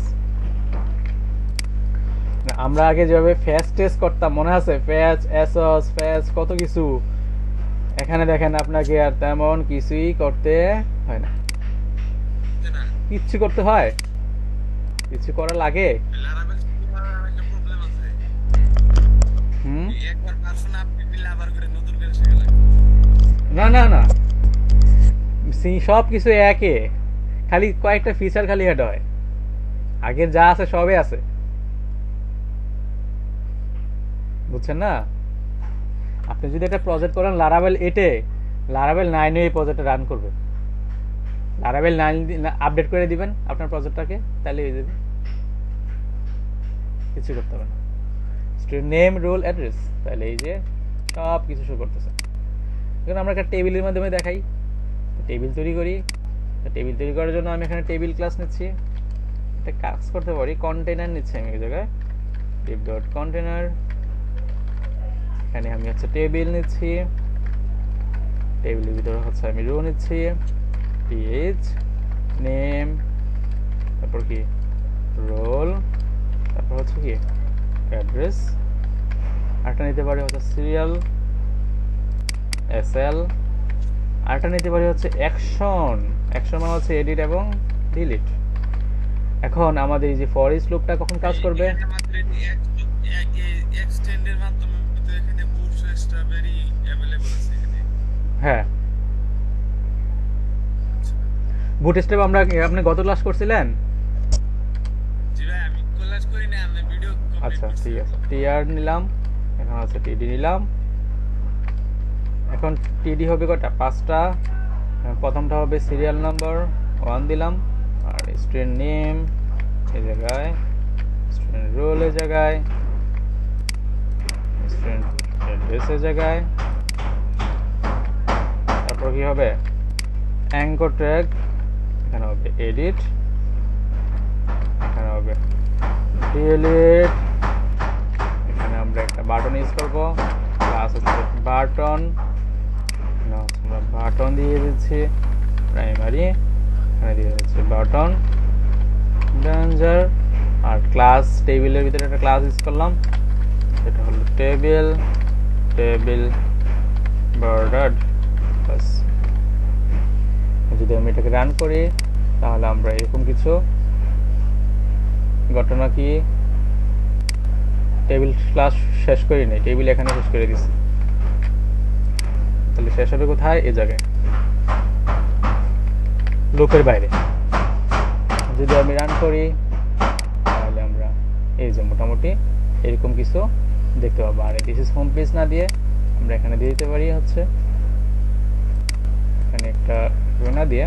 আমরা আগে যেভাবে ফেস টেস্ট করতাম মনে আছে, ফেস, এসএস, ফেস, কত কিছু, এখানে দেখেন আপনাকে আর তেমন কিছুই করতে হয় না। কিচ্ছু করতে হয়, কিছু করা লাগে। না না না, সব কিছু একে, খালি কয়েকটা ফিচার খালি হেড হয়, আগের যা আছে সবই আছে, বুঝছেন না? আপনি যদি একটা প্রজেক্ট করেন লারাভেল 8 এ, লারাভেল 9 এ এই প্রজেক্টটা রান করবে, লারাভেল 9 আপডেট করে দিবেন আপনার প্রজেক্টটাকে, তাহলে হয়ে যাবে, কিছু করতে হবে না। স্টুডেন্ট নেম, রোল, অ্যাড্রেস, তাহলে এই যে সব কিছু শো করতেছে। এখন আমরা একটা টেবিলের মাধ্যমে দেখাই, টেবিল তৈরি করি। টেবিল তৈরি করার জন্য আমি এখানে টেবিল ক্লাস নিচ্ছি, একটা কাজ করতে পারি, কন্টেনার নিচ্ছি আমি এই জায়গায়, div.container, এখানে আমি হচ্ছে টেবিল নিচ্ছি, টেবিলের ভিতরে হচ্ছে আমি রো নিচ্ছি, ph নেম, তারপর কি রোল, তারপর হচ্ছে কি অ্যাড্রেস, আরেকটা নিতে পারি হচ্ছে সিরিয়াল, sl, আরেকটা নিতে পারি হচ্ছে অ্যাকশন, অ্যাকশন মানে হচ্ছে এডিট এবং ডিলিট। এখন আমাদের এই যে ফর ইচ লুপটা কখন কাজ করবে, হ্যাঁ বুটস্ট্র্যাপ আমরা, আপনি গত ক্লাস করছিলেন? আচ্ছা ঠিক আছে, tr নিলাম, এখন হচ্ছে td নিলাম। এখন td হবে কটা, 5টা। প্রথমটা হবে সিরিয়াল নাম্বার 1 দিলাম, আর স্টুডেন্ট নেম এই জায়গায়, স্টুডেন্ট রোল এই জায়গায়, স্টুডেন্ট অ্যাড্রেস এই জায়গায়। তারপর কি হবে, অ্যাঙ্কর ট্যাগ, এখানে হবে এডিট, এখানে হবে ডিলিট, এখানে আমরা একটা বাটন ইউজ করবো, ক্লাস হচ্ছে বাটন, আমরা বাটন দিয়ে দিচ্ছি প্রাইমারি, এখানে দিয়ে দিচ্ছি বাটন ডেঞ্জার, আর ক্লাস টেবিলের ভিতরে একটা ক্লাস ইউজ করলাম, সেটা হলো টেবিল, টেবিল বর্ডার। বাস, যদি আমি এটাকে রান করি তাহলে আমরা এরকম কিছু ঘটনা, কি টেবিল ক্লাস শেষ করি নাই, টেবিল এখানে শেষ করে দিছি। তাহলে শেষ হবে কোথায়? এই জায়গায়, লুপের বাইরে। যদি আমি রান করি তাহলে আমরা এই যে মোটামুটি এরকম কিছু দেখতে পাবো। আর দিস ইজ হোম পেজ না দিয়ে আমরা এখানে দিয়ে দিতে পারি হচ্ছে এখানে একটা না দিয়ে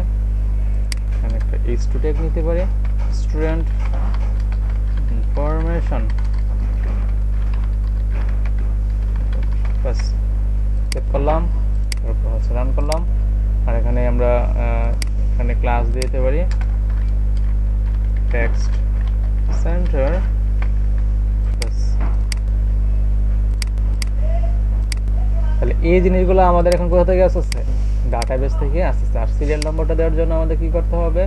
এখানে একটা স্টুডেন্ট নিতে পারি, স্টুডেন্ট ইনফরমেশন, বাস সেভ করলাম, তারপর হচ্ছে রান করলাম। আর এখানে আমরা এখানে ক্লাস দিয়ে দিতে পারি টেক্সট সেন্টার, বাস। তাহলে এই জিনিসগুলো আমাদের এখন কোথা থেকে আসছে? ডাটাবেস থেকে আসছে। আর সিরিয়াল নম্বরটা দেওয়ার জন্য আমাদের কি করতে হবে?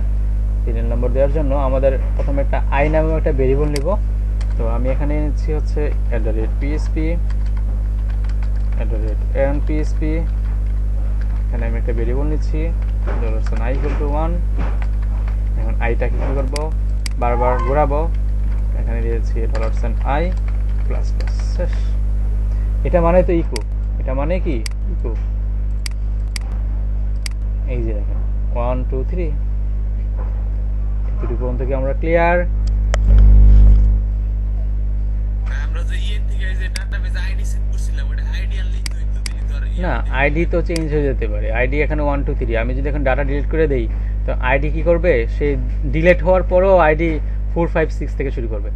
সিরিয়াল নম্বর দেওয়ার জন্য আমাদের প্রথমে একটা আই নামে একটা ভেরিয়েবল নিব। তো আমি এখানে নিচ্ছি হচ্ছে @PSP @PSP, এখানে আমি একটা ভেরিয়েবল নিচ্ছি $i = 1। এখন আইটাকে কি করব? বারবার ঘোরাবো, এখানে দিয়েছি $i প্লাস প্লাস, শেষ। এটা মানে তো ইকো, এটা মানে কি ইকো। এই যে দেখেন 1 2 3 এতটুকু পর্যন্ত কি আমরা ক্লিয়ার? আমরা যে ইয়ে থেকে যে ডাটাবেস আইডি সেট করছিলাম ওটা আইডিয়াল লিংক হইতো দিলি তো আর না, আইডি তো চেঞ্জ হয়ে যেতে পারে। আইডি এখানে 1 2 3, আমি যদি এখন ডাটা ডিলিট করে দেই তো আইডি কি করবে? সে ডিলিট হওয়ার পরেও আইডি 4 5 6 থেকে শুরু করবে।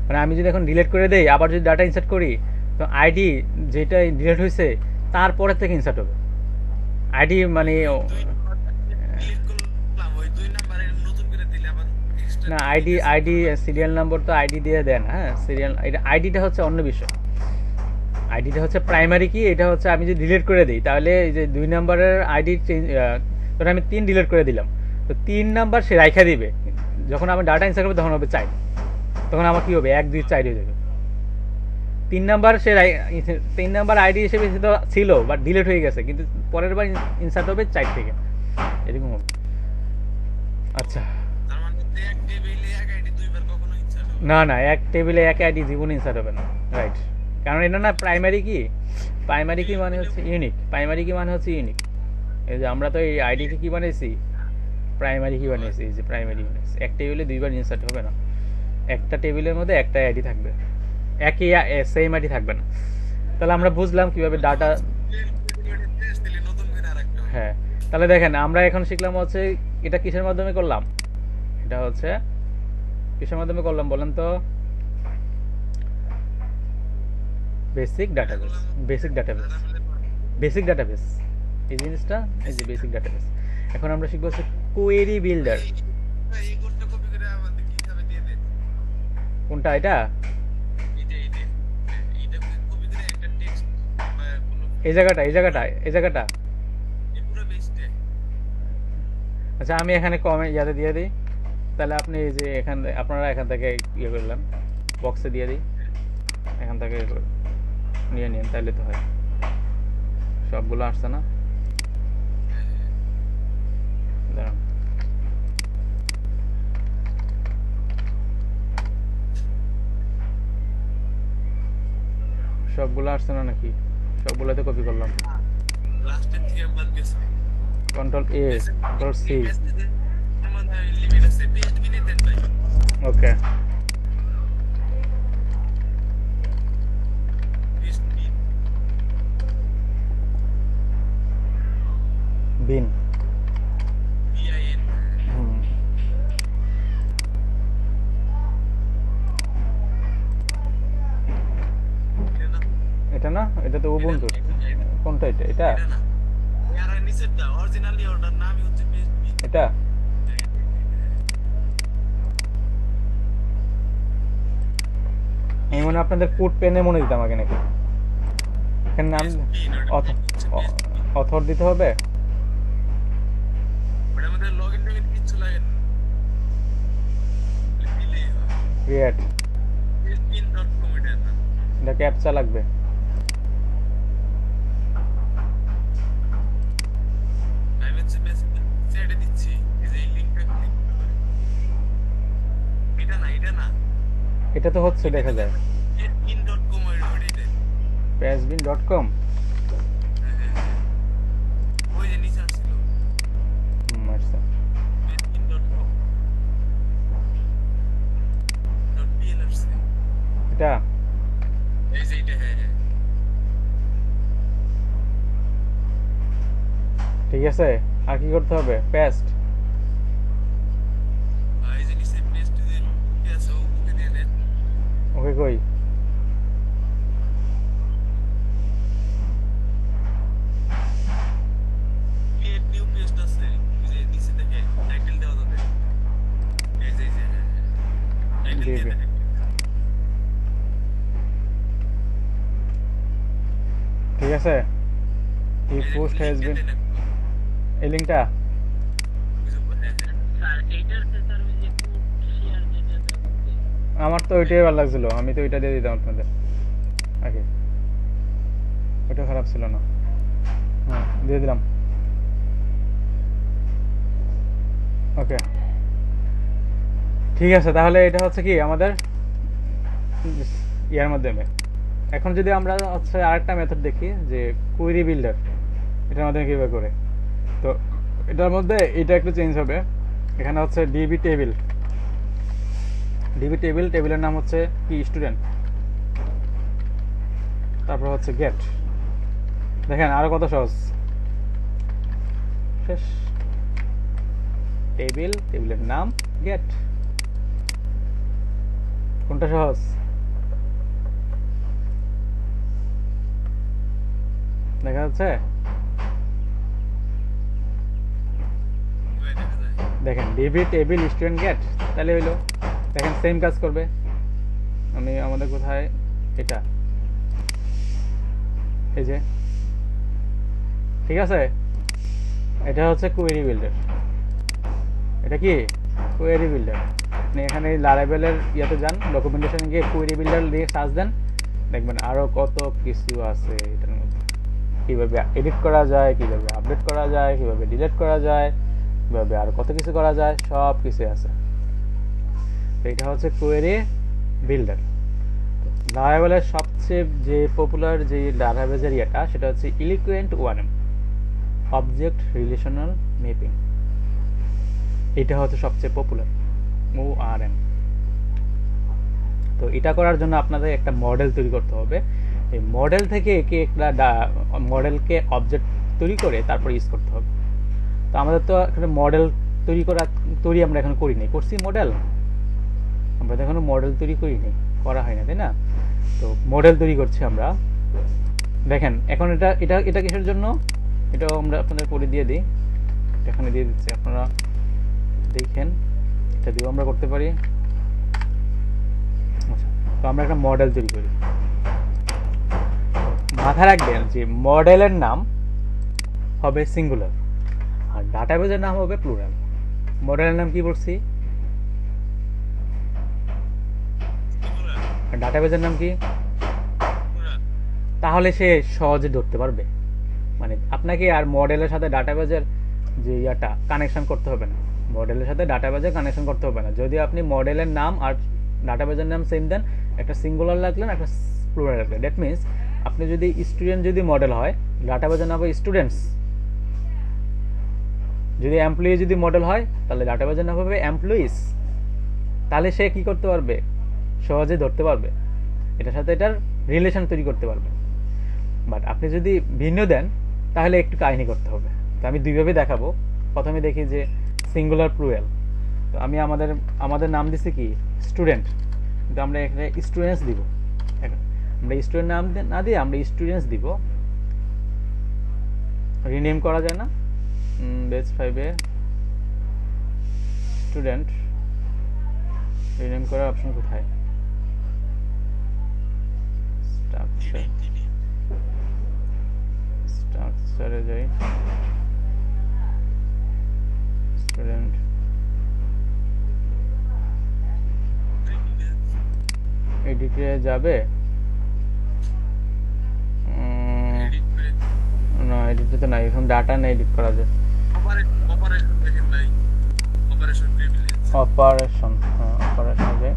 মানে আমি যদি এখন ডিলিট করে দেই আবার যদি ডাটা ইনসার্ট করি তো আইডি যেটা ডিলিট হয়েছে তারপরে থেকে ইনসার্ট হবে। আইডি মানে ডিলিট করলাম ওই দুই নাম্বারে নতুন করে দিলে আবার এক্সট্রা না, আইডি সিরিয়াল নাম্বার তো আইডি দিয়ে দেন, হ্যাঁ সিরিয়াল আইডিটা হচ্ছে অন্য বিষয়। আইডিটা হচ্ছে প্রাইমারি কি, এটা হচ্ছে আমি যদি ডিলিট করে দিই তাহলে এই যে 2 নাম্বারের আইডি চেঞ্জ, ধরুন আমি 3 ডিলিট করে দিলাম, তো 3 নাম্বার সে রাইখা দিবে। যখন আমি ডাটা ইনসার্ট করব তখন হবে 4, তখন আমার কি হবে? 1 2 4 হয়ে যাবে। 3 নাম্বার সে 3 নাম্বার আইডি হিসেবে তো ছিল বাট ডিলিট হয়ে গেছে, কিন্তু পরের বার ইনসার্ট হবে 4 থেকে, এরকম হবে। আচ্ছা, তার মানে এক টেবিলে এক আইডি দুইবার কখনো ইচ্ছা হবে না না, এক টেবিলে এক আইডি জীবন ইনসার্ট হবে না, রাইট। কারণ এটা না প্রাইমারি কি, প্রাইমারি কি মানে হচ্ছে ইউনিক, প্রাইমারি কি মানে হচ্ছে ইউনিক। এই যে আমরা তো এই আইডিকে কি বানিয়েছি? প্রাইমারি কি বানিয়েছি, এই যে প্রাইমারি বানিয়েছি। এক টেবিলে দুইবার ইনসার্ট হবে না, একটা টেবিলের মধ্যে একটা আইডি থাকবে, একই সেম আইডি থাকবে না। তাহলে আমরা বুঝলাম কিভাবে ডাটা, দিলে নতুন করে আরেকটা হ্যাঁ। তাহলে দেখেন আমরা এখন শিখলাম হচ্ছে এটা কিসের মাধ্যমে করলাম? এটা হচ্ছে কিসের মাধ্যমে করলাম বলেন তো? Basic database, basic database, basic database. এই জিনিসটা এই যে বেসিক ডাটাবেস। এখন আমরা শিখবো হচ্ছে কোয়েরি বিল্ডার। এই কোডটা কপি করে আমাদের কিভাবে দিয়ে দেন? কোনটা? এটা এইটা কপি করে একটা টেক্সট বা কোনো এই জায়গাটা, এই জায়গাটা, এই জায়গাটা। এই পুরো বেসটে আচ্ছা, আমি এখানে কমেন্ট ইয়াতে দিয়ে দিই, তাহলে আপনি এই যে আপনারা এখান থেকে ইয়ে করলেন, বক্সে দিয়ে দিই, এখান থেকে নিয়ে নিন, তাহলে তো হয়। সবগুলো আসছে না, দাঁড়ান। সবগুলো আসছে না নাকি? সবগুলোতে কপি করলাম, লাস্টের থেকে বাদ গেছে Ctrl+A Ctrl+C। মানে লিমিট আছে পেস্ট বিনে দেন ভাই ওকে, পেস্ট বিন বিন। বিআইএন এটা না, এটা তো উবুন্টু। কোনটা? এটা এটা এটা না আর নিচেরটা অরিজিনালি ওটার নামই হচ্ছে পেস্ট বিন এটা আমি মনে হয় আপনাদের কোড পেনে মনে দিতাম আগে নাকি? এখানে নাম অথর দিতে হবে। ওটার মধ্যে লগইন টগইন কিছু লাগে না দিলেই হয় ক্রিয়েট, pestbin.com এটা না এটা ক্যাপচা লাগবে। আমি হচ্ছে মেসেজ চ্যাটে দিচ্ছি এই যে লিংকটা ক্লিক করো এটা না এটা তো হচ্ছে দেখা যায়। pestbin.com ওটাই দেন pastebin.com ওই যে নিচে আসছিল আচ্ছা pastebin.com .pl আসছে এটা এই যে এটা হ্যাঁ হ্যাঁ ঠিক আছে আর কি করতে হবে পেস্ট এই যে নিচে পেস্ট দিয়ে কি আছে ওকে দিয়ে দেন ওকে কই ক্রিয়েট নিউ পেস্ট আছে ওই যে নিচে দেখে টাইটেল দেওয়া যাবে এই যে টাইটেল দিয়ে দিবে। দেন ঠিক আছে এই পোস্ট হ্যাজ বিন এই লিংকটা আমার তো ওইটাই ভালো লাগছিল আমি তো ওইটা দিয়ে দিতাম আপনাদের আগে ওইটা খারাপ ছিল না হ্যাঁ দিয়ে দিলাম ওকে ঠিক আছে তাহলে এটা হচ্ছে কি আমাদের ইয়ার মাধ্যমে এখন যদি আমরা হচ্ছে আরেকটা মেথড দেখি যে কোয়েরি বিল্ডার এটার মাধ্যমে কীভাবে করে তো এটার মধ্যে এটা একটু চেঞ্জ হবে এখানে হচ্ছে ডিবি টেবিলের নাম হচ্ছে কি স্টুডেন্ট তারপর হচ্ছে গেট দেখেন আরো কত সহজ শেষ টেবিলের নাম গেট কোনটা সহজ দেখা যাচ্ছে দেখেন ডিবি টেবিল স্টুডেন্ট গেট তাহলে হইলো দেখেন সেম কাজ করবে আমি আমাদের কোথায় এটা এই যে ঠিক আছে এটা হচ্ছে কোয়েরি বিল্ডার এটা কি কোয়েরি বিল্ডার আপনি এখানে লারাভেলের ইয়াতে যান ডকুমেন্টেশন গিয়ে কোয়েরি বিল্ডার দিয়ে সার্চ দেন দেখবেন আরো কত কিছু আছে এটার মধ্যে কিভাবে এডিট করা যায় কিভাবে আপডেট করা যায় কিভাবে ডিলিট করা যায় কিভাবে আর কত কিছু করা যায় সব কিছু আছে তো এটা হচ্ছে কোয়েরি বিল্ডার লারাভেলের সবচেয়ে যে পপুলার যে ডাটাবেজের ইয়েটা সেটা হচ্ছে ইলিকুয়েন্ট 1M অবজেক্ট রিলেশনাল ম্যাপিং এটা হচ্ছে সবচেয়ে পপুলার ORM তো এটা করার জন্য আপনাদের একটা মডেল তৈরি করতে হবে এই মডেল থেকে একে একটা মডেলকে অবজেক্ট তৈরি করে তারপর ইউজ করতে হবে তো আমাদের তো এখানে মডেল তৈরি আমরা এখন করি নাই করছি মডেল আমরা তো এখনো মডেল তৈরি করি নাই করা হয় না তাই না তো মডেল তৈরি করছি আমরা দেখেন এখন এটা এটা এটা কিসের জন্য এটাও আমরা আপনাদের করে দিয়ে দিই এখানে দিয়ে দিচ্ছি আপনারা দেখেন এটা দিয়েও আমরা করতে পারি আচ্ছা তো আমরা একটা মডেল তৈরি করি মাথায় রাখবেন যে মডেলের নাম হবে সিঙ্গুলার আর ডাটাবেজের নাম হবে প্লুরাল মডেলের নাম কি বলছি আর ডাটাবেজের নাম কি তাহলে সে সহজে ধরতে পারবে মানে আপনাকে আর মডেলের সাথে ডাটাবেজের যে ইয়াটা কানেকশন করতে হবে না মডেলের সাথে ডাটাবেজের কানেকশন করতে হবে না যদি আপনি মডেলের নাম আর ডাটাবেজের নাম সেম দেন একটা সিঙ্গুলার লাগলেন একটা প্লুরাল লাগলেন দ্যাট মিনস আপনি যদি স্টুডেন্ট যদি মডেল হয় ডাটাবেজের নাম হবে স্টুডেন্টস যদি এমপ্লয়ি যদি মডেল হয় তাহলে ডাটাবেজের নাম হবে এমপ্লয়িজ তাহলে সে কি করতে পারবে সহজে ধরতে পারবে এটার সাথে এটার রিলেশন তৈরি করতে পারবে বাট আপনি যদি ভিন্ন দেন তাহলে একটু কাহিনী করতে হবে তো আমি দুইভাবে দেখাবো প্রথমে দেখি যে সিঙ্গুলার প্লুরাল তো আমি আমাদের নাম দিছি কি স্টুডেন্ট কিন্তু আমরা এখানে স্টুডেন্টস দিব আমরা স্টুডেন্ট নাম না দিয়ে আমরা স্টুডেন্টস দিব রিনেম করা যায় না বেস 5 এ স্টুডেন্ট রিনেম করার অপশন কোথায় স্ট্রাকচারে যাই স্টুডেন্ট এডিটে যাবে না এডিটে তো নাই এখন ডাটা না এডিট করা যায় অপারেশন দেখেন ভাই অপারেশন প্রিভিলেজ অপারেশন অপারেশন যে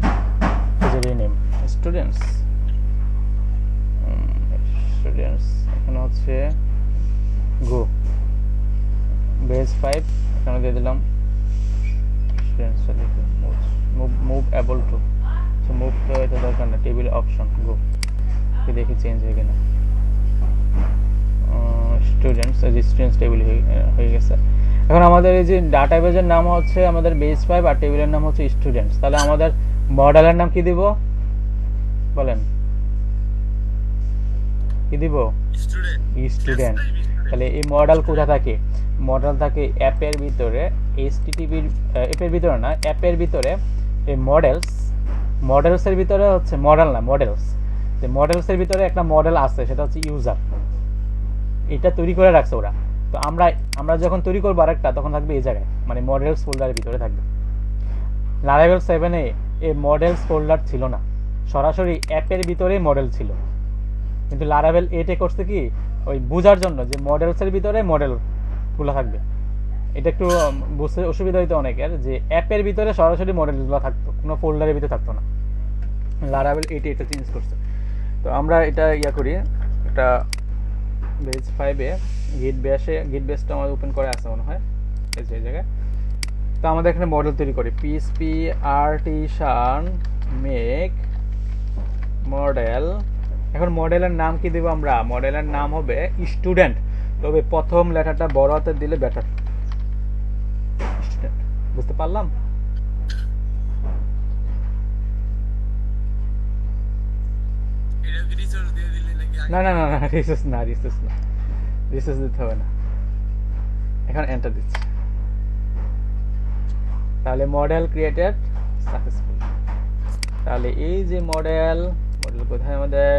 রিনেম স্টুডেন্টস হচ্ছে গো বেস 5 এখানে দিয়ে দিলাম মুভ এবল টু, মুভ তো এটা দরকার না, টেবিল অপশন গো, দেখি চেঞ্জ হয়ে কিনা। স্টুডেন্টস, এই যে স্টুডেন্টস টেবিল হয়ে গেছে। এখন আমাদের এই যে ডাটাবেজের নাম হচ্ছে আমাদের বেস 5 আর টেবিলের নাম হচ্ছে স্টুডেন্টস, তাহলে আমাদের মডেলের নাম কি দিব বলেন, কি দিব? স্টুডেন্ট। তাহলে এই মডেল কোথা থাকে? মডেল থাকে অ্যাপের ভিতরে, এইচটিটিপির অ্যাপের ভিতরে না, অ্যাপের ভিতরে এই মডেলসের ভিতরে হচ্ছে মডেল না, মডেলস। যে মডেলসের ভিতরে একটা মডেল আছে, সেটা হচ্ছে ইউজার, এটা তৈরি করে রাখছে ওরা। তো আমরা যখন তৈরি করবো আরেকটা, তখন থাকবে এই জায়গায়, মানে মডেলস ফোল্ডারের ভিতরে থাকবে। লারাভেল 7-এ এই মডেলস ফোল্ডার ছিল না, সরাসরি অ্যাপের ভিতরেই মডেল ছিল। কিন্তু লারাভেল 8-এ করছে কি, ওই বোঝার জন্য যে মডেলসের ভিতরে মডেলগুলো থাকবে, এটা একটু বুঝতে অসুবিধা হইতো অনেকের, যে অ্যাপের ভিতরে সরাসরি মডেলগুলো থাকতো, কোনো ফোল্ডারের ভিতরে থাকতো না। লারাভেল 8-এ এটা চেঞ্জ করছে। তো আমরা এটা করি, এটা বেস 5-এ গিট বেসটা আমাদের ওপেন করে আছে মনে হয় এই জায়গায়। তো আমাদের এখানে মডেল তৈরি করি, পিএসপি আর্টিসান মেক মডেল। এখন মডেলের নাম কি দেব আমরা? মডেলের নাম হবে স্টুডেন্ট, তবে প্রথম লেটারটা বড় হাতে দিলে বেটার। স্টুডেন্ট, বুঝতে পারলাম? না না না না, রিসোর্স দিতে হবে না, এখন এন্টার দিচ্ছি। তাহলে মডেল ক্রিয়েটেড সাকসেসফুল। তাহলে এই যে মডেল কোথায় আমাদের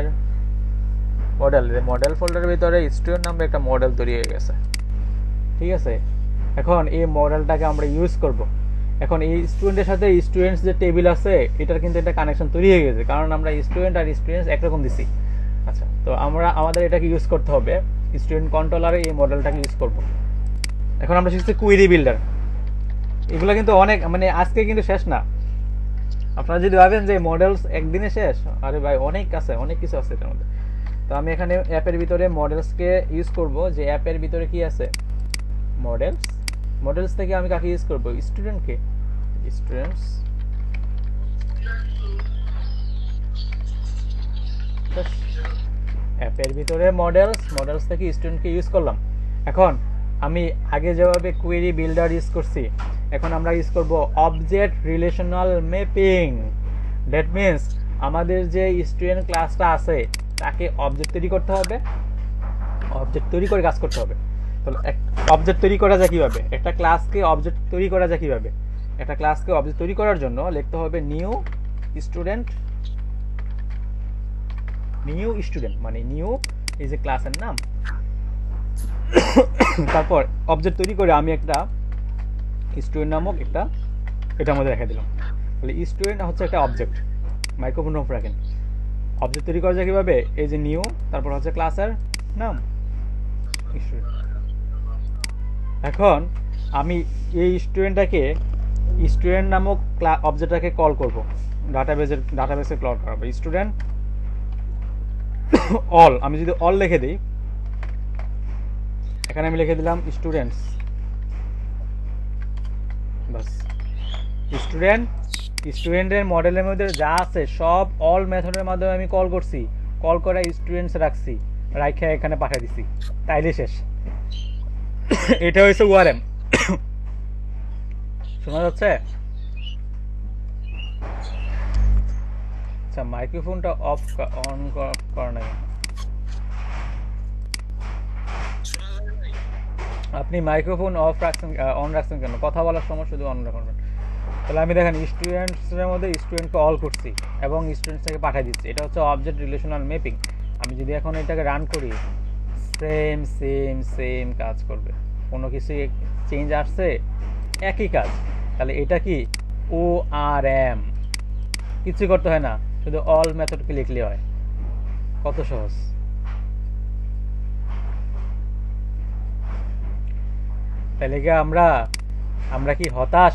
মডেল ফোল্ডারের ভিতরে স্টুডেন্ট নামে একটা মডেল তৈরি হয়ে গেছে, ঠিক আছে। এখন এই মডেলটাকে আমরা ইউজ করব। এখন এই স্টুডেন্টের সাথে স্টুডেন্টস যে টেবিল আছে, এটার কিন্তু একটা কানেকশন তৈরি হয়ে গেছে, কারণ আমরা স্টুডেন্ট আর স্টুডেন্টস একরকম দিছি। আচ্ছা, তো আমাদের এটাকে ইউজ করতে হবে, স্টুডেন্ট কন্ট্রোলারে এই মডেলটাকে ইউজ করব। এখন আমরা শিখছি কুইরি বিল্ডার, এগুলো কিন্তু অনেক, মানে আজকে কিন্তু শেষ না। আপনারা যদি ভাবেন যে মডেলস একদিনে শেষ, আরে ভাই অনেক আছে, অনেক কিছু আছে এটার মধ্যে। তো আমি এখানে অ্যাপের ভিতরে মডেলসকে ইউজ করব, যে অ্যাপের ভিতরে কি আছে মডেলস থেকে আমি কাকে ইউজ করব? স্টুডেন্টকে। স্টুডেন্টস অ্যাপের ভিতরে মডেলস থেকে স্টুডেন্টকে ইউজ করলাম। এখন আমি আগে যেভাবে কুয়েরি বিল্ডার ইউজ করছি, এখন আমরা ইউজ করব object relational mapping. That means আমাদের যে স্টুডেন্ট ক্লাসটা আছে, তাকে অবজেক্ট তৈরি করতে হবে, অবজেক্ট তৈরি করে কাজ করতে হবে। তাহলে অবজেক্ট তৈরি করা যায় কিভাবে? একটা ক্লাসকে অবজেক্ট তৈরি করা যায় কিভাবে? একটা ক্লাসকে অবজেক্ট তৈরি করার জন্য লিখতে হবে নিউ স্টুডেন্ট, মানে নিউ এই যে ক্লাসের নাম। তারপর অবজেক্ট তৈরি করে আমি একটা স্টুডেন্ট নামক একটা এটার মধ্যে রেখে দিলাম। তাহলে স্টুডেন্ট হচ্ছে একটা অবজেক্ট। মাইক্রোফোন অফ রাখেন। অবজেক্ট তৈরি করা যায় কিভাবে? এই যে নিউ, তারপর হচ্ছে ক্লাসের নাম স্টুডেন্ট। এখন আমি এই স্টুডেন্ট নামক অবজেক্টটাকে কল করব, ডাটাবেসে কল করাবো স্টুডেন্ট অল। আমি যদি অল লিখে দিই, এখানে আমি লিখে দিলাম স্টুডেন্টস, বাস। স্টুডেন্টের মডেলের মধ্যে যা আছে সব অল মেথডের মাধ্যমে আমি কল করছি, কল করে স্টুডেন্টস রাখছি, রাইখে এখানে পাঠিয়ে দিছি, তাইলে শেষ। এটা হচ্ছে ওআরএম। শোনা যাচ্ছে? আচ্ছা, মাইক্রোফোনটা অন করা নাই। আপনি মাইক্রোফোন অন রাখছেন কেন? কথা বলার সময় শুধু অন রাখবেন। তাহলে আমি দেখেন স্টুডেন্টসের মধ্যে স্টুডেন্টকে অল করছি এবং স্টুডেন্টসকে পাঠিয়ে দিচ্ছি। এটা হচ্ছে অবজেক্ট রিলেশনাল ম্যাপিং। আমি যদি এখন এটাকে রান করি, সেম কাজ করবে। কোনো কিছু চেঞ্জ আসছে, একই কাজ। তাহলে এটা কি ORM, কিছু করতে হয় না, শুধু অল মেথডকে লিখলে হয়। কত সহজ। তাহলে কি আমরা কি হতাশ?